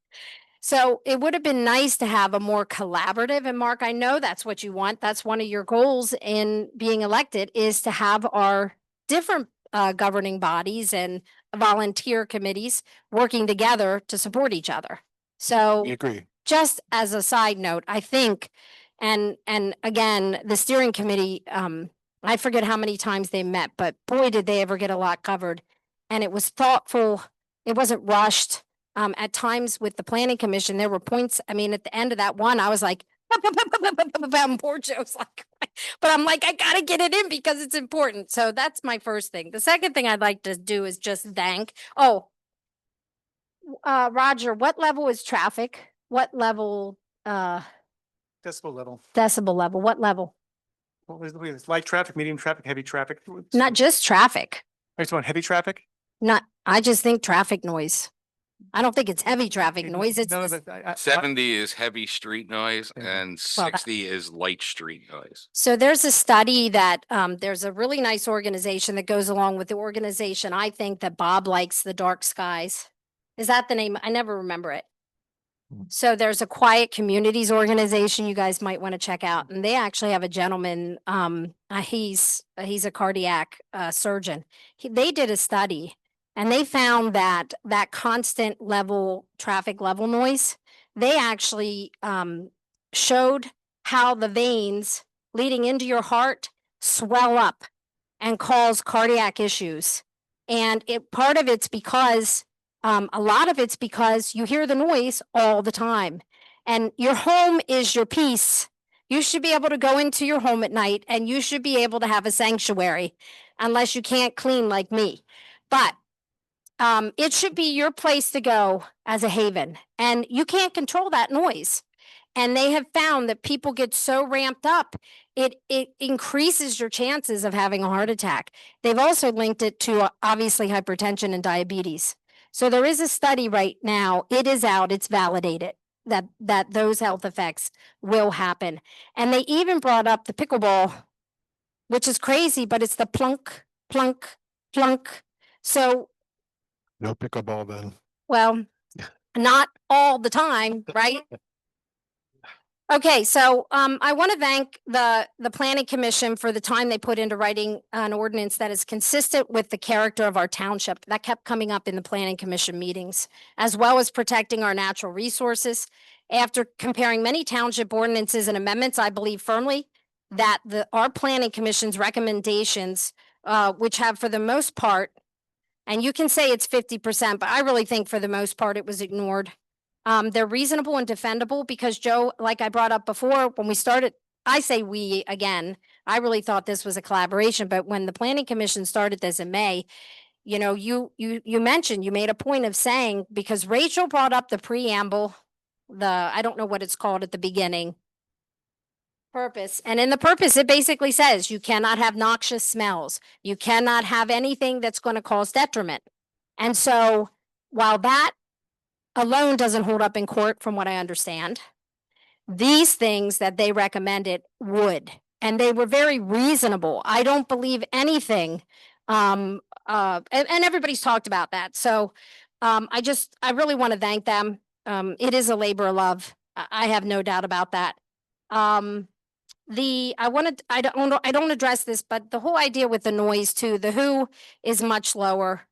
So it would have been nice to have a more collaborative, and Mark, I know that's what you want. That's one of your goals in being elected, is to have our different governing bodies and volunteer committees working together to support each other. So We agree. just as a side note, I think, and again, the steering committee, I forget how many times they met, but boy, did they ever get a lot covered. And it was thoughtful. It wasn't rushed. At times with the planning commission, there were points, I mean, at the end of that one, I was like, poor Joe's like, but I'm like, I gotta get it in because it's important. So that's my first thing. The second thing I'd like to do is just thank, Roger, what level is traffic? What level, Decibel level. decibel level? What level? What was the light traffic, medium traffic, heavy traffic? Not just traffic. I just want heavy traffic? I just think traffic noise. I don't think it's heavy traffic noise. It's No, just- but 70 is heavy street noise and Well, that- 60 is light street noise. So there's a study that there's a really nice organization that goes along with the organization. I think that Bob likes, the Dark Skies. Is that the name? I never remember it. So there's a Quiet Communities organization you guys might want to check out. And they actually have a gentleman, he's a cardiac surgeon. They did a study and they found that constant traffic level noise, they actually showed how the veins leading into your heart swell up and cause cardiac issues. And part of it's because a lot of it's because you hear the noise all the time, and your home is your peace. You should be able to go into your home at night and you should be able to have a sanctuary, unless you can't clean like me. But it should be your place to go as a haven, and you can't control that noise. And they have found that people get so ramped up, it increases your chances of having a heart attack. They've also linked it to obviously hypertension and diabetes. So there is a study right now, it is out, it's validated that those health effects will happen. And they even brought up the pickleball, which is crazy, but it's the plunk, plunk, plunk. So, No pickleball then. well, not all the time, right? Okay, so I want to thank the planning commission for the time they put into writing an ordinance that is consistent with the character of our township. That kept coming up in the planning commission meetings, as well as protecting our natural resources. After comparing many township ordinances and amendments, I believe firmly that our planning commission's recommendations, which have for the most part, and you can say it's 50%, but I really think for the most part it was ignored. They're reasonable and defendable because, Joe, like I brought up before, when we started, I say we again, I really thought this was a collaboration, but when the planning commission started this in May, you know, you mentioned, you made a point of saying, because Rachel brought up the preamble, I don't know what it's called at the beginning, purpose. And in the purpose, it basically says you cannot have noxious smells. You cannot have anything that's going to cause detriment. And so while that alone doesn't hold up in court, from what I understand, these things that they recommended would, and they were very reasonable. I don't believe anything. And everybody's talked about that. So I really want to thank them. It is a labor of love. I have no doubt about that. I don't address this, but the whole idea with the noise too, the who is much lower.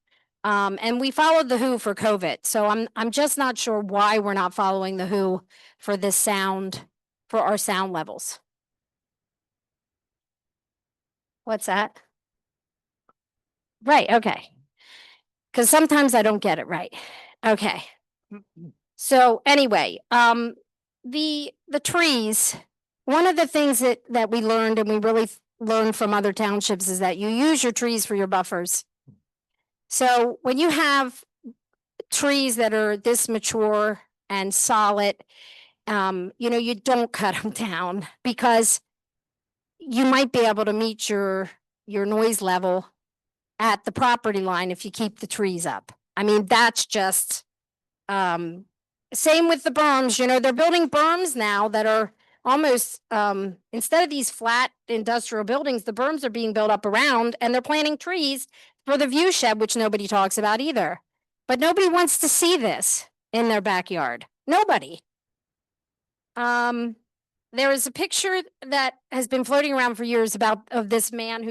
And we followed the WHO for COVID. So I'm just not sure why we're not following the WHO for this sound, for our sound levels. What's that? Right, okay. Because sometimes I don't get it right. Okay. So anyway, the trees, one of the things that we learned and we really learned from other townships is that you use your trees for your buffers. So when you have trees that are this mature and solid, you don't cut them down because you might be able to meet your noise level at the property line if you keep the trees up. I mean, that's just, same with the berms, they're building berms now that are almost, instead of these flat industrial buildings, the berms are being built up around and they're planting trees for the view shed, which nobody talks about either. But nobody wants to see this in their backyard. Nobody. There is a picture that has been floating around for years of this man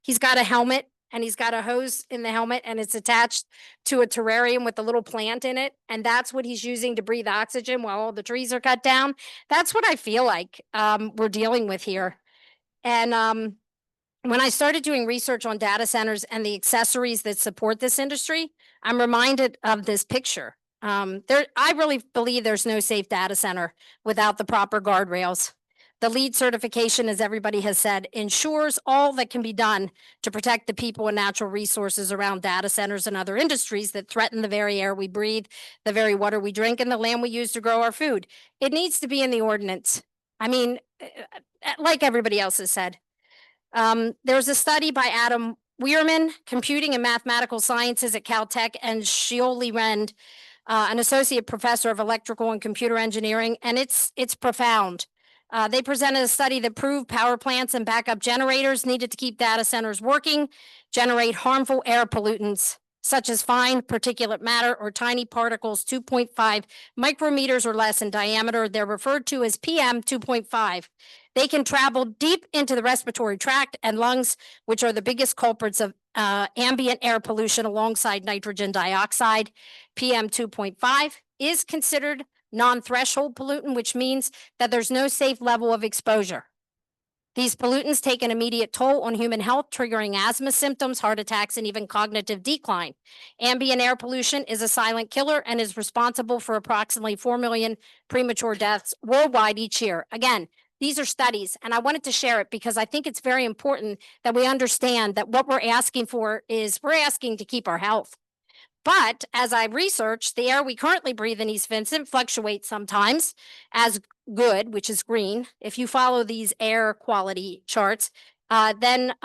he's got a helmet and he's got a hose in the helmet and it's attached to a terrarium with a little plant in it. And that's what he's using to breathe oxygen while all the trees are cut down. That's what I feel like we're dealing with here. And when I started doing research on data centers and the accessories that support this industry, I'm reminded of this picture. I really believe there's no safe data center without the proper guardrails. The LEED certification, as everybody has said, ensures all that can be done to protect the people and natural resources around data centers and other industries that threaten the very air we breathe, the very water we drink, and the land we use to grow our food. It needs to be in the ordinance. I mean, like everybody else has said. There's a study by Adam Weirman, Computing and Mathematical Sciences at Caltech, and Shioli Rend, an associate professor of electrical and computer engineering, and it's profound. They presented a study that proved power plants and backup generators needed to keep data centers working, generate harmful air pollutants, such as fine particulate matter or tiny particles 2.5 micrometers or less in diameter. They're referred to as PM 2.5. They can travel deep into the respiratory tract and lungs, which are the biggest culprits of ambient air pollution alongside nitrogen dioxide. PM 2.5 is considered non-threshold pollutant, which means that there's no safe level of exposure. These pollutants take an immediate toll on human health, triggering asthma symptoms, heart attacks, and even cognitive decline. Ambient air pollution is a silent killer and is responsible for approximately 4 million premature deaths worldwide each year. Again, these are studies, and I wanted to share it because I think it's very important that we understand that what we're asking for is we're asking to keep our health. But as I researched, the air we currently breathe in East Vincent fluctuates sometimes as good, which is green. If you follow these air quality charts, then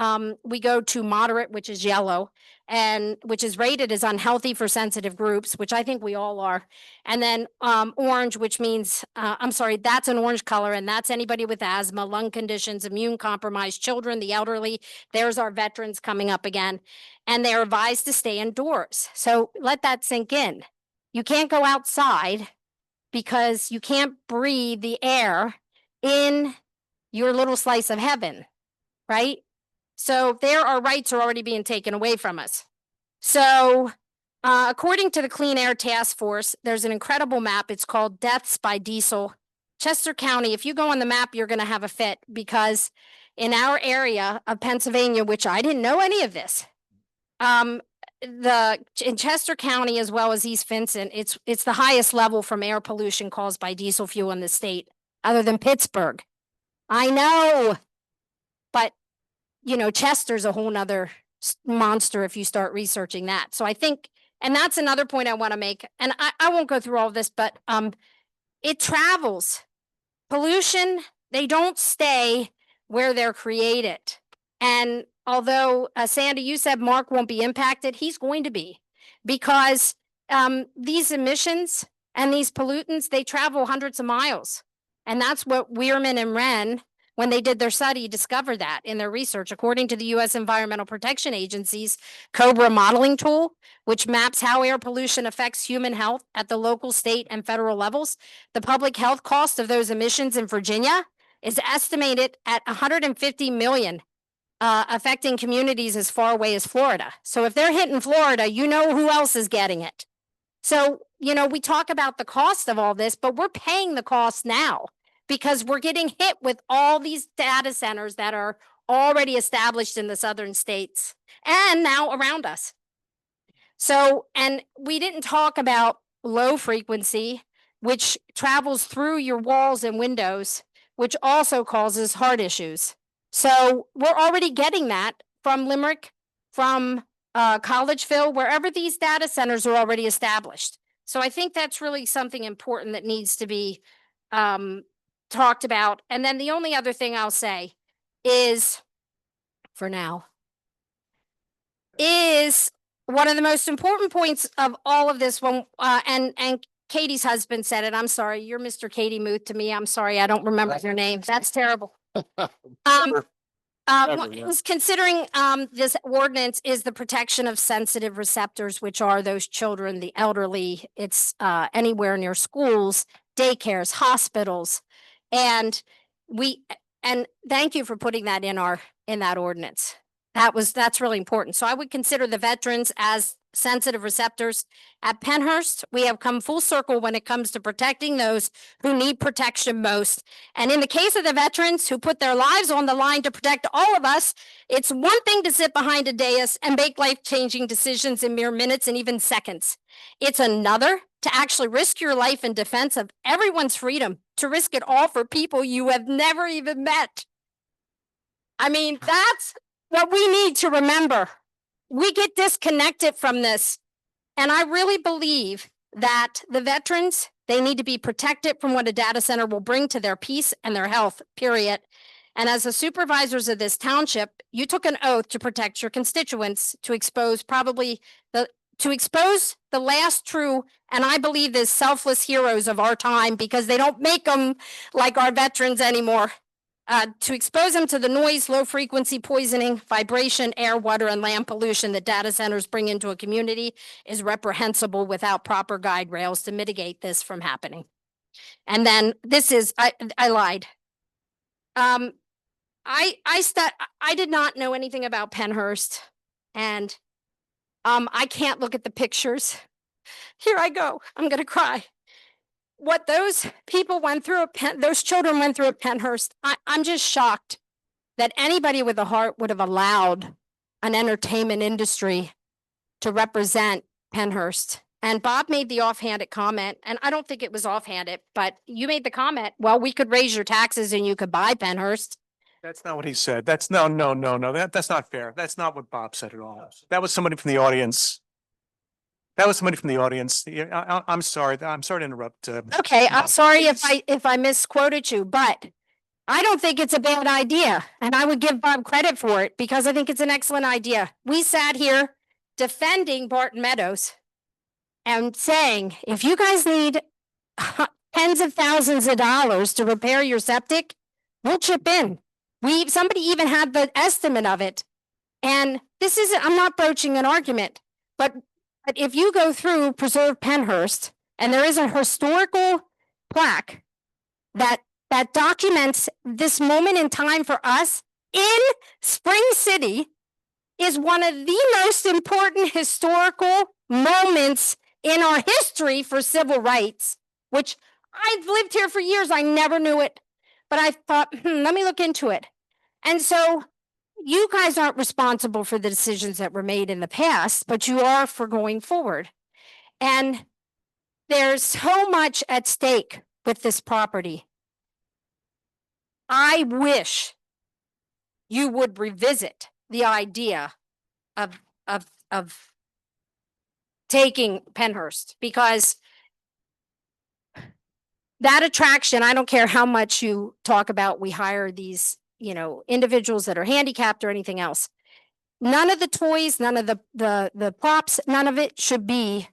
we go to moderate, which is yellow, and which is rated as unhealthy for sensitive groups, which I think we all are. And then orange, which means, that's an orange color, and that's anybody with asthma, lung conditions, immune compromised children, the elderly. There's our veterans coming up again. And they're advised to stay indoors. So let that sink in. You can't go outside because you can't breathe the air in your little slice of heaven, right? So there, our rights are already being taken away from us. So according to the Clean Air Task Force, there's an incredible map. It's called Deaths by Diesel. Chester County, if you go on the map, you're going to have a fit because in our area of Pennsylvania, which I didn't know any of this, in Chester County as well as East Vincent, it's the highest level from air pollution caused by diesel fuel in the state, other than Pittsburgh. I know, but Chester's a whole nother monster if you start researching that. So I think, and that's another point I want to make, and I won't go through all of this, but it travels. Pollution, they don't stay where they're created. And although Sandy, you said Mark won't be impacted, he's going to be, because these emissions and these pollutants, they travel hundreds of miles. And that's what Weirman and Wren, when they did their study, discovered that in their research. According to the U.S. Environmental Protection Agency's COBRA modeling tool, which maps how air pollution affects human health at the local, state, and federal levels, the public health cost of those emissions in Virginia is estimated at $150 million affecting communities as far away as Florida. So if they're hitting Florida, you know who else is getting it. So, you know, we talk about the cost of all this, but we're paying the cost now because we're getting hit with all these data centers that are already established in the southern states and now around us. So, and we didn't talk about low frequency, which travels through your walls and windows, which also causes heart issues. So we're already getting that from Limerick, from Collegeville, wherever these data centers are already established. So I think that's really something important that needs to be talked about. And then the only other thing I'll say is, for now, is one of the most important points of all of this one, and Katie's husband said it. I'm sorry, you're Mr. Katie Muth to me. I'm sorry, I don't remember your name. That's terrible. Was considering this ordinance is the protection of sensitive receptors, which are those children, the elderly. It's anywhere near schools, daycares, hospitals, and thank you for putting that in that ordinance. That's really important. So I would consider the veterans as sensitive receptors. At Pennhurst, we have come full circle when it comes to protecting those who need protection most. And in the case of the veterans who put their lives on the line to protect all of us, it's one thing to sit behind a dais and make life-changing decisions in mere minutes and even seconds. It's another to actually risk your life in defense of everyone's freedom, to risk it all for people you have never even met. I mean, that's what we need to remember. We get disconnected from this. And I really believe that the veterans, they need to be protected from what a data center will bring to their peace and their health, period. And as the supervisors of this township, you took an oath to protect your constituents, to expose the last true, and I believe the selfless heroes of our time, because they don't make them like our veterans anymore. To expose them to the noise, low frequency poisoning, vibration, air, water, and land pollution that data centers bring into a community is reprehensible without proper guide rails to mitigate this from happening. And then I lied. I did not know anything about Pennhurst, and I can't look at the pictures. Here I go. I'm going to cry. What those people went through those children went through at Pennhurst, I'm just shocked that anybody with a heart would have allowed an entertainment industry to represent Pennhurst. And Bob made the offhanded comment, and I don't think it was offhanded, but you made the comment, well, we could raise your taxes and you could buy Pennhurst. That's not what he said. That's no. That's not fair. That's not what Bob said at all. That was somebody from the audience. I'm sorry. I'm sorry to interrupt. Okay, I'm sorry if I misquoted you, but I don't think it's a bad idea. And I would give Bob credit for it because I think it's an excellent idea. We sat here defending Barton Meadows and saying, if you guys need tens of thousands of dollars to repair your septic, we'll chip in. Somebody even had the estimate of it. And I'm not broaching an argument, but if you go through Preserve Pennhurst, and there is a historical plaque that documents this moment in time for us in Spring City, is one of the most important historical moments in our history for civil rights, which I've lived here for years. I never knew it, but I thought, let me look into it. And so you guys aren't responsible for the decisions that were made in the past, but you are for going forward. And there's so much at stake with this property. I wish you would revisit the idea of taking Pennhurst, because that attraction, I don't care how much you talk about, we hire these individuals that are handicapped or anything else. None of the toys, none of the props, none of it should be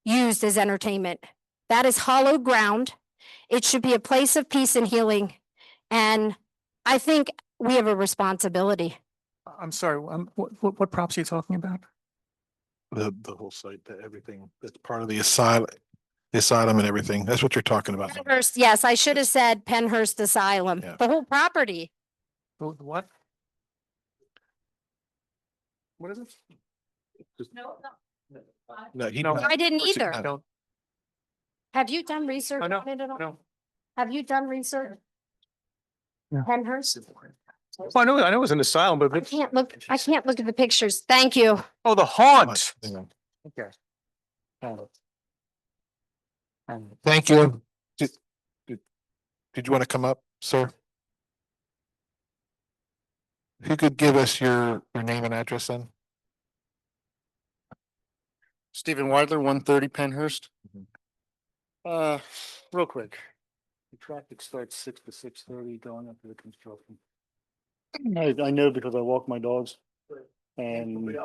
used as entertainment. That is hollow ground. It should be a place of peace and healing. And I think we have a responsibility. I'm sorry, what props are you talking about? The whole site, everything that's part of the asylum and everything. That's what you're talking about. Pennhurst, yes, I should have said Pennhurst Asylum. Yeah. The whole property. What? What is it? No, he. No. I didn't either. No, Have you done research no, on it at all? no. Have you done research? Yeah. Penhurst? Well, I know it was in the asylum, but I can't look at the pictures. Thank you. oh, the haunt. Okay. Thank you. Did you want to come up, sir? If you could give us your name and address then? Stephen Weidler, 130 Penhurst. Real quick. The traffic starts 6 to 6:30 going up to the construction. I know because I walk my dogs. And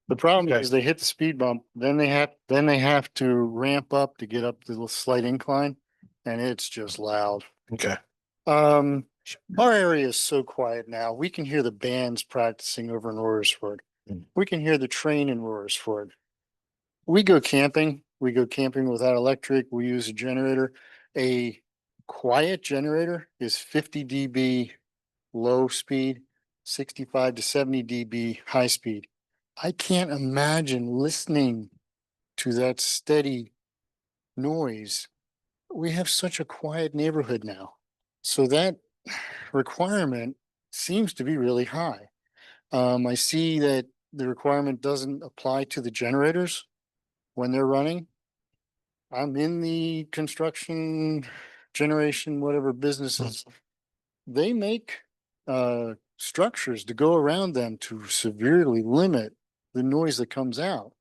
the problem is they hit the speed bump, then they have to ramp up to get up the slight incline, and it's just loud. Okay. Our area is so quiet now. We can hear the bands practicing over in Royersford. We can hear the train in Royersford. We go camping without electric. We use a generator. A quiet generator is 50 dB low speed, 65 to 70 dB high speed. I can't imagine listening to that steady noise. We have such a quiet neighborhood now. So that requirement seems to be really high. I see that the requirement doesn't apply to the generators when they're running. I'm in the construction, generation, whatever businesses. They make structures to go around them to severely limit the noise that comes out.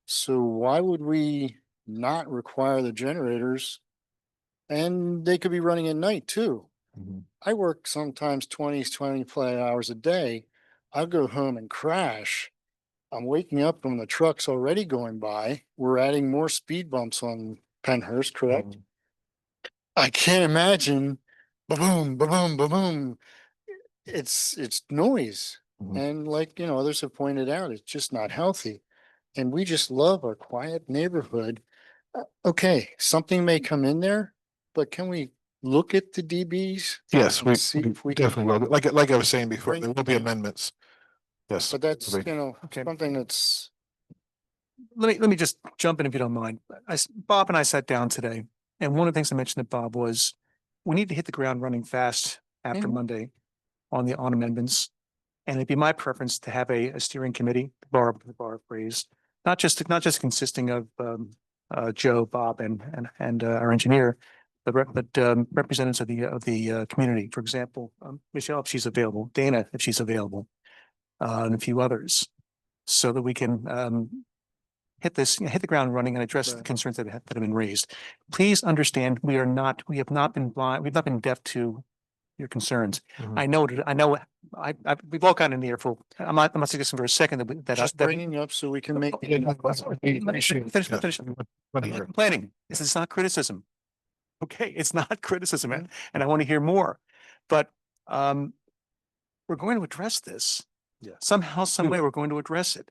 So why would we not require the generators? And they could be running at night too. I work sometimes 20 hours a day. I'll go home and crash. I'm waking up from the trucks already going by. We're adding more speed bumps on Penhurst, correct? I can't imagine ba-boom, ba-boom, ba-boom. It's noise. And like, others have pointed out, it's just not healthy. And we just love our quiet neighborhood. Okay, something may come in there, but can we look at the DBs? Yes, and see if we can definitely will. Like I was saying before, bring there will be it. amendments. Yes. But that's, Okay. something that's, Let me just jump in if you don't mind. Bob and I sat down today, and one of the things I mentioned to Bob was we need to hit the ground running fast after Monday on amendments. And it'd be my preference to have a steering committee, borrow phrase, not just consisting of Joe, Bob, and our engineer, but representatives of the community. For example, Michelle, if she's available, Dana, if she's available, and a few others, so that we can hit the ground running and address the concerns that have been raised. Please understand, we have not been blind, we've not been deaf to your concerns. I know, we've all gotten in the air for, I'm not suggesting for a second that just bringing up so we can make. Planning. This is not criticism. Okay, it's not criticism, and I want to hear more. But we're going to address this. Yeah. Somehow, some way, we're going to address it.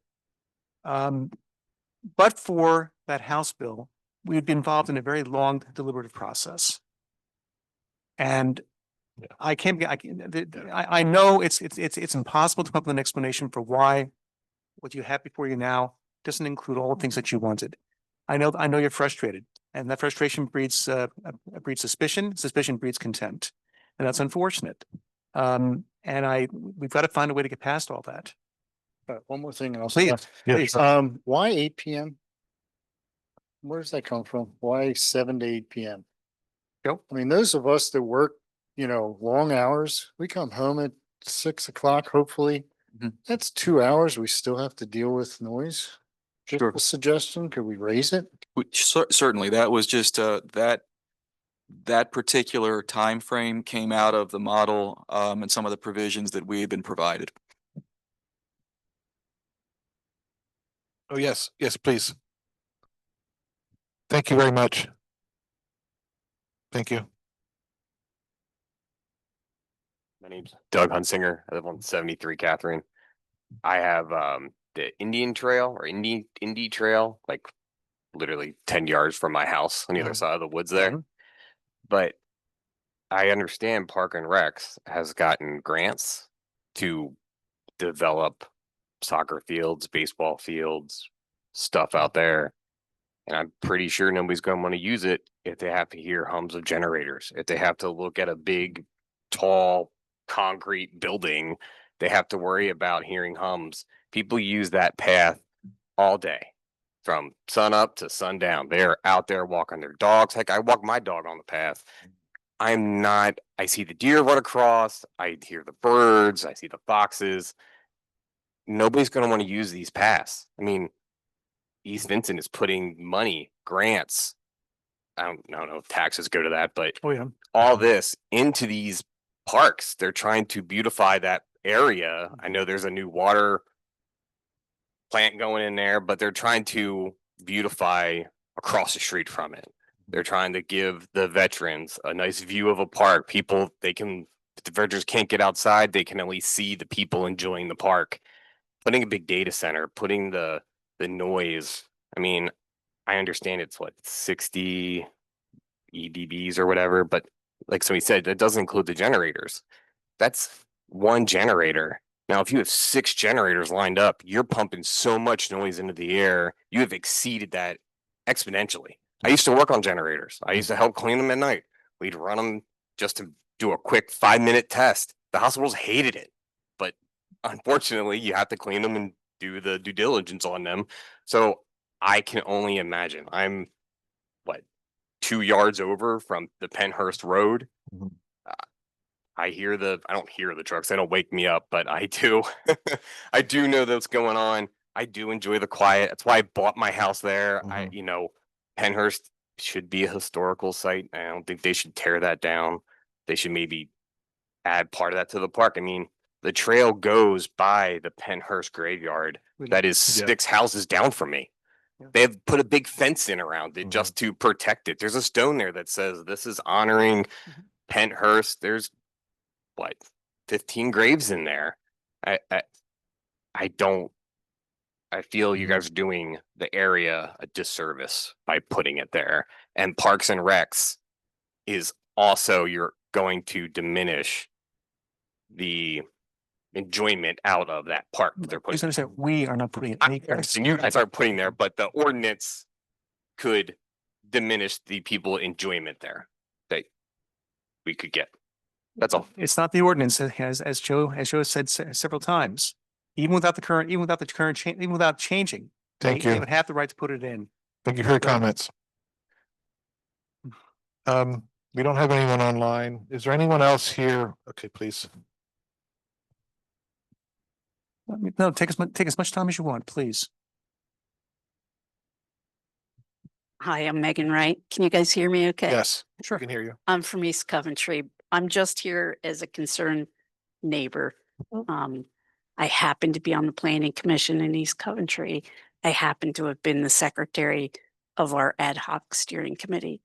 But for that House bill, we would be involved in a very long deliberative process. And I know it's impossible to come up with an explanation for why what you have before you now doesn't include all the things that you wanted. I know you're frustrated, and that frustration breeds suspicion. Suspicion breeds contempt, and that's unfortunate. And we've got to find a way to get past all that. One more thing. Please. Why 8 PM? Where does that come from? Why 7 to 8 PM? Go. I mean, those of us that work, long hours, we come home at 6 o'clock, hopefully. That's 2 hours. We still have to deal with noise. Just Sure. a suggestion, could we raise it? Certainly, that was just that particular time frame came out of the model and some of the provisions that we had been provided. Oh, yes, please. Thank you very much. Thank you. My name's Doug Hunsinger. I live on 73 Catherine. I have the Indian Trail or Indy Trail, like literally 10 yards from my house on the other side of the woods there. But I understand Park and Recs has gotten grants to develop soccer fields, baseball fields, stuff out there. And I'm pretty sure nobody's going to want to use it if they have to hear hums of generators. If they have to look at a big, tall, concrete building, they have to worry about hearing hums. People use that path all day from sun up to sundown. They're out there walking their dogs. Heck, I walk my dog on the path. I see the deer run across. I hear the birds. I see the foxes. Nobody's going to want to use these paths. I mean, East Vincent is putting money, grants. I don't know if taxes go to that, but all this into these parks. They're trying to beautify that area. I know there's a new water plant going in there, but they're trying to beautify across the street from it. They're trying to give the veterans a nice view of a park. People, if the veterans can't get outside, they can at least see the people enjoying the park. Putting a big data center, putting the noise. I mean, I understand it's 60 EDBs or whatever, but like somebody said, that doesn't include the generators. That's one generator. Now, if you have 6 generators lined up, you're pumping so much noise into the air, you have exceeded that exponentially. I used to work on generators. I used to help clean them at night. We'd run them just to do a quick 5-minute test. The hospitals hated it, but unfortunately, you have to clean them and do the due diligence on them. So I can only imagine. I'm 2 yards over from the Penhurst Road. I don't hear the trucks. They don't wake me up, but I do. I do know that's going on. I do enjoy the quiet. That's why I bought my house there. Penhurst should be a historical site. I don't think they should tear that down. They should maybe add part of that to the park. I mean, the trail goes by the Penhurst graveyard. That is 6 houses down from me. They have put a big fence in around it just to protect it. There's a stone there that says this is honoring Penhurst. There's 15 graves in there. I feel you guys are doing the area a disservice by putting it there. And Parks and Recs is also, you're going to diminish the enjoyment out of that park that they're I was putting. going to say, we are not putting it. You guys aren't putting there, but the ordinance could diminish the people enjoyment there that we could get. That's all. It's not the ordinance, as Joe has said several times. Even without changing. Thank They you. would have the right to put it in. Thank you for your comments. We don't have anyone online. Is there anyone else here? Okay, please. No, take as much time as you want, please. Hi, I'm Megan Wright. Can you guys hear me okay? Yes, sure. I can hear you. I'm from East Coventry. I'm just here as a concerned neighbor. I happen to be on the planning commission in East Coventry. I happen to have been the secretary of our ad hoc steering committee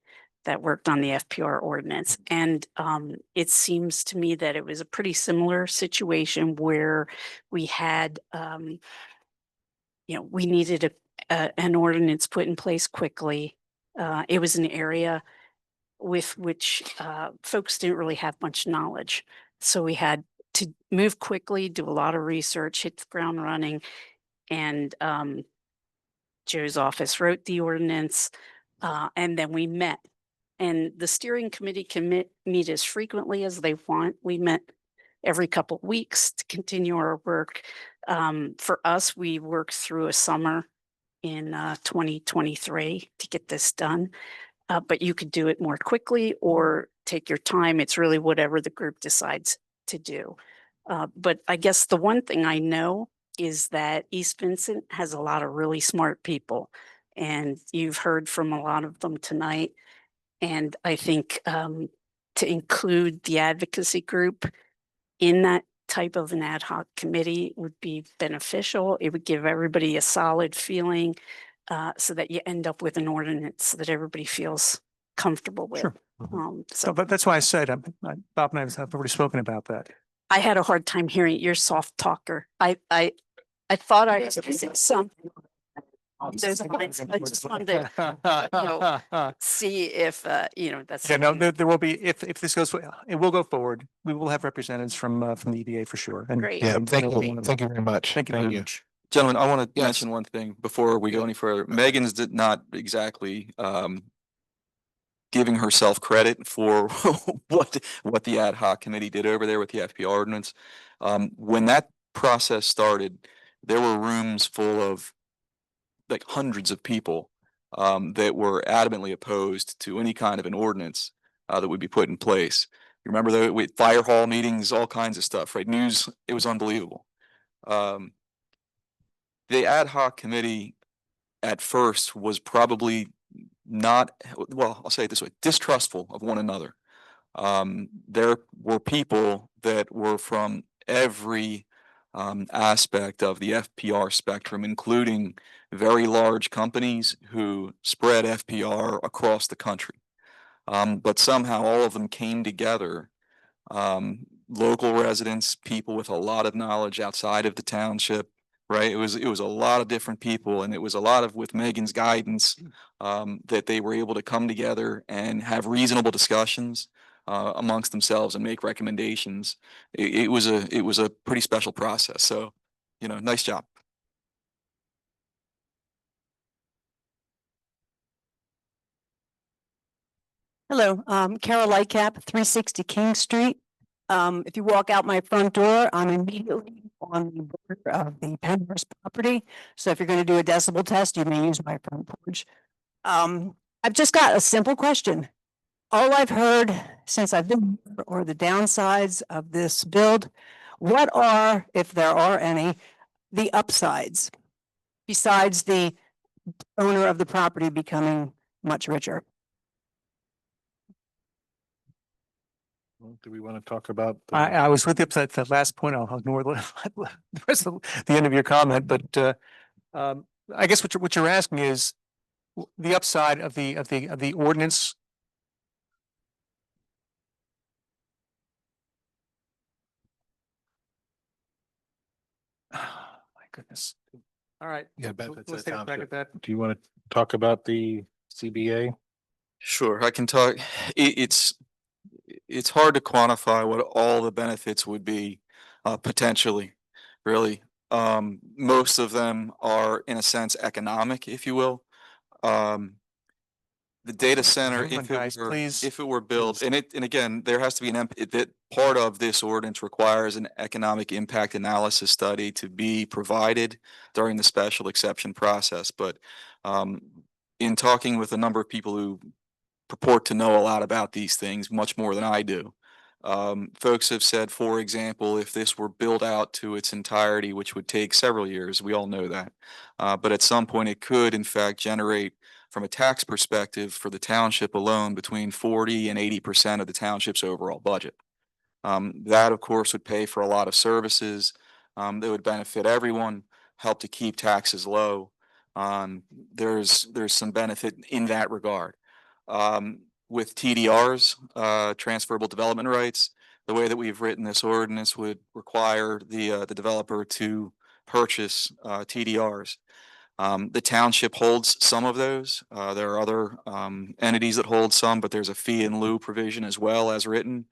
that worked on the FPR ordinance. And it seems to me that it was a pretty similar situation where we had, we needed an ordinance put in place quickly. It was an area with which folks didn't really have much knowledge. So we had to move quickly, do a lot of research, hit the ground running. And Joe's office wrote the ordinance, and then we met. And the steering committee can meet as frequently as they want. We met every couple of weeks to continue our work. For us, we worked through a summer in 2023 to get this done. But you could do it more quickly or take your time. It's really whatever the group decides to do. But I guess the one thing I know is that East Vincent has a lot of really smart people, and you've heard from a lot of them tonight. And I think to include the advocacy group in that type of an ad hoc committee would be beneficial. It would give everybody a solid feeling so that you end up with an ordinance that everybody feels comfortable with. Sure. But that's why I said, Bob and I have already spoken about that. I had a hard time hearing you're soft talker. I thought I said something. those lines. I just wanted to, see if, that's. Yeah, no, something- there will be, if this goes, it will go forward. We will have representatives from the EDA for sure. And Great. Yeah, and thank they'll you. wanna- Thank you very much. Thank you very Thank you. much. Gentlemen, I want to Yes. mention one thing before we go any further. Megan's did not exactly giving herself credit for what the ad hoc committee did over there with the FPR ordinance. When that process started, there were rooms full of like hundreds of people that were adamantly opposed to any kind of an ordinance that would be put in place. You remember the fire hall meetings, all kinds of stuff, right? News, it was unbelievable. The ad hoc committee at first was probably not, well, I'll say it this way, distrustful of one another. There were people that were from every aspect of the FPR spectrum, including very large companies who spread FPR across the country. But somehow all of them came together. Local residents, people with a lot of knowledge outside of the township, right? It was a lot of different people, and it was a lot of, with Megan's guidance, that they were able to come together and have reasonable discussions amongst themselves and make recommendations. It was a pretty special process. So, nice job. Hello, Carol Lightcap, 360 King Street. If you walk out my front door, I'm immediately on the border of the Penhurst property. So if you're going to do a decibel test, you may use my front porch. I've just got a simple question. All I've heard since I've been here are the downsides of this build. What are, if there are any, the upsides besides the owner of the property becoming much richer? Well, do we want to talk about? I was with you up to that last point. I'll ignore the rest of the end of your comment, but I guess what you're asking is the upside of the ordinance. My goodness. All right. Yeah, benefits of Let's the take a crack township. at that. Do you want to talk about the CBA? Sure, I can talk. It's hard to quantify what all the benefits would be potentially, really. Most of them are, in a sense, economic, if you will. The data center, Hold on, guys, please. if it were built, and again, there has to be that part of this ordinance requires an economic impact analysis study to be provided during the special exception process. But in talking with a number of people who purport to know a lot about these things, much more than I do, folks have said, for example, if this were built out to its entirety, which would take several years, we all know that, but at some point it could in fact generate, from a tax perspective for the township alone, between 40 and 80% of the township's overall budget. That of course would pay for a lot of services that would benefit everyone, help to keep taxes low. There's some benefit in that regard. With TDRs, transferable development rights, the way that we've written this ordinance would require the developer to purchase TDRs. The township holds some of those. There are other entities that hold some, but there's a fee in lieu provision as well as written.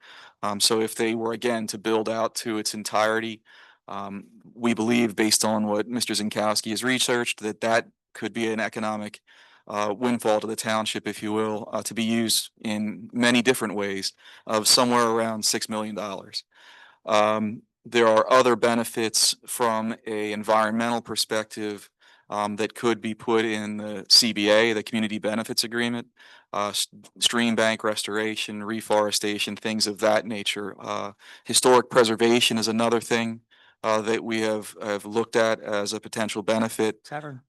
So if they were again to build out to its entirety, we believe, based on what Mr. Zinkowski has researched, that could be an economic windfall to the township, if you will, to be used in many different ways, of somewhere around $6 million. There are other benefits from an environmental perspective that could be put in the CBA, the Community Benefits Agreement, stream bank restoration, reforestation, things of that nature. Historic preservation is another thing that we have looked at as a potential benefit. Tavern.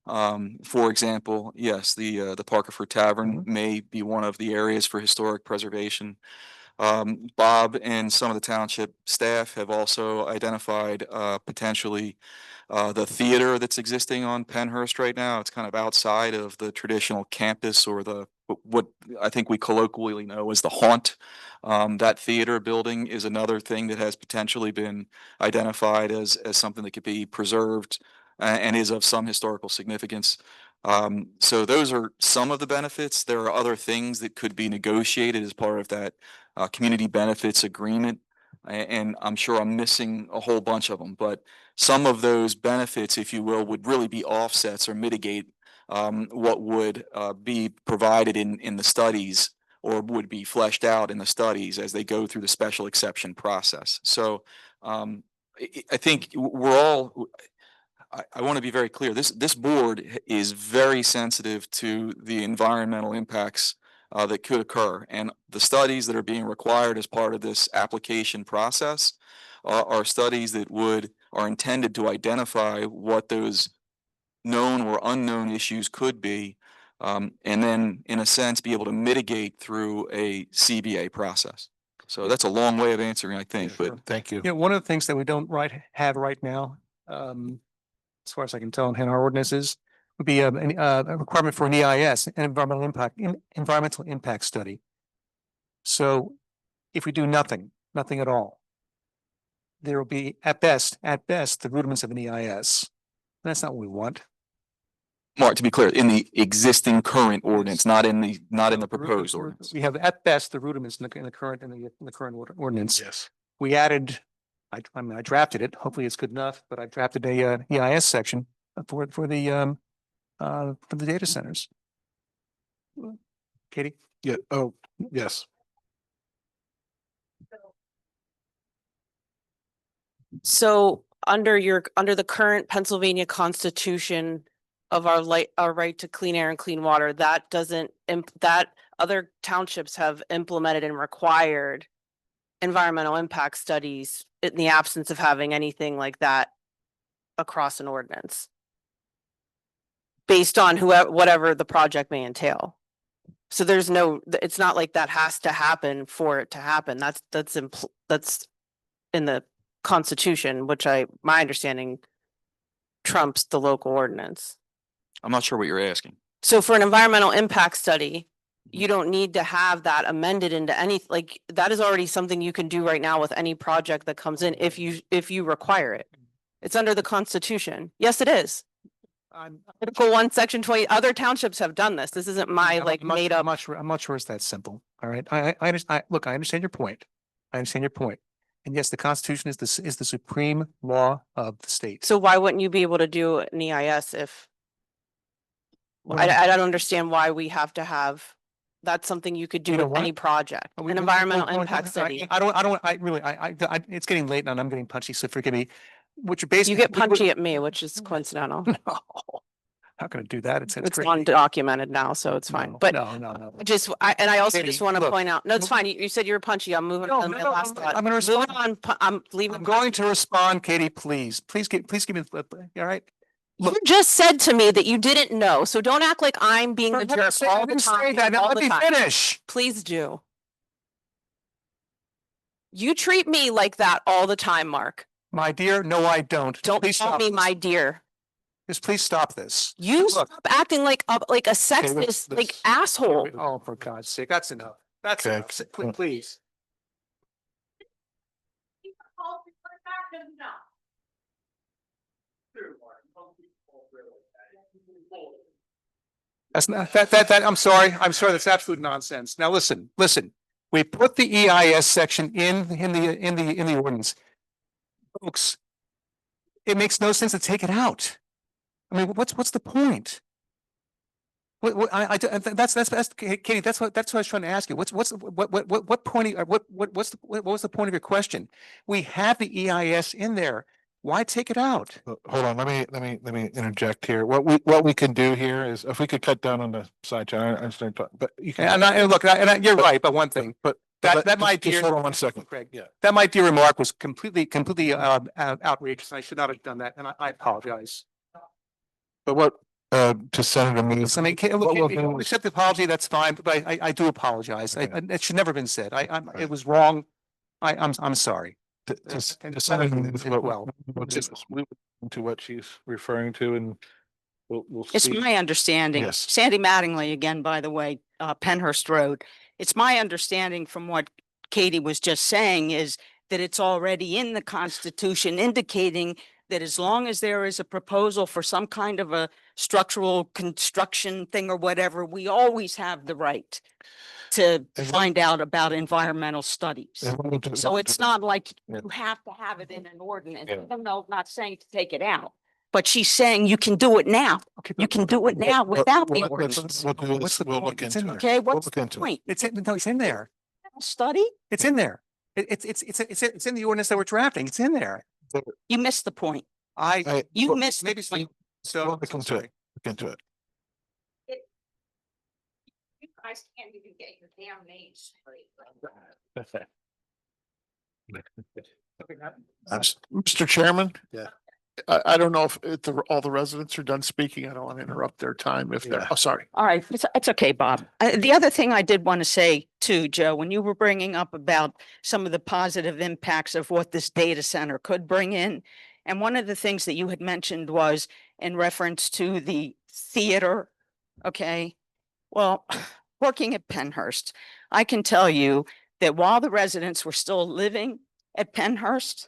For example, yes, the Parkerford Tavern may be one of the areas for historic preservation. Bob and some of the township staff have also identified potentially the theater that's existing on Penhurst right now. It's kind of outside of the traditional campus, or what I think we colloquially know as the haunt. That theater building is another thing that has potentially been identified as something that could be preserved and is of some historical significance. So those are some of the benefits. There are other things that could be negotiated as part of that community benefits agreement. And I'm sure I'm missing a whole bunch of them, but some of those benefits, if you will, would really be offsets or mitigate what would be provided in the studies or would be fleshed out in the studies as they go through the special exception process. So I think we're all, I want to be very clear. This board is very sensitive to the environmental impacts that could occur, and the studies that are being required as part of this application process are studies that are intended to identify what those known or unknown issues could be, and then, in a sense, be able to mitigate through a CBA process. So that's a long way of answering, I think, but Thank you. You know, one of the things that we don't have right now, as far as I can tell in our ordinances, would be a requirement for an EIS, an environmental impact study. So if we do nothing at all, there will be at best, the rudiments of an EIS. That's not what we want. Mark, to be clear, in the existing current ordinance, not in the proposed ordinance. We have at best the rudiments in the current ordinance. Yes. We added, I mean, I drafted it. Hopefully it's good enough, but I drafted a EIS section for the data centers. Katie? Yeah. Oh, yes. So under the current Pennsylvania Constitution of our right to clean air and clean water, that doesn't, that other townships have implemented and required environmental impact studies in the absence of having anything like that across an ordinance based on whatever the project may entail. So there's no, it's not like that has to happen for it to happen. That's in the Constitution, which my understanding trumps the local ordinance. I'm not sure what you're asking. So for an environmental impact study, you don't need to have that amended into any, like, that is already something you can do right now with any project that comes in if you require it. It's under the Constitution. Yes, it is. Article 1, Section 20, other townships have done this. This isn't my made up. I'm not sure it's that simple. All right. Look, I understand your point. And yes, the Constitution is the supreme law of the state. So why wouldn't you be able to do an EIS if? I don't understand why we have to have, that's something you could do with any project, an environmental impact study. It's getting late and I'm getting punchy, so forgive me. What you're basically. You get punchy at me, which is coincidental. No, not gonna do that. It's great. Undocumented now, so it's fine. But no. I also Katie, just want to look, point out, no, it's fine. You said you were punchy. I'm moving on to my last thought. I'm gonna respond. Moving on, I'm leaving. I'm going to respond, Katie, please give me, all right? You just said to me that you didn't know, so don't act like I'm being the jerk all the time. Let me finish. Please do. You treat me like that all the time, Mark. My dear, no, I don't. Don't Please call stop me this. my dear. Just please stop this. You Look. stop acting like a sexist, like asshole. Oh, for God's sake, that's enough. That's Okay. enough. Please. That's not, I'm sorry, that's absolute nonsense. Now, listen, we put the EIS section in the ordinance. Folks, it makes no sense to take it out. I mean, what's the point? That's Katie, that's what I was trying to ask you. What was the point of your question? We have the EIS in there. Why take it out? Hold on, let me interject here. What we can do here is, if we could cut down on the side channel, I understand, but you can. You're right, but one thing, but that my dear. Hold on 1 second. Craig, Yeah. that my dear remark was completely outrageous. I should not have done that, and I apologize. But what, to Senator Means. I mean, accept the apology, that's fine, but I do apologize. It should never have been said. It was wrong. I'm sorry. To Senator Means, to what she's referring to, and we'll It's see. my understanding, Yes. Sandy Mattingly again, by the way, Penhurst Road. It's my understanding from what Katie was just saying is that it's already in the Constitution indicating that as long as there is a proposal for some kind of a structural construction thing or whatever, we always have the right to find out about environmental studies. So it's not like you have to have it in an ordinance. Even though I'm not saying to take it out, but she's saying you can do it now. You can do it now without the ordinance. What's the point? It's in there. Okay, We'll what's look the into it. point? It's in, no, it's in there. Study? It's in there. It's in the ordinance that we're drafting. It's in there. You missed the point. You well, missed. Maybe the point. so. We'll look into it. Look into it. You guys can't even get your damn names straight. Mr. Chairman? Yeah. I don't know if all the residents are done speaking. I don't want to interrupt their time if they're, oh, sorry. All right, it's okay, Bob. The other thing I did want to say too, Joe, when you were bringing up about some of the positive impacts of what this data center could bring in, and one of the things that you had mentioned was in reference to the theater, okay? Well, working at Pennhurst, I can tell you that while the residents were still living at Pennhurst,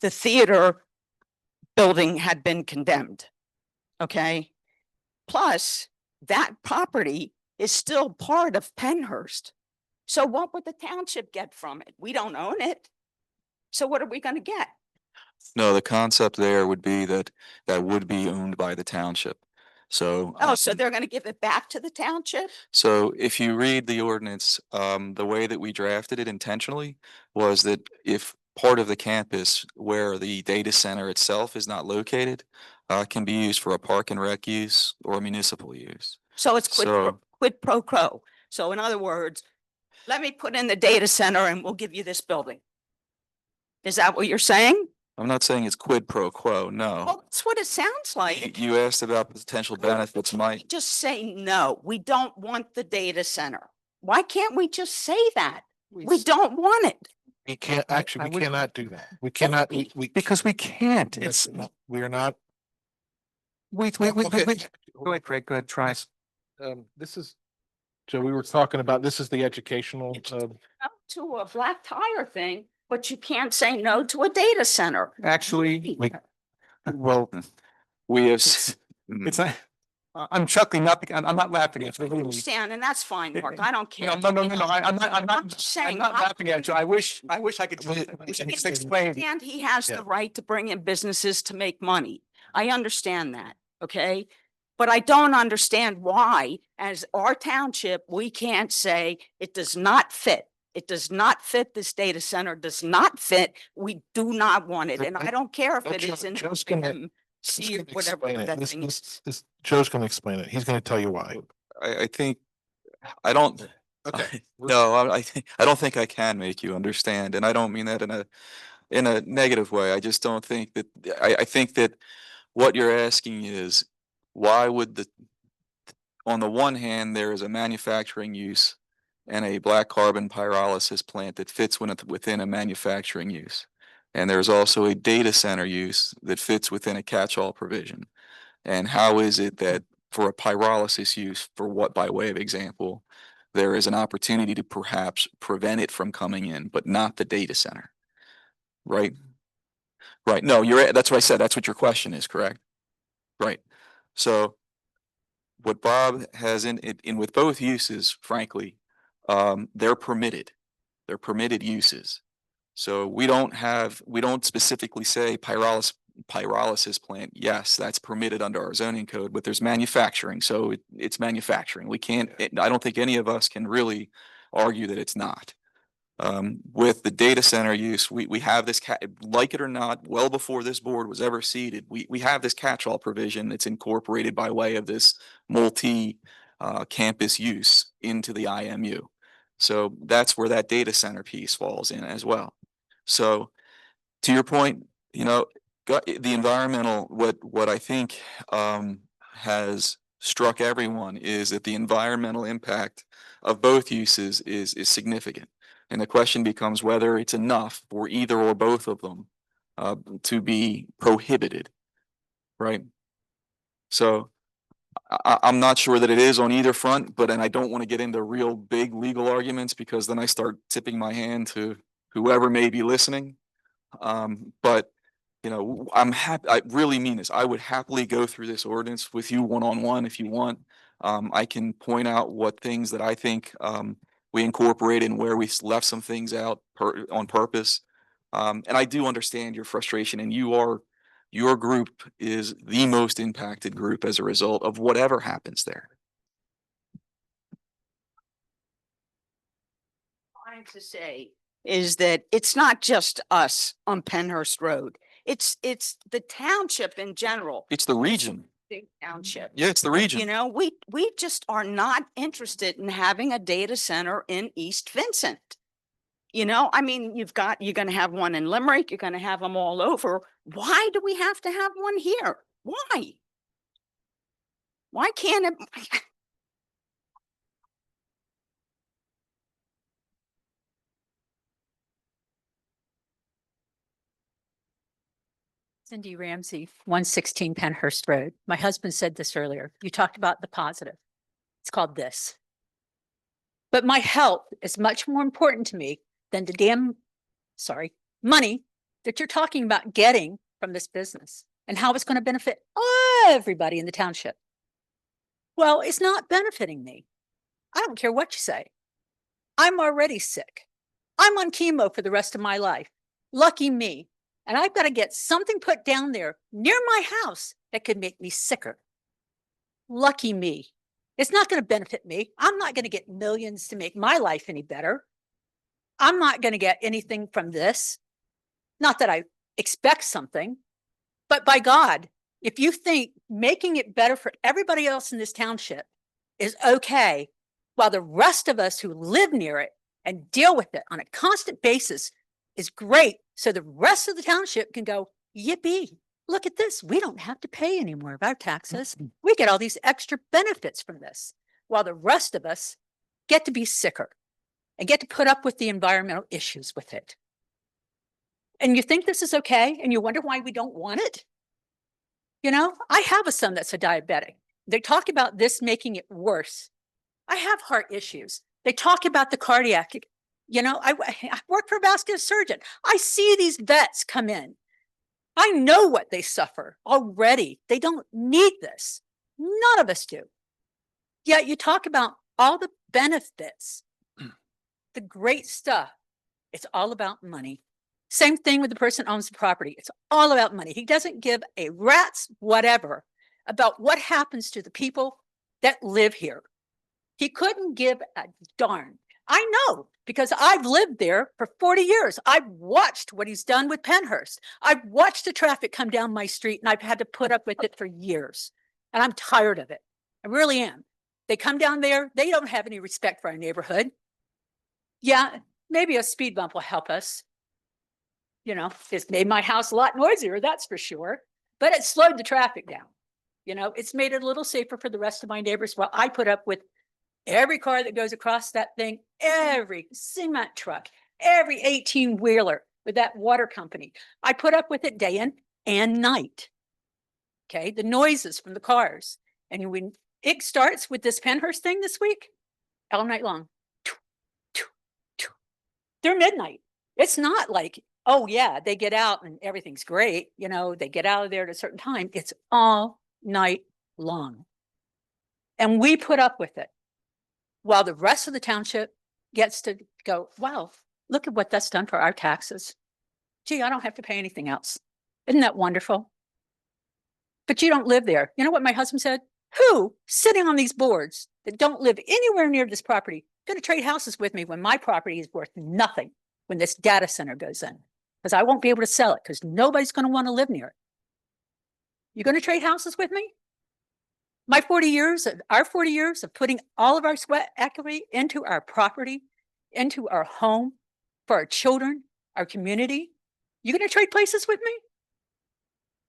the theater building had been condemned, okay? Plus, that property is still part of Pennhurst. So what would the township get from it? We don't own it. So what are we going to get? No, the concept there would be that that would be owned by the township. So. Oh, so they're going to give it back to the township? So if you read the ordinance, the way that we drafted it intentionally was that if part of the campus where the data center itself is not located, can be used for a park and rec use or municipal use. So it's quid pro quo. So in other words, let me put in the data center and we'll give you this building. Is that what you're saying? I'm not saying it's quid pro quo, no. Well, that's what it sounds like. You asked about potential benefits, Mike. Just say, no, we don't want the data center. Why can't we just say that? We don't want it. We can't, actually, we cannot do that. We cannot, because we can't. It's, we are not. wait. Go ahead, Craig, go ahead, try. This is, Joe, we were talking about, this is the educational, No to a black tire thing, but you can't say no to a data center. Actually, well, we have. It's not. I'm chuckling, not because I'm not laughing at I you. understand, and that's fine, Mark. I don't care. No. I'm saying, not laughing at you. I wish I could explain. And he has the right to bring in businesses to make money. I understand that, okay? But I don't understand why, as our township, we can't say it does not fit. It does not fit. This data center does not fit. We do not want it. And I don't care if it is in see whatever that thing is. Joe's gonna explain it. He's gonna tell you why. I think, I don't. Okay. No, I don't think I can make you understand, and I don't mean that in a negative way. I just don't think that, I think that what you're asking is, why would on the one hand, there is a manufacturing use and a black carbon pyrolysis plant that fits within a manufacturing use. And there's also a data center use that fits within a catch-all provision. And how is it that for a pyrolysis use, for what, by way of example, there is an opportunity to perhaps prevent it from coming in, but not the data center? Right? Right. No, that's what I said. That's what your question is, correct? Right. So what Bob has in with both uses, frankly, they're permitted uses. So we don't specifically say pyrolysis plant. Yes, that's permitted under our zoning code, but there's manufacturing. So it's manufacturing. We can't, I don't think any of us can really argue that it's not. With the data center use, we have this, like it or not, well before this board was ever seated, we have this catch-all provision that's incorporated by way of this campus use into the IMU. So that's where that data center piece falls in as well. So to your point, the environmental, what I think has struck everyone is that the environmental impact of both uses is significant. And the question becomes whether it's enough for either or both of them to be prohibited, right? So I'm not sure that it is on either front, and I don't want to get into real big legal arguments because then I start tipping my hand to whoever may be listening. But You know, I'm happy, I really mean this. I would happily go through this ordinance with you one-on-one if you want. I can point out what things that I think, we incorporated and where we left some things out on purpose. And I do understand your frustration, and your group is the most impacted group as a result of whatever happens there. Trying to say is that it's not just us on Penhurst Road. It's the township in general. It's the region. Big township. Yeah, it's the region. You know, we just are not interested in having a data center in East Vincent. You know, I mean, you're going to have one in Limerick, you're going to have them all over. Why do we have to have one here? Why? Why can't it? Cindy Ramsey, 116 Penhurst Road. My husband said this earlier. You talked about the positive. It's called this. But my health is much more important to me than the money that you're talking about getting from this business and how it's going to benefit everybody in the township. Well, it's not benefiting me. I don't care what you say. I'm already sick. I'm on chemo for the rest of my life. Lucky me. And I've got to get something put down there near my house that could make me sicker. Lucky me. It's not going to benefit me. I'm not going to get millions to make my life any better. I'm not going to get anything from this. Not that I expect something, but by God, if you think making it better for everybody else in this township is okay, while the rest of us who live near it and deal with it on a constant basis is great, so the rest of the township can go, yippee, look at this. We don't have to pay any more of our taxes. We get all these extra benefits from this, while the rest of us get to be sicker and get to put up with the environmental issues with it. And you think this is okay, and you wonder why we don't want it? You know, I have a son that's a diabetic. They talk about this making it worse. I have heart issues. They talk about the cardiac. You know, I work for a vascular surgeon. I see these vets come in. I know what they suffer already. They don't need this. None of us do. Yet you talk about all the benefits, the great stuff. It's all about money. Same thing with the person who owns the property. It's all about money. He doesn't give a rat's whatever about what happens to the people that live here. He couldn't give a darn. I know, because I've lived there for 40 years. I've watched what he's done with Penhurst. I've watched the traffic come down my street, and I've had to put up with it for years. And I'm tired of it. I really am. They come down there. They don't have any respect for our neighborhood. Yeah, maybe a speed bump will help us. You know, it's made my house a lot noisier, that's for sure. But it slowed the traffic down. You know, it's made it a little safer for the rest of my neighbors while I put up with every car that goes across that thing, every cement truck, every 18-wheeler with that water company. I put up with it day in and night. Okay, the noises from the cars. And when it starts with this Penhurst thing this week, all night long. They're midnight. It's not like, oh yeah, they get out and everything's great. You know, they get out of there at a certain time. It's all night long. And we put up with it, while the rest of the township gets to go, wow, look at what that's done for our taxes. Gee, I don't have to pay anything else. Isn't that wonderful? But you don't live there. You know what my husband said? Who, sitting on these boards that don't live anywhere near this property, going to trade houses with me when my property is worth nothing when this data center goes in? Because I won't be able to sell it because nobody's going to want to live near it. You going to trade houses with me? Our 40 years of putting all of our sweat equity into our property, into our home, for our children, our community. You going to trade places with me?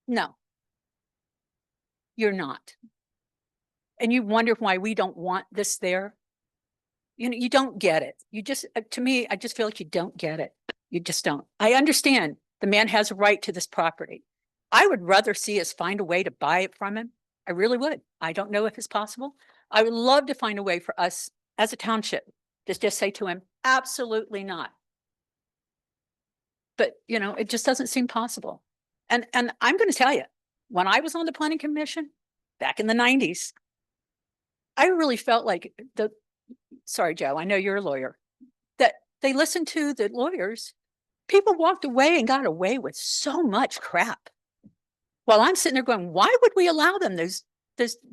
No, you're not. And you wonder why we don't want this there. You know, you don't get it. You just, to me, I just feel like you don't get it. You just don't. I understand the man has a right to this property. I would rather see us find a way to buy it from him. I really would. I don't know if it's possible. I would love to find a way for us as a township to just say to him, absolutely not. But, you know, it just doesn't seem possible. And I'm going to tell you, when I was on the planning commission back in the 90s, I really felt like sorry, Joe, I know you're a lawyer, that they listened to the lawyers. People walked away and got away with so much crap. While I'm sitting there going, why would we allow them those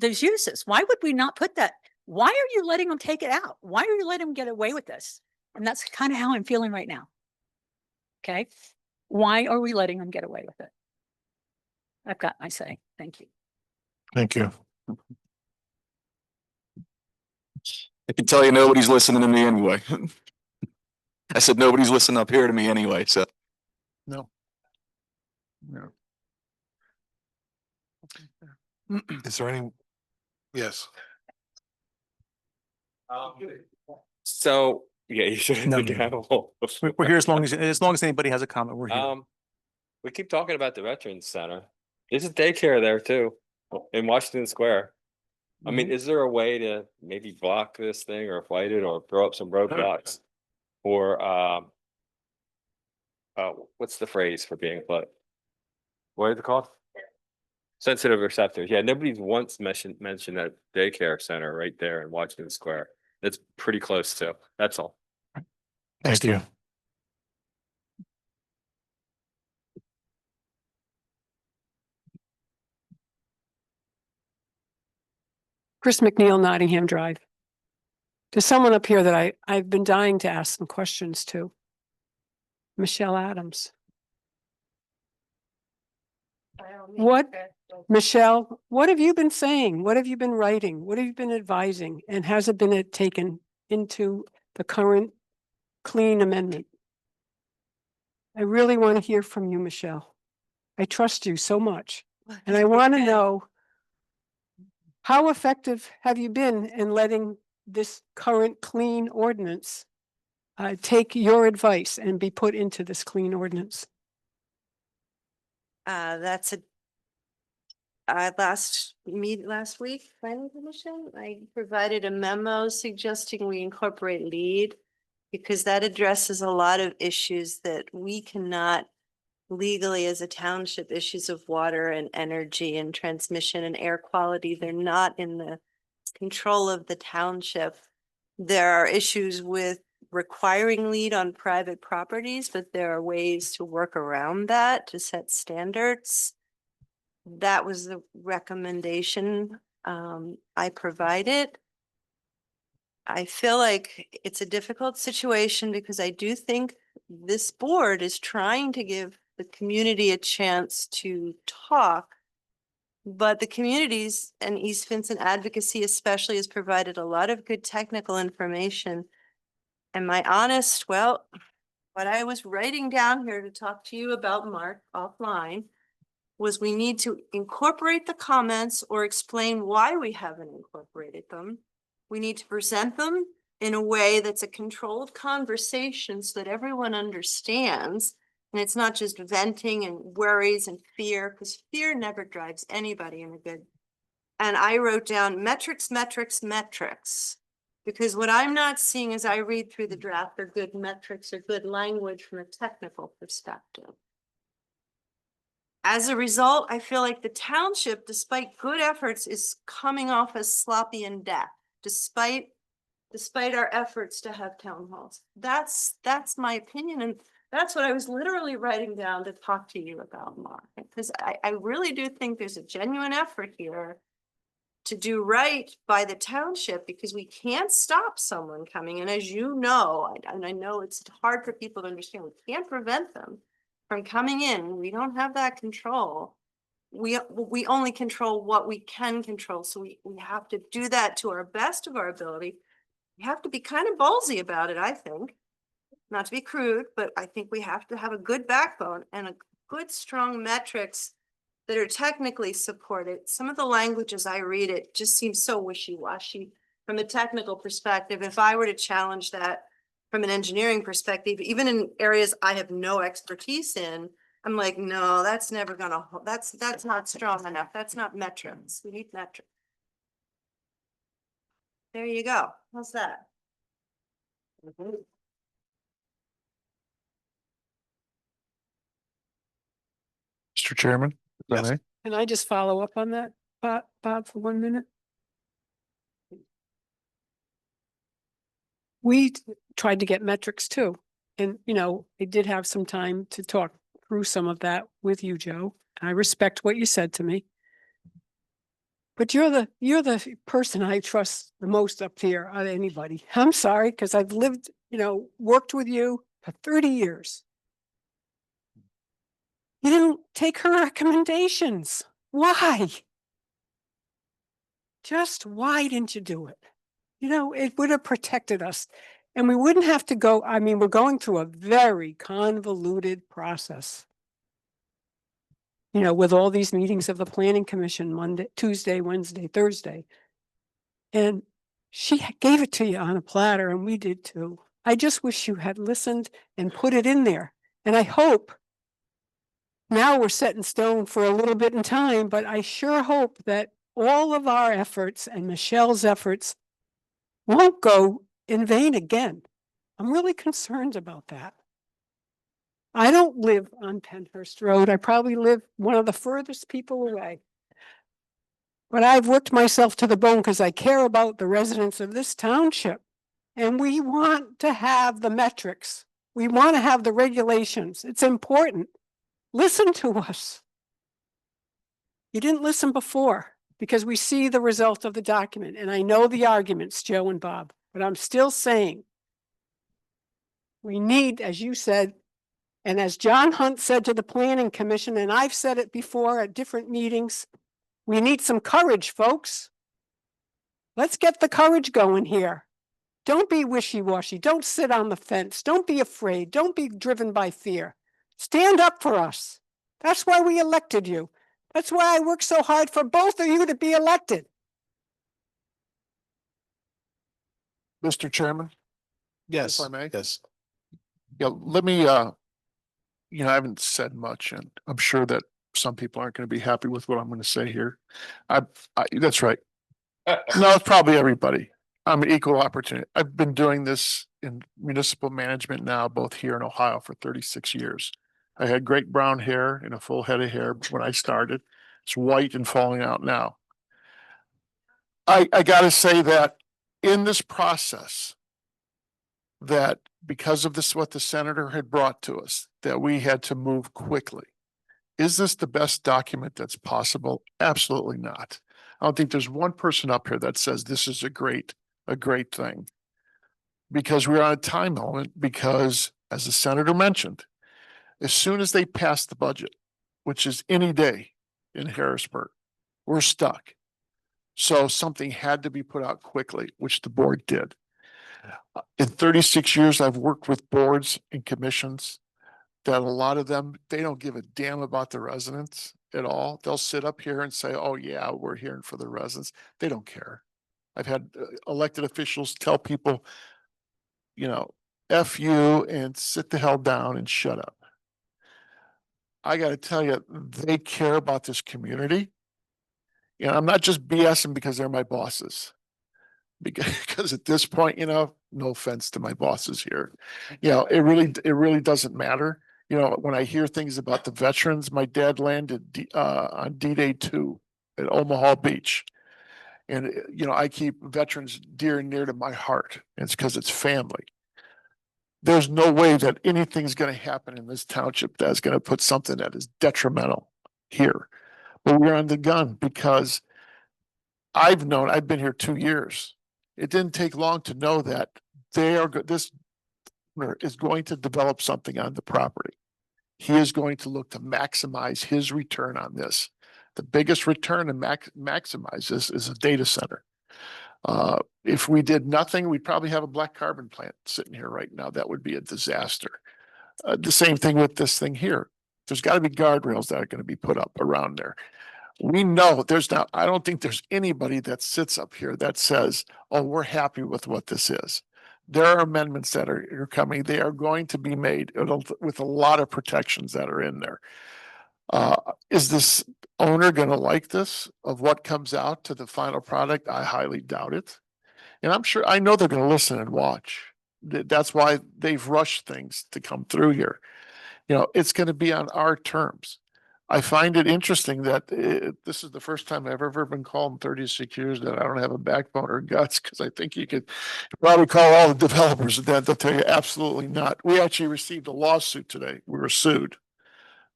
uses? Why would we not put that? Why are you letting them take it out? Why are you letting them get away with this? And that's kind of how I'm feeling right now. Okay. Why are we letting them get away with it? I've got my say. Thank you. Thank you. I can tell you nobody's listening to me anyway. I said nobody's listening up here to me anyway, so. No. No. Is there any? Yes. So, yeah, you should No, have no, the no. gavel. We're here as long as anybody has a comment, we're here. We keep talking about the Veterans Center. There's a daycare there too, in Washington Square. I mean, is there a way to maybe block this thing or fight it or throw up some roadblocks? Or, what's the phrase for being put? What is it called? Sensitive receptors. Yeah, nobody's once mentioned that daycare center right there in Washington Square. It's pretty close to. That's all. Thank you. Chris McNeil, Nottingham Drive. There's someone up here that I've been dying to ask some questions to. Michelle Adams. Michelle, what have you been saying? What have you been writing? What have you been advising? And has it been taken into the current clean amendment? I really want to hear from you, Michelle. I trust you so much. And I want to know, how effective have you been in letting this current clean ordinance take your advice and be put into this clean ordinance? That's last week, planning commission, I provided a memo suggesting we incorporate LEED because that addresses a lot of issues that we cannot legally as a township, issues of water and energy and transmission and air quality. They're not in the control of the township. There are issues with requiring LEED on private properties, but there are ways to work around that to set standards. That was the recommendation I provided. I feel like it's a difficult situation because I do think this board is trying to give the community a chance to talk, but the communities and East Vincent advocacy especially has provided a lot of good technical information. And my honest, well, what I was writing down here to talk to you about, Mark, offline, was we need to incorporate the comments or explain why we haven't incorporated them. We need to present them in a way that's a controlled conversation so that everyone understands. And it's not just venting and worries and fear, because fear never drives anybody in a good. And I wrote down metrics, metrics, metrics. Because what I'm not seeing as I read through the draft are good metrics or good language from a technical perspective. As a result, I feel like the township, despite good efforts, is coming off as sloppy and deaf, despite our efforts to have town halls. That's my opinion. And that's what I was literally writing down to talk to you about, Mark, because I really do think there's a genuine effort here to do right by the township, because we can't stop someone coming in, as you know, and I know it's hard for people to understand, we can't prevent them from coming in. We don't have that control. We only control what we can control. So we have to do that to our best of our ability. We have to be kind of ballsy about it, I think. Not to be crude, but I think we have to have a good backbone and a good, strong metrics that are technically supported. Some of the languages I read, it just seems so wishy-washy from a technical perspective. If I were to challenge that from an engineering perspective, even in areas I have no expertise in, I'm like, no, that's never gonna, that's not strong enough. That's not metrics. We need metrics. There you go. How's that? Mr. Chairman? if I Yes. may? Can I just follow up on that, Bob, for 1 minute? We tried to get metrics too. And, I did have some time to talk through some of that with you, Joe. I respect what you said to me. But you're the person I trust the most up here out of anybody. I'm sorry, because I've lived, worked with you for 30 years. You didn't take her recommendations. Why? Just why didn't you do it? It would have protected us. And we wouldn't have to go, we're going through a very convoluted process. With all these meetings of the Planning Commission, Monday, Tuesday, Wednesday, Thursday. And she gave it to you on a platter, and we did too. I just wish you had listened and put it in there. And I hope now we're set in stone for a little bit in time, but I sure hope that all of our efforts and Michelle's efforts won't go in vain again. I'm really concerned about that. I don't live on Penhurst Road. I probably live one of the furthest people away. But I've worked myself to the bone because I care about the residents of this township. And we want to have the metrics. We want to have the regulations. It's important. Listen to us. You didn't listen before because we see the result of the document. And I know the arguments, Joe and Bob, but I'm still saying we need, as you said, and as John Hunt said to the Planning Commission, and I've said it before at different meetings, we need some courage, folks. Let's get the courage going here. Don't be wishy-washy. Don't sit on the fence. Don't be afraid. Don't be driven by fear. Stand up for us. That's why we elected you. That's why I worked so hard for both of you to be elected. Mr. Chairman? Yes. If I may? Yes. Yeah, let me, I haven't said much, and I'm sure that some people aren't going to be happy with what I'm going to say here. That's right. No, it's probably everybody. I'm an equal opportunity. I've been doing this in municipal management now, both here in Ohio for 36 years. I had great brown hair and a full head of hair when I started. It's white and falling out now. I gotta say that in this process, that because of this, what the senator had brought to us, that we had to move quickly. Is this the best document that's possible? Absolutely not. I don't think there's one person up here that says this is a great thing. Because we're on a time element, because as the senator mentioned, as soon as they pass the budget, which is any day in Harrisburg, we're stuck. So something had to be put out quickly, which the board did. In 36 years, I've worked with boards and commissions that a lot of them, they don't give a damn about the residents at all. They'll sit up here and say, oh yeah, we're hearing for the residents. They don't care. I've had elected officials tell people, F you and sit the hell down and shut up. I got to tell you, they care about this community. I'm not just BSing because they're my bosses. Because at this point, no offense to my bosses here, it really doesn't matter. When I hear things about the veterans, my dad landed on D-Day 2 at Omaha Beach. And, I keep veterans dear and near to my heart. It's because it's family. There's no way that anything's going to happen in this township that's going to put something that is detrimental here. But we're on the gun because I've been here 2 years. It didn't take long to know that this owner is going to develop something on the property. He is going to look to maximize his return on this. The biggest return to maximize this is a data center. If we did nothing, we'd probably have a black carbon plant sitting here right now. That would be a disaster. The same thing with this thing here. There's got to be guardrails that are going to be put up around there. We know I don't think there's anybody that sits up here that says, oh, we're happy with what this is. There are amendments that are coming. They are going to be made with a lot of protections that are in there. Is this owner going to like this of what comes out to the final product? I highly doubt it. And I know they're going to listen and watch. That's why they've rushed things to come through here. It's going to be on our terms. I find it interesting that this is the first time I've ever been called in 36 years that I don't have a backbone or guts, because I think you could probably call all the developers and that they'll tell you absolutely not. We actually received a lawsuit today. We were sued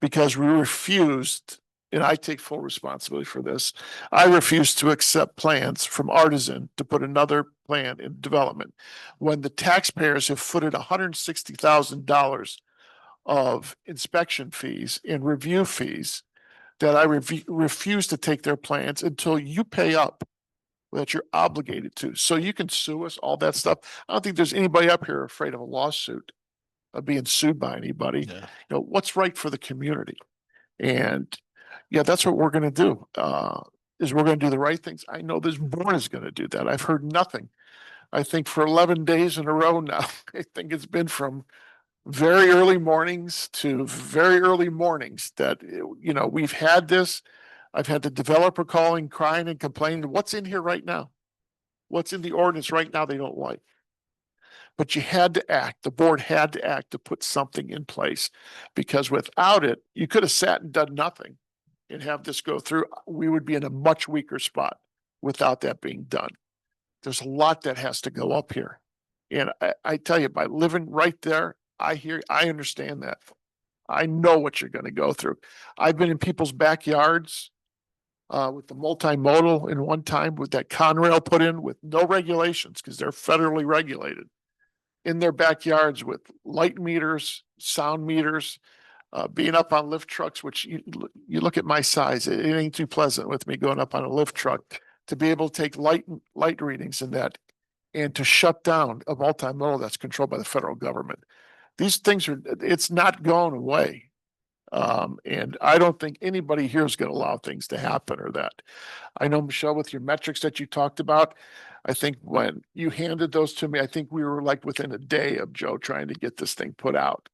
because we refused, and I take full responsibility for this. I refused to accept plans from Artisan to put another plan in development when the taxpayers have footed $160,000 of inspection fees and review fees that I refuse to take their plans until you pay up that you're obligated to. So you can sue us, all that stuff. I don't think there's anybody up here afraid of a lawsuit, of being sued by anybody. Yeah. You know, what's right for the community. And yeah, that's what we're going to do, is we're going to do the right things. I know this board is going to do that. I've heard nothing. I think for 11 days in a row now, I think it's been from very early mornings to very early mornings that, you know, we've had this. I've had the developer calling, crying and complaining. What's in here right now? What's in the ordinance right now they don't like? But you had to act. The board had to act to put something in place, because without it, you could have sat and done nothing and have this go through. We would be in a much weaker spot without that being done. There's a lot that has to go up here. And I tell you, by living right there, I understand that. I know what you're going to go through. I've been in people's backyards with the multimodal in one time with that Conrail put in with no regulations because they're federally regulated, in their backyards with light meters, sound meters, being up on lift trucks, which you look at my size, it ain't too pleasant with me going up on a lift truck to be able to take light readings in that and to shut down a multimodal that's controlled by the federal government. These things it's not going away. And I don't think anybody here is going to allow things to happen or that. I know, Michelle, with your metrics that you talked about, I think when you handed those to me, I think we were like within a day of Joe trying to get this thing put out.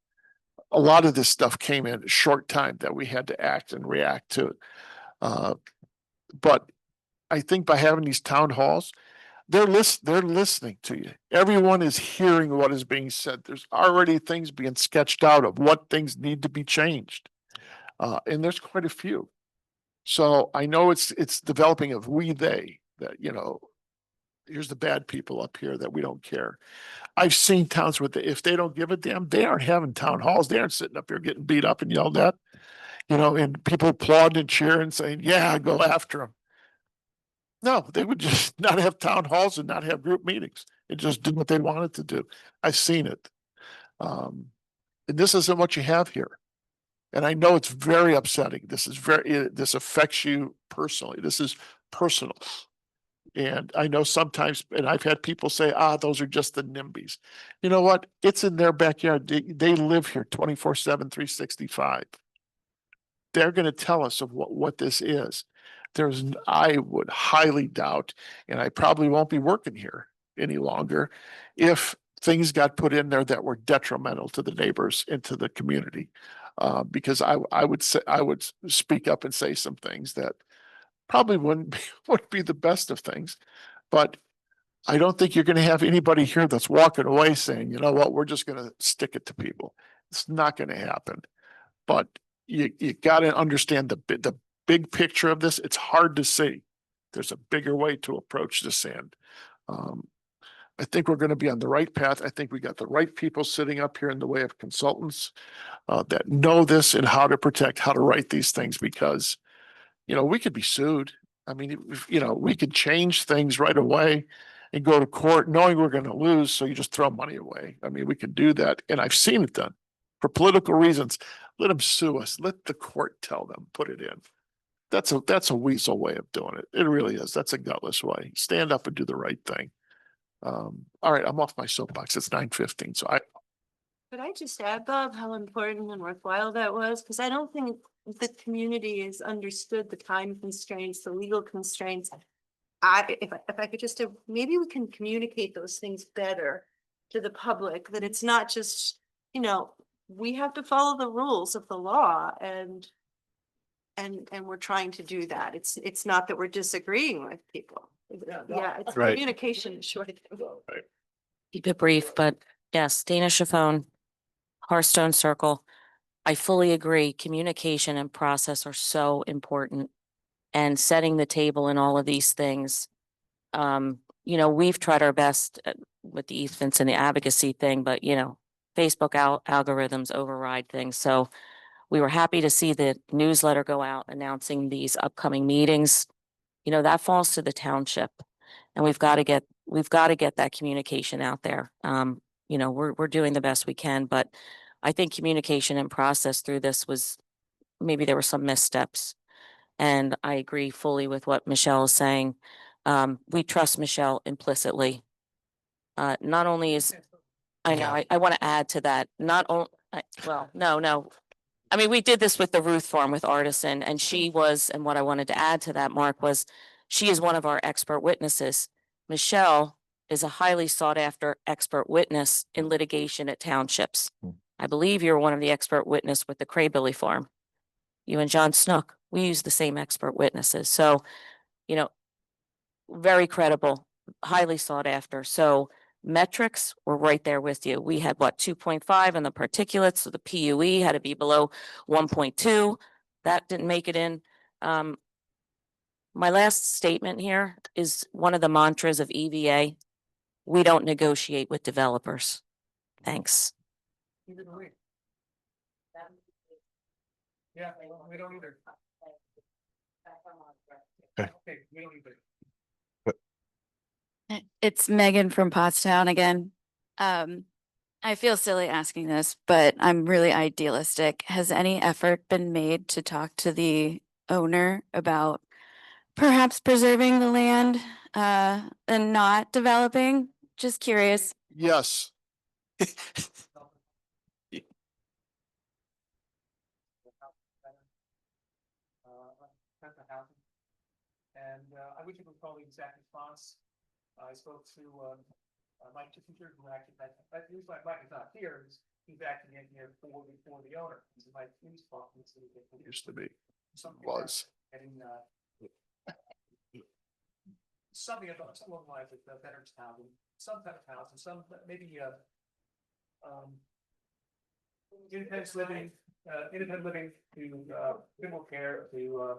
A lot of this stuff came in a short time that we had to act and react to. But I think by having these town halls, they're listening to you. Everyone is hearing what is being said. There's already things being sketched out of what things need to be changed. And there's quite a few. So I know it's developing of we, they, that, you know, here's the bad people up here that we don't care. I've seen towns with if they don't give a damn, they aren't having town halls. They aren't sitting up here getting beat up and yelled at, you know, and people applauding and cheering, saying, yeah, go after them. No, they would just not have town halls and not have group meetings and just do what they wanted to do. I've seen it. And this isn't what you have here. And I know it's very upsetting. This affects you personally. This is personal. And I know sometimes, and I've had people say, those are just the NIMBYs. You know what? It's in their backyard. They live here 24/7, 365. They're going to tell us of what this is. I would highly doubt, and I probably won't be working here any longer if things got put in there that were detrimental to the neighbors and to the community. Because I would speak up and say some things that probably wouldn't be the best of things, but I don't think you're going to have anybody here that's walking away saying, you know what, we're just going to stick it to people. It's not going to happen. But you got to understand the big picture of this. It's hard to see. There's a bigger way to approach this, and I think we're going to be on the right path. I think we got the right people sitting up here in the way of consultants that know this and how to protect, how to write these things, because, you know, we could be sued. I mean, you know, we could change things right away and go to court knowing we're going to lose. So you just throw money away. I mean, we could do that. And I've seen it done for political reasons. Let them sue us. Let the court tell them, put it in. That's a weasel way of doing it. It really is. That's a gutless way. Stand up and do the right thing. All right, I'm off my soapbox. It's 9:15. So Could I just add, Bob, how important and worthwhile that was? Because I don't think the community has understood the time constraints, the legal constraints. If I could just, maybe we can communicate those things better to the public, that it's not just, you know, we have to follow the rules of the law, and we're trying to do that. It's not that we're disagreeing with people. Yeah, it's Right. communication, sure. Keep it brief, but yes, Dana Chaffone, Hearthstone Circle. I fully agree. Communication and process are so important. And setting the table and all of these things. You know, we've tried our best with the East Vincent and the advocacy thing, but you know, Facebook algorithms override things. So we were happy to see the newsletter go out announcing these upcoming meetings. You know, that falls to the township, and we've got to get that communication out there. You know, we're doing the best we can, but I think communication and process through this was, maybe there were some missteps. And I agree fully with what Michelle is saying. We trust Michelle implicitly. Not only is, I know, I want to add to that, not only, well, no. I mean, we did this with the Ruth Farm with Artisan, and she was, and what I wanted to add to that, Mark, was she is one of our expert witnesses. Michelle is a highly sought after expert witness in litigation at townships. I believe you're one of the expert witness with the Craybilly Farm. You and John Snook, we use the same expert witnesses. So, you know, very credible, highly sought after. So metrics were right there with you. We had what, 2.5 in the particulates, so the PUE had to be below 1.2. That didn't make it in. My last statement here is one of the mantras of EVA. We don't negotiate with developers. Thanks. Yeah, we don't either. Okay. Okay, we don't either. It's Megan from Pottstown again. I feel silly asking this, but I'm really idealistic. Has any effort been made to talk to the owner about perhaps preserving the land and not developing? Just curious. Yes. And I wish I could recall the exact response. I spoke to Mike Kissinger, who actually, he's like, Mike is not here, he's acting in here for the owner. He's Mike, he's talking to. Used to be. Something Was. getting, something about, some of like the veterans housing, some type of housing, some, maybe, independent living to, criminal care to,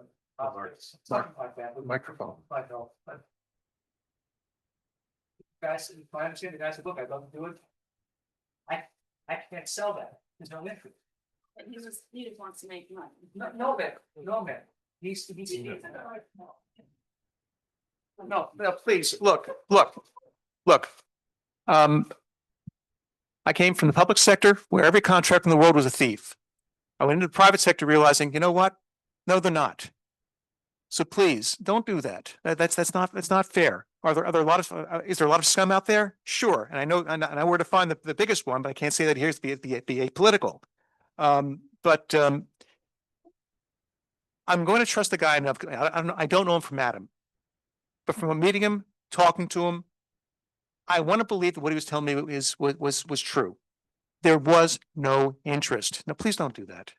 something like that. Microphone. Guys, if I understand the guy said, look, I'd love to do it. I can't sell that. There's no interest. He just wants to make money. No, man. He's. No, please, look. I came from the public sector where every contract in the world was a thief. I went into the private sector realizing, you know what? No, they're not. So please, don't do that. That's not fair. Are there a lot of, is there a lot of scum out there? Sure. And I know where to find the biggest one, but I can't say that here to be apolitical. But I'm going to trust the guy enough. I don't know him from Adam, but from meeting him, talking to him, I want to believe that what he was telling me was true. There was no interest. Now, please don't do that.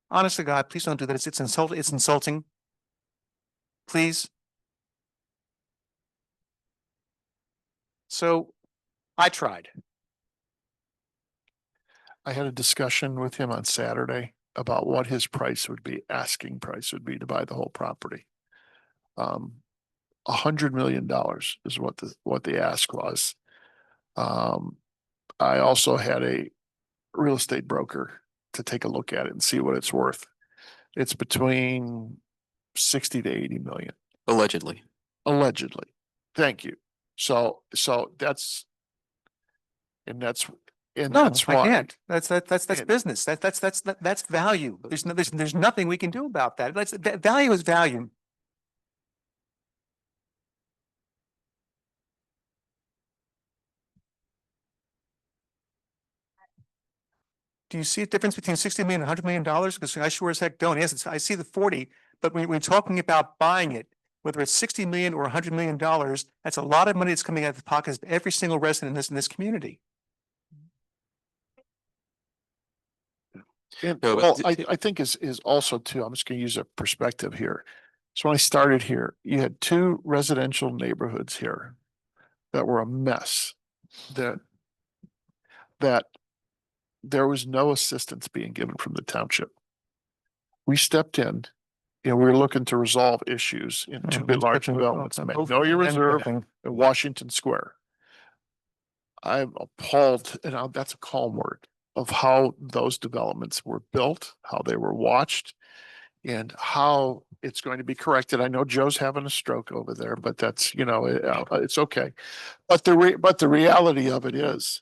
Honest to God, please don't do that. It's insulting. Please. So I tried. I had a discussion with him on Saturday about what his price would be, asking price would be to buy the whole property. $100 million is what the ask was. I also had a real estate broker to take a look at it and see what it's worth. It's between 60 to 80 million. Allegedly. Thank you. So that's No, that's I why. can't. That's business. That's value. There's nothing we can do about that. Value is value. Do you see a difference between 60 million and $100 million? Because I sure as heck don't. Yes, I see the 40, but when we're talking about buying it, whether it's 60 million or $100 million, that's a lot of money that's coming out of the pockets of every single resident in this community. And, No, well, but I think is also too, I'm just going to use a perspective here. So when I started here, you had two residential neighborhoods here that were a mess that there was no assistance being given from the township. We stepped in, we were looking to resolve issues in two big large developments, Magnolia Reserve and Washington Square. I'm appalled, and that's a calm word, of how those developments were built, how they were watched, and how it's going to be corrected. I know Joe's having a stroke over there, but that's, it's okay. But the reality of it is,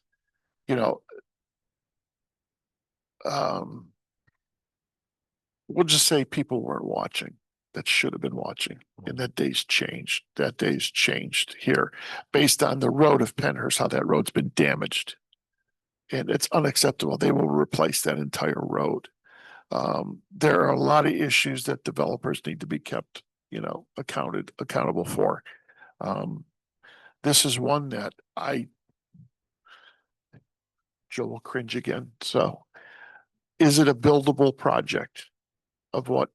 we'll just say people weren't watching that should have been watching, and that day's changed. That day's changed here based on the road of Pennhurst, how that road's been damaged. And it's unacceptable. They will replace that entire road. There are a lot of issues that developers need to be kept, accountable for. This is one that Joe will cringe again. So is it a buildable project of what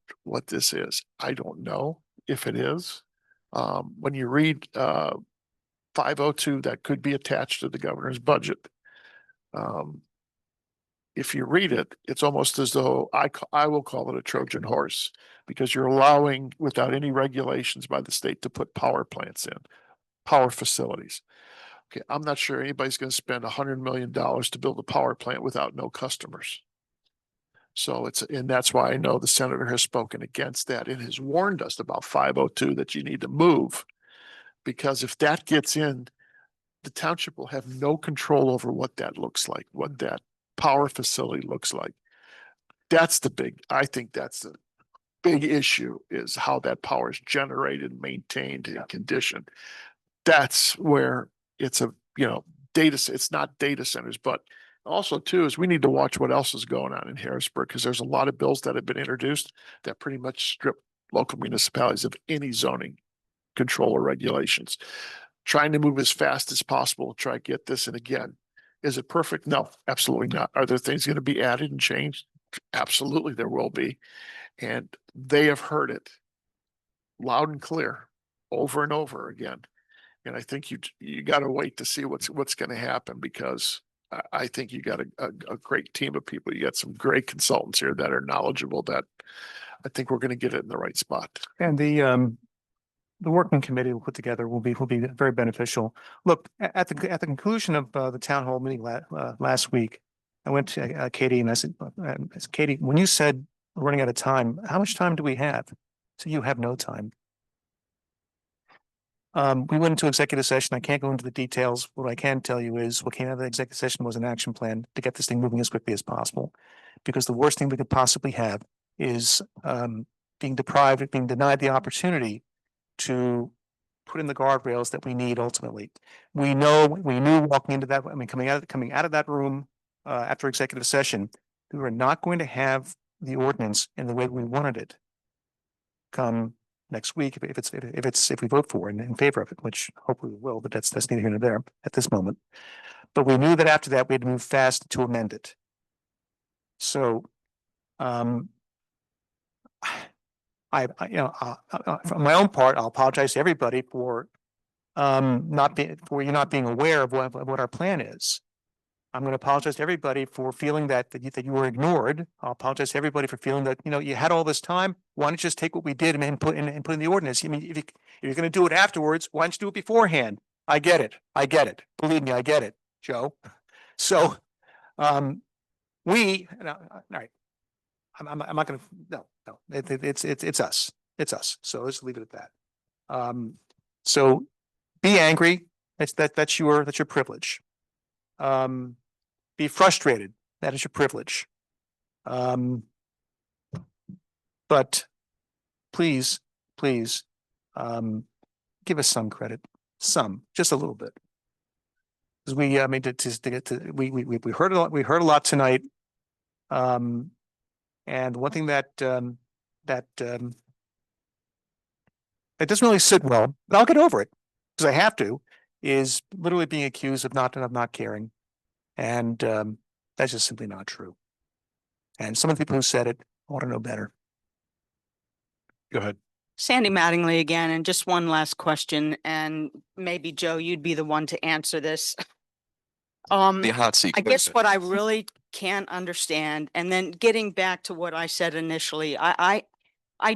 this is? I don't know if it is. When you read 502, that could be attached to the governor's budget. If you read it, it's almost as though I will call it a Trojan horse, because you're allowing, without any regulations by the state, to put power plants in, power facilities. Okay, I'm not sure anybody's going to spend $100 million to build a power plant without no customers. So and that's why I know the senator has spoken against that and has warned us about 502, that you need to move, because if that gets in, the township will have no control over what that looks like, what that power facility looks like. I think that's the big issue, is how that power is generated, maintained, and conditioned. That's where it's it's not data centers, but also too, is we need to watch what else is going on in Harrisburg, because there's a lot of bills that have been introduced that pretty much strip local municipalities of any zoning control or regulations. Trying to move as fast as possible to try to get this. And again, is it perfect? No, absolutely not. Are there things going to be added and changed? Absolutely, there will be. And they have heard it loud and clear over and over again. And I think you got to wait to see what's going to happen, because I think you got a great team of people. You got some great consultants here that are knowledgeable, that I think we're going to get it in the right spot. And the working committee we'll put together will be very beneficial. Look, at the conclusion of the town hall meeting last week, I went to Katie and I said, Katie, when you said we're running out of time, how much time do we have? So you have no time. We went into executive session. I can't go into the details. What I can tell you is what came out of the executive session was an action plan to get this thing moving as quickly as possible. Because the worst thing we could possibly have is being denied the opportunity to put in the guardrails that we need ultimately. We knew walking into that, coming out of that room after executive session, we were not going to have the ordinance in the way we wanted it come next week, if we vote for it and in favor of it, which hopefully we will, but that's neither here nor there at this moment. But we knew that after that we had to move fast to amend it. So from my own part, I'll apologize to everybody for not being aware of what our plan is. I'm going to apologize to everybody for feeling that you were ignored. I'll apologize to everybody for feeling that you had all this time. Why don't you just take what we did and put in the ordinance? I mean, if you're going to do it afterwards, why don't you do it beforehand? I get it. Believe me, I get it, Joe. So, all right. I'm not going to. No. It's us. It's us. So let's leave it at that. So be angry. That's your privilege. Be frustrated. That is your privilege. But please, give us some credit, just a little bit. Because we heard a lot. We heard a lot tonight. And one thing that doesn't really sit well, but I'll get over it because I have to, is literally being accused of not caring. And that's just simply not true. And some of the people who said it ought to know better. Go ahead. Sandy Mattingly again, and just one last question, and maybe Joe, you'd be the one to answer this. The hot seat. I guess what I really can't understand. And then getting back to what I said initially, I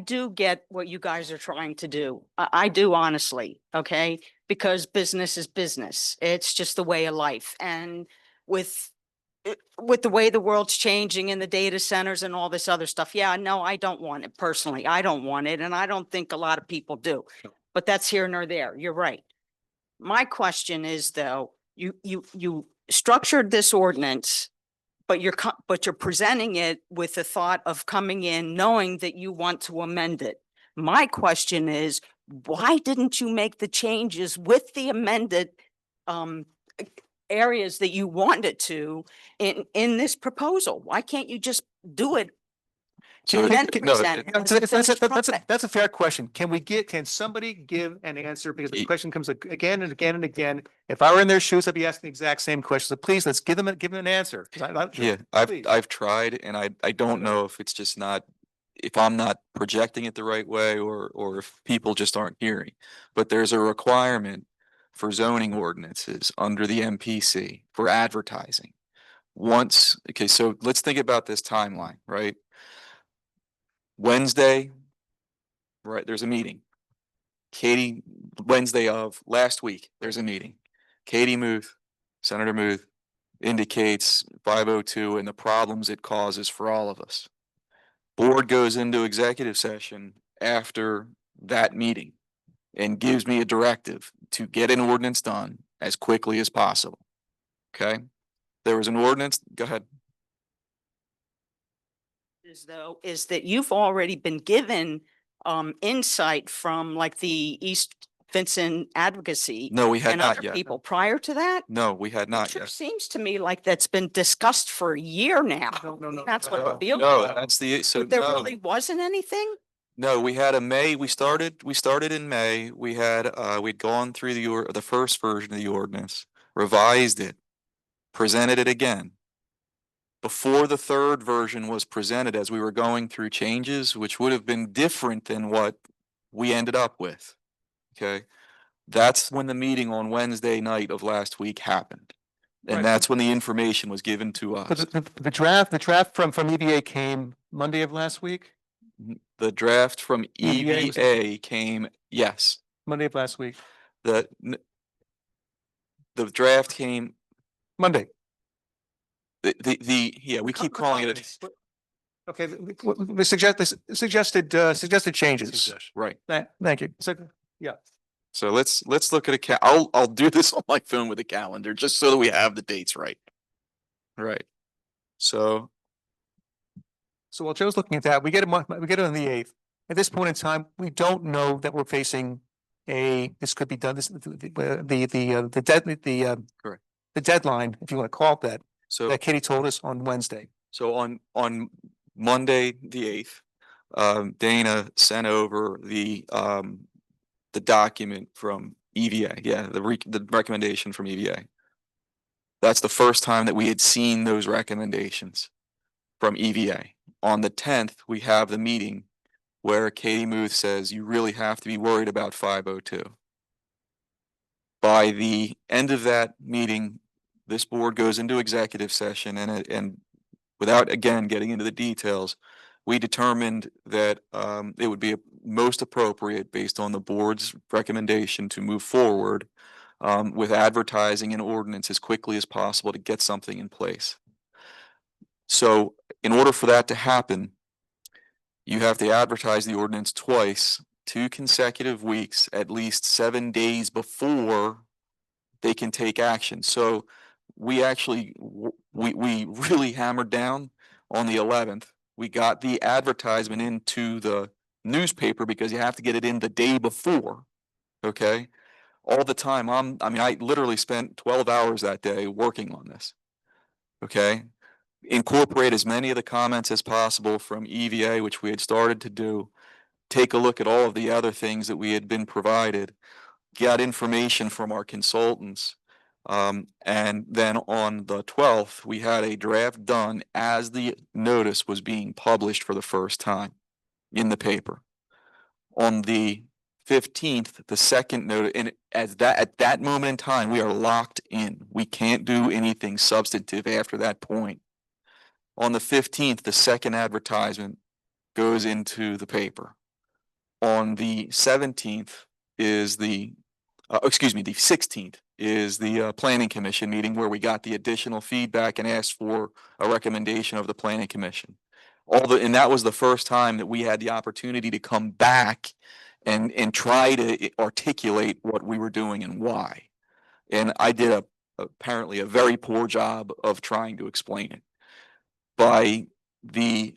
do get what you guys are trying to do. I do honestly, okay? Because business is business. It's just the way of life. And with with the way the world's changing and the data centers and all this other stuff, yeah, no, I don't want it personally. I don't want it. And I don't think a lot of people do. But that's here nor there. You're right. My question is though, you structured this ordinance, but you're presenting it with the thought of coming in knowing that you want to amend it. My question is, why didn't you make the changes with the amended areas that you wanted to in this proposal? Why can't you just do it? Can- and then can- present it as a finished product? That's a fair question. Can somebody give an answer? Because the question comes again and again and again. If I were in their shoes, I'd be asking the exact same question. So please, let's give them an answer. 'Cause Yeah, I've tried and I don't know if it's just not, if I'm not projecting it the right way or if people just aren't hearing. But there's a requirement for zoning ordinances under the MPC for advertising. Okay, so let's think about this timeline, right? Wednesday, right, there's a meeting. Wednesday of last week, there's a meeting. Katie Muth, Senator Muth, indicates 502 and the problems it causes for all of us. Board goes into executive session after that meeting and gives me a directive to get an ordinance done as quickly as possible. Okay? There was an ordinance, go ahead. Is that you've already been given insight from like the East Vincent advocacy. No, we had and not other yet. people prior to that? No, we had not Sure yet. seems to me like that's been discussed for a year now. No. That's what it feels No, like. that's so But there no. really wasn't anything? No, we had a May, we started in May. We had, we'd gone through the first version of the ordinance, revised it, presented it again. Before the third version was presented, as we were going through changes, which would have been different than what we ended up with. Okay, that's when the meeting on Wednesday night of last week happened. And Right. that's when the information was given to But us. the draft from EVA came Monday of last week, The draft from EVA was- EVA came, yes. Monday of last week, The draft came, Monday. yeah, we keep calling it, Okay, the suggested changes. right. Thank you. So, yeah. So let's look at I'll do this on my phone with a calendar just so that we have the dates right. Right. So while Joe's looking at that, we get it on the 8th. At this point in time, we don't know that we're facing this could be done, correct. the deadline, if you want to call it that, So that Katie told us on Wednesday. So on Monday, the 8th, Dana sent over the document from EVA. Yeah, the recommendation from EVA. That's the first time that we had seen those recommendations from EVA. On the 10th, we have the meeting where Katie Muth says you really have to be worried about 502. By the end of that meeting, this board goes into executive session and without again getting into the details, we determined that it would be most appropriate based on the board's recommendation to move forward with advertising an ordinance as quickly as possible to get something in place. So in order for that to happen, you have to advertise the ordinance twice, 2 consecutive weeks, at least 7 days before they can take action. So we actually, we really hammered down on the 11th. We got the advertisement into the newspaper because you have to get it in the day before, okay? All the time, I literally spent 12 hours that day working on this, okay? Incorporate as many of the comments as possible from EVA, which we had started to do. Take a look at all of the other things that we had been provided. Got information from our consultants. And then on the 12th, we had a draft done as the notice was being published for the first time in the paper. On the 15th, the second notice, and at that moment in time, we are locked in. We can't do anything substantive after that point. On the 15th, the second advertisement goes into the paper. On the 17th is the 16th is the planning commission meeting where we got the additional feedback and asked for a recommendation of the planning commission. And that was the first time that we had the opportunity to come back and try to articulate what we were doing and why. And I did apparently a very poor job of trying to explain it. By the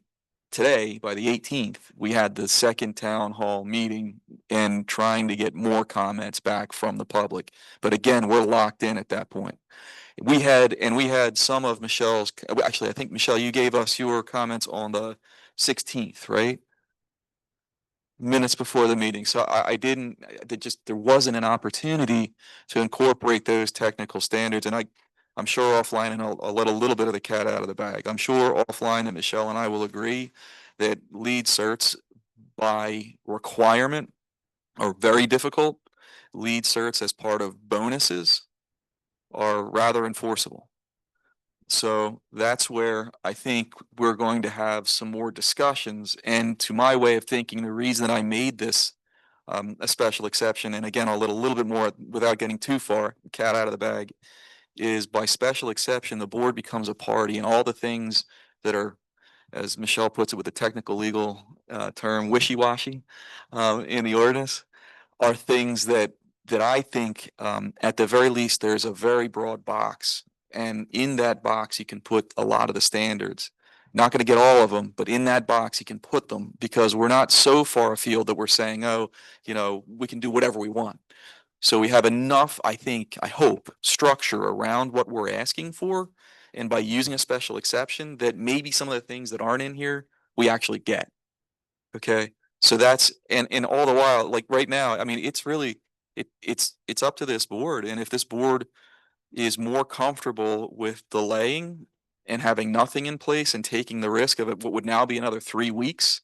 18th, we had the second town hall meeting and trying to get more comments back from the public. But again, we're locked in at that point. We had some of Michelle's, actually, I think Michelle, you gave us your comments on the 16th, right? Minutes before the meeting. So there wasn't an opportunity to incorporate those technical standards. And I'm sure offline, and I'll let a little bit of the cat out of the bag. I'm sure offline that Michelle and I will agree that lead certs by requirement are very difficult. Lead certs as part of bonuses are rather enforceable. So that's where I think we're going to have some more discussions. And to my way of thinking, the reason that I made this a special exception, and again, I'll let a little bit more without getting too far, cat out of the bag, is by special exception, the board becomes a party, and all the things that are, as Michelle puts it with the technical legal term, wishy-washy in the ordinance, are things that I think at the very least, there's a very broad box. And in that box, you can put a lot of the standards. Not going to get all of them, but in that box, you can put them, because we're not so far afield that we're saying, oh, we can do whatever we want. So we have enough, I hope, structure around what we're asking for. And by using a special exception, that maybe some of the things that aren't in here, we actually get. Okay. So that's, and all the while, like right now, I mean, it's really, it's up to this board. And if this board is more comfortable with delaying and having nothing in place and taking the risk of it, what would now be another 3 weeks,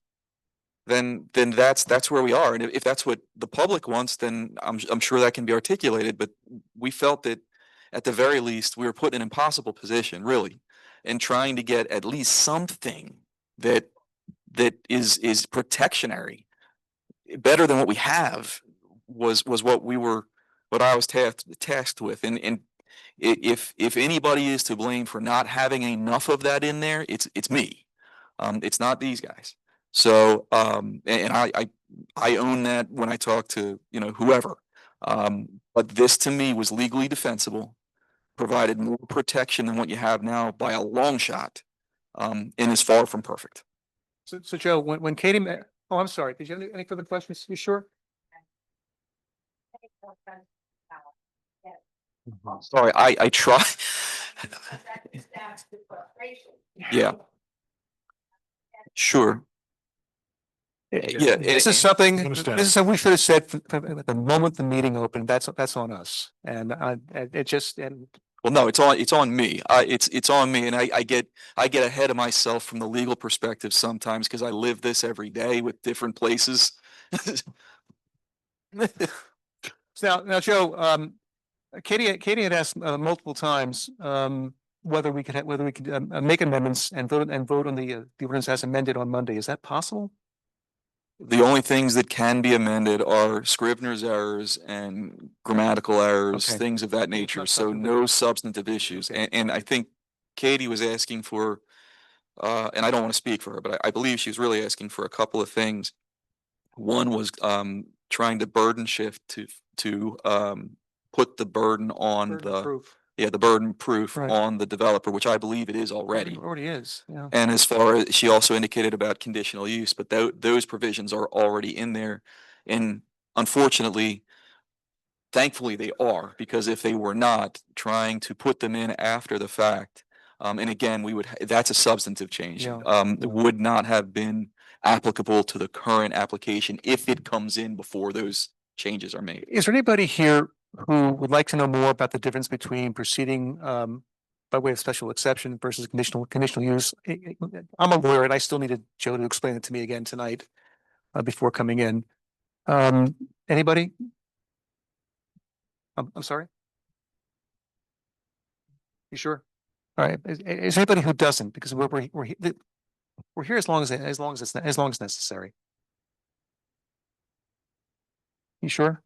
then that's where we are. And if that's what the public wants, then I'm sure that can be articulated. But we felt that at the very least, we were put in an impossible position, really, and trying to get at least something that is protectionary, better than what we have, was what I was tasked with. And if anybody is to blame for not having enough of that in there, it's me. It's not these guys. So and I own that when I talk to whoever. But this to me was legally defensible, provided more protection than what you have now by a long shot, and is far from perfect. So Joe, when Katie, oh, I'm sorry. Did you have any further questions? You sure? Sorry, I try. Yeah. Sure. Yeah, This is something we should have said at the moment the meeting opened. That's on us. And it just, and well, no, it's on me. It's on me, and I get ahead of myself from the legal perspective sometimes, because I live this every day with different places. Now, Joe, Katie had asked multiple times whether we could make amendments and vote on the ordinance as amended on Monday. Is that possible? The only things that can be amended are Scrivener's errors and grammatical errors, Okay. things of that nature. So no substantive issues. And I think Katie was asking for, and I don't want to speak for her, but I believe she was really asking for a couple of things. One was trying to burden shift to put the burden on the burden proof Right. on the developer, which I believe it is already. It already is. Yeah. And as far as she also indicated about conditional use, but those provisions are already in there. And unfortunately, thankfully they are, because if they were not, trying to put them in after the fact, and again, that's a substantive change. Yeah. It would not have been applicable to the current application if it comes in before those changes are made. Is there anybody here who would like to know more about the difference between proceeding by way of special exception versus conditional use? I'm a lawyer, and I still needed Joe to explain it to me again tonight before coming in. Anybody? I'm sorry. You sure? All right, is there anybody who doesn't? Because we're here as long as it's necessary. You sure?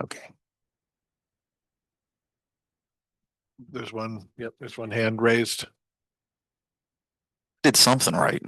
Okay. There's one, yep, there's one hand raised. Did something right.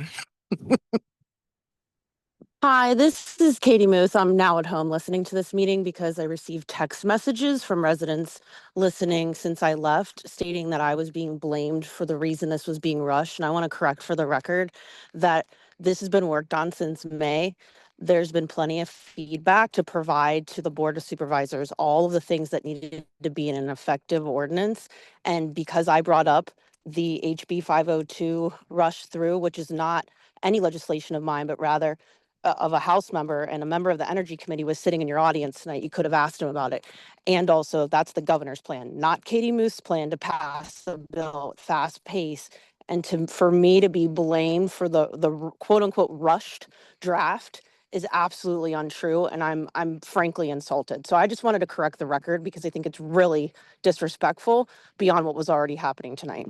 Hi, this is Katie Moose. I'm now at home listening to this meeting because I received text messages from residents listening since I left, stating that I was being blamed for the reason this was being rushed. And I want to correct for the record that this has been worked on since May. There's been plenty of feedback to provide to the Board of Supervisors, all of the things that needed to be in an effective ordinance. And because I brought up the HB 502 rush through, which is not any legislation of mine, but rather of a House member, and a member of the Energy Committee was sitting in your audience tonight, you could have asked him about it. And also, that's the governor's plan, not Katie Moose's plan to pass the bill at fast pace. And for me to be blamed for the quote unquote rushed draft is absolutely untrue, and I'm frankly insulted. So I just wanted to correct the record because I think it's really disrespectful beyond what was already happening tonight.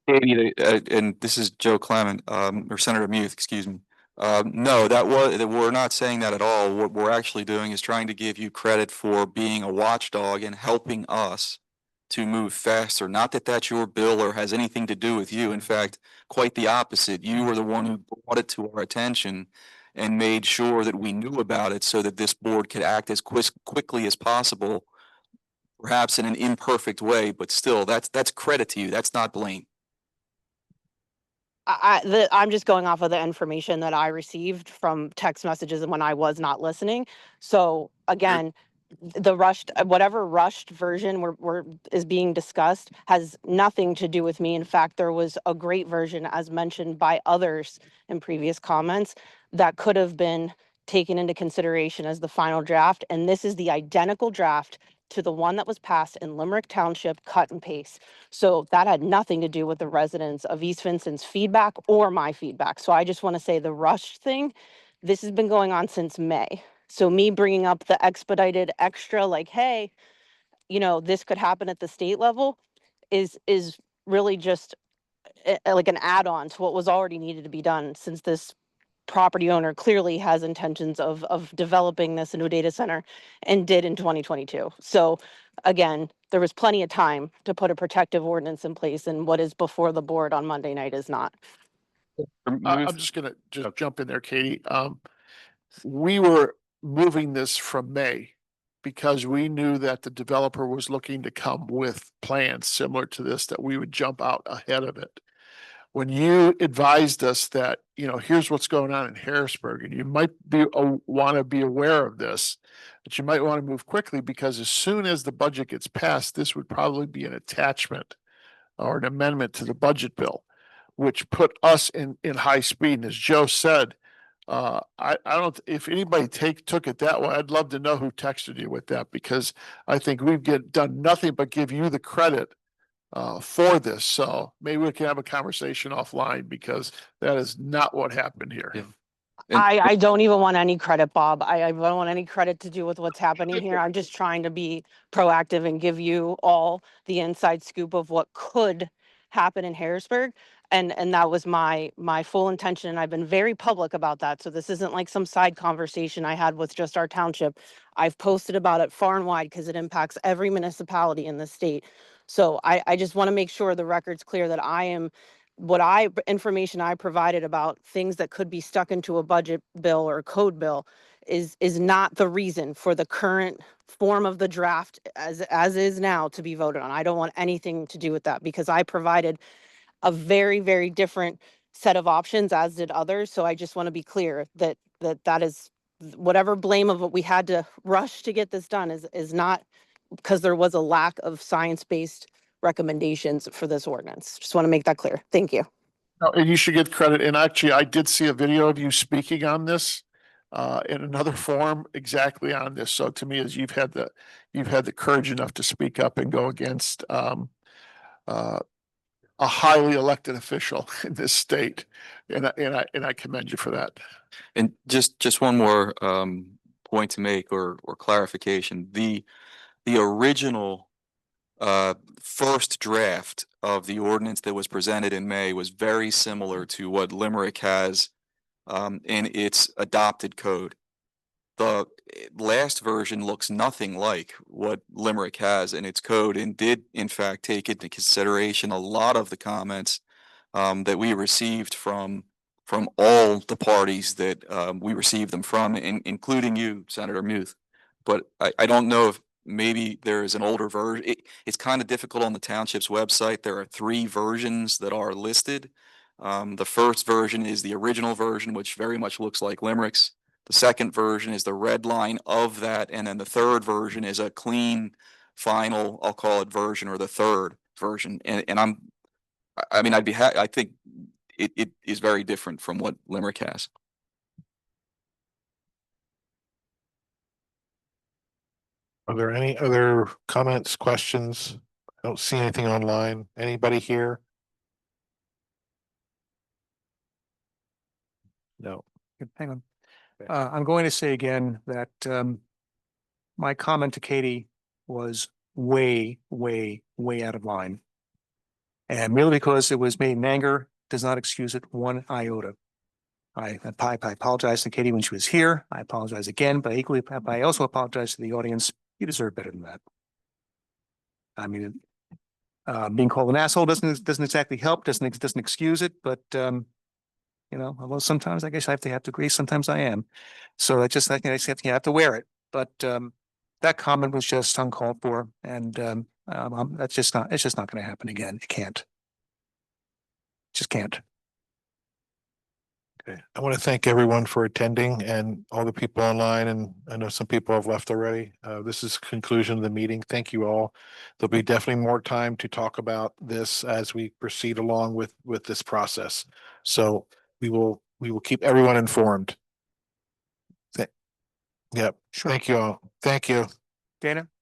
Katie, and this is Joe Clement, or Senator Muth, excuse me. No, we're not saying that at all. What we're actually doing is trying to give you credit for being a watchdog and helping us to move faster. Not that that's your bill or has anything to do with you. In fact, quite the opposite. You were the one who brought it to our attention and made sure that we knew about it so that this board could act as quickly as possible, perhaps in an imperfect way, but still, that's credit to you. That's not blame. I'm just going off of the information that I received from text messages and when I was not listening. So again, the whatever rushed version is being discussed has nothing to do with me. In fact, there was a great version, as mentioned by others in previous comments, that could have been taken into consideration as the final draft. And this is the identical draft to the one that was passed in Limerick Township, cut and paste. So that had nothing to do with the residents of East Vincent's feedback or my feedback. So I just want to say the rush thing, this has been going on since May. So me bringing up the expedited extra, like, hey, this could happen at the state level is really just like an add-on to what was already needed to be done, since this property owner clearly has intentions of developing this new data center and did in 2022. So again, there was plenty of time to put a protective ordinance in place, and what is before the board on Monday night is not. I'm just gonna jump in there, Katie. We were moving this from May because we knew that the developer was looking to come with plans similar to this, that we would jump out ahead of it. When you advised us that, here's what's going on in Harrisburg, and you might want to be aware of this, that you might want to move quickly, because as soon as the budget gets passed, this would probably be an attachment or an amendment to the budget bill, which put us in high speed. And as Joe said, I don't, if anybody took it that way, I'd love to know who texted you with that, because I think we've done nothing but give you the credit for this. So maybe we can have a conversation offline, because that is not what happened here. Yeah. I don't even want any credit, Bob. I don't want any credit to do with what's happening here. I'm just trying to be proactive and give you all the inside scoop of what could happen in Harrisburg. And that was my full intention. And I've been very public about that. So this isn't like some side conversation I had with just our township. I've posted about it far and wide because it impacts every municipality in the state. So I just want to make sure the record's clear that information I provided about things that could be stuck into a budget bill or a code bill is not the reason for the current form of the draft as is now to be voted on. I don't want anything to do with that, because I provided a very, very different set of options, as did others. So I just want to be clear that is whatever blame of what we had to rush to get this done is not because there was a lack of science-based recommendations for this ordinance. Just want to make that clear. Thank you. No, and you should get credit. And actually, I did see a video of you speaking on this in another forum exactly on this. So to me, as you've had the courage enough to speak up and go against a highly elected official in this state, and I commend you for that. And just one more point to make, or clarification. The original first draft of the ordinance that was presented in May was very similar to what Limerick has in its adopted code. The last version looks nothing like what Limerick has in its code and did in fact take into consideration a lot of the comments that we received from all the parties that we received them from, including you, Senator Muth. But I don't know if maybe there is an older version. It's kind of difficult on the township's website. There are 3 versions that are listed. The first version is the original version, which very much looks like Limerick's. The second version is the red line of that, and then the third version is a clean, final, I'll call it version, or the third version. And I mean, I think it is very different from what Limerick has. Are there any other comments, questions? I don't see anything online. Anybody here? No. Hang on. I'm going to say again that my comment to Katie was way, way, way out of line. And merely because it was made in anger does not excuse it one iota. I apologize to Katie when she was here. I apologize again, but equally, I also apologize to the audience. You deserve better than that. I mean, being called an asshole doesn't exactly help, doesn't excuse it, but you know, although sometimes I guess I have to agree, sometimes I am. So I just have to wear it. But that comment was just uncalled for, and it's just not going to happen again. It can't. Just can't. Okay, I want to thank everyone for attending and all the people online, and I know some people have left already. This is conclusion of the meeting. Thank you all. There'll be definitely more time to talk about this as we proceed along with this process. So we will keep everyone informed. Yep. Sure. Thank you all. Thank you. Dana?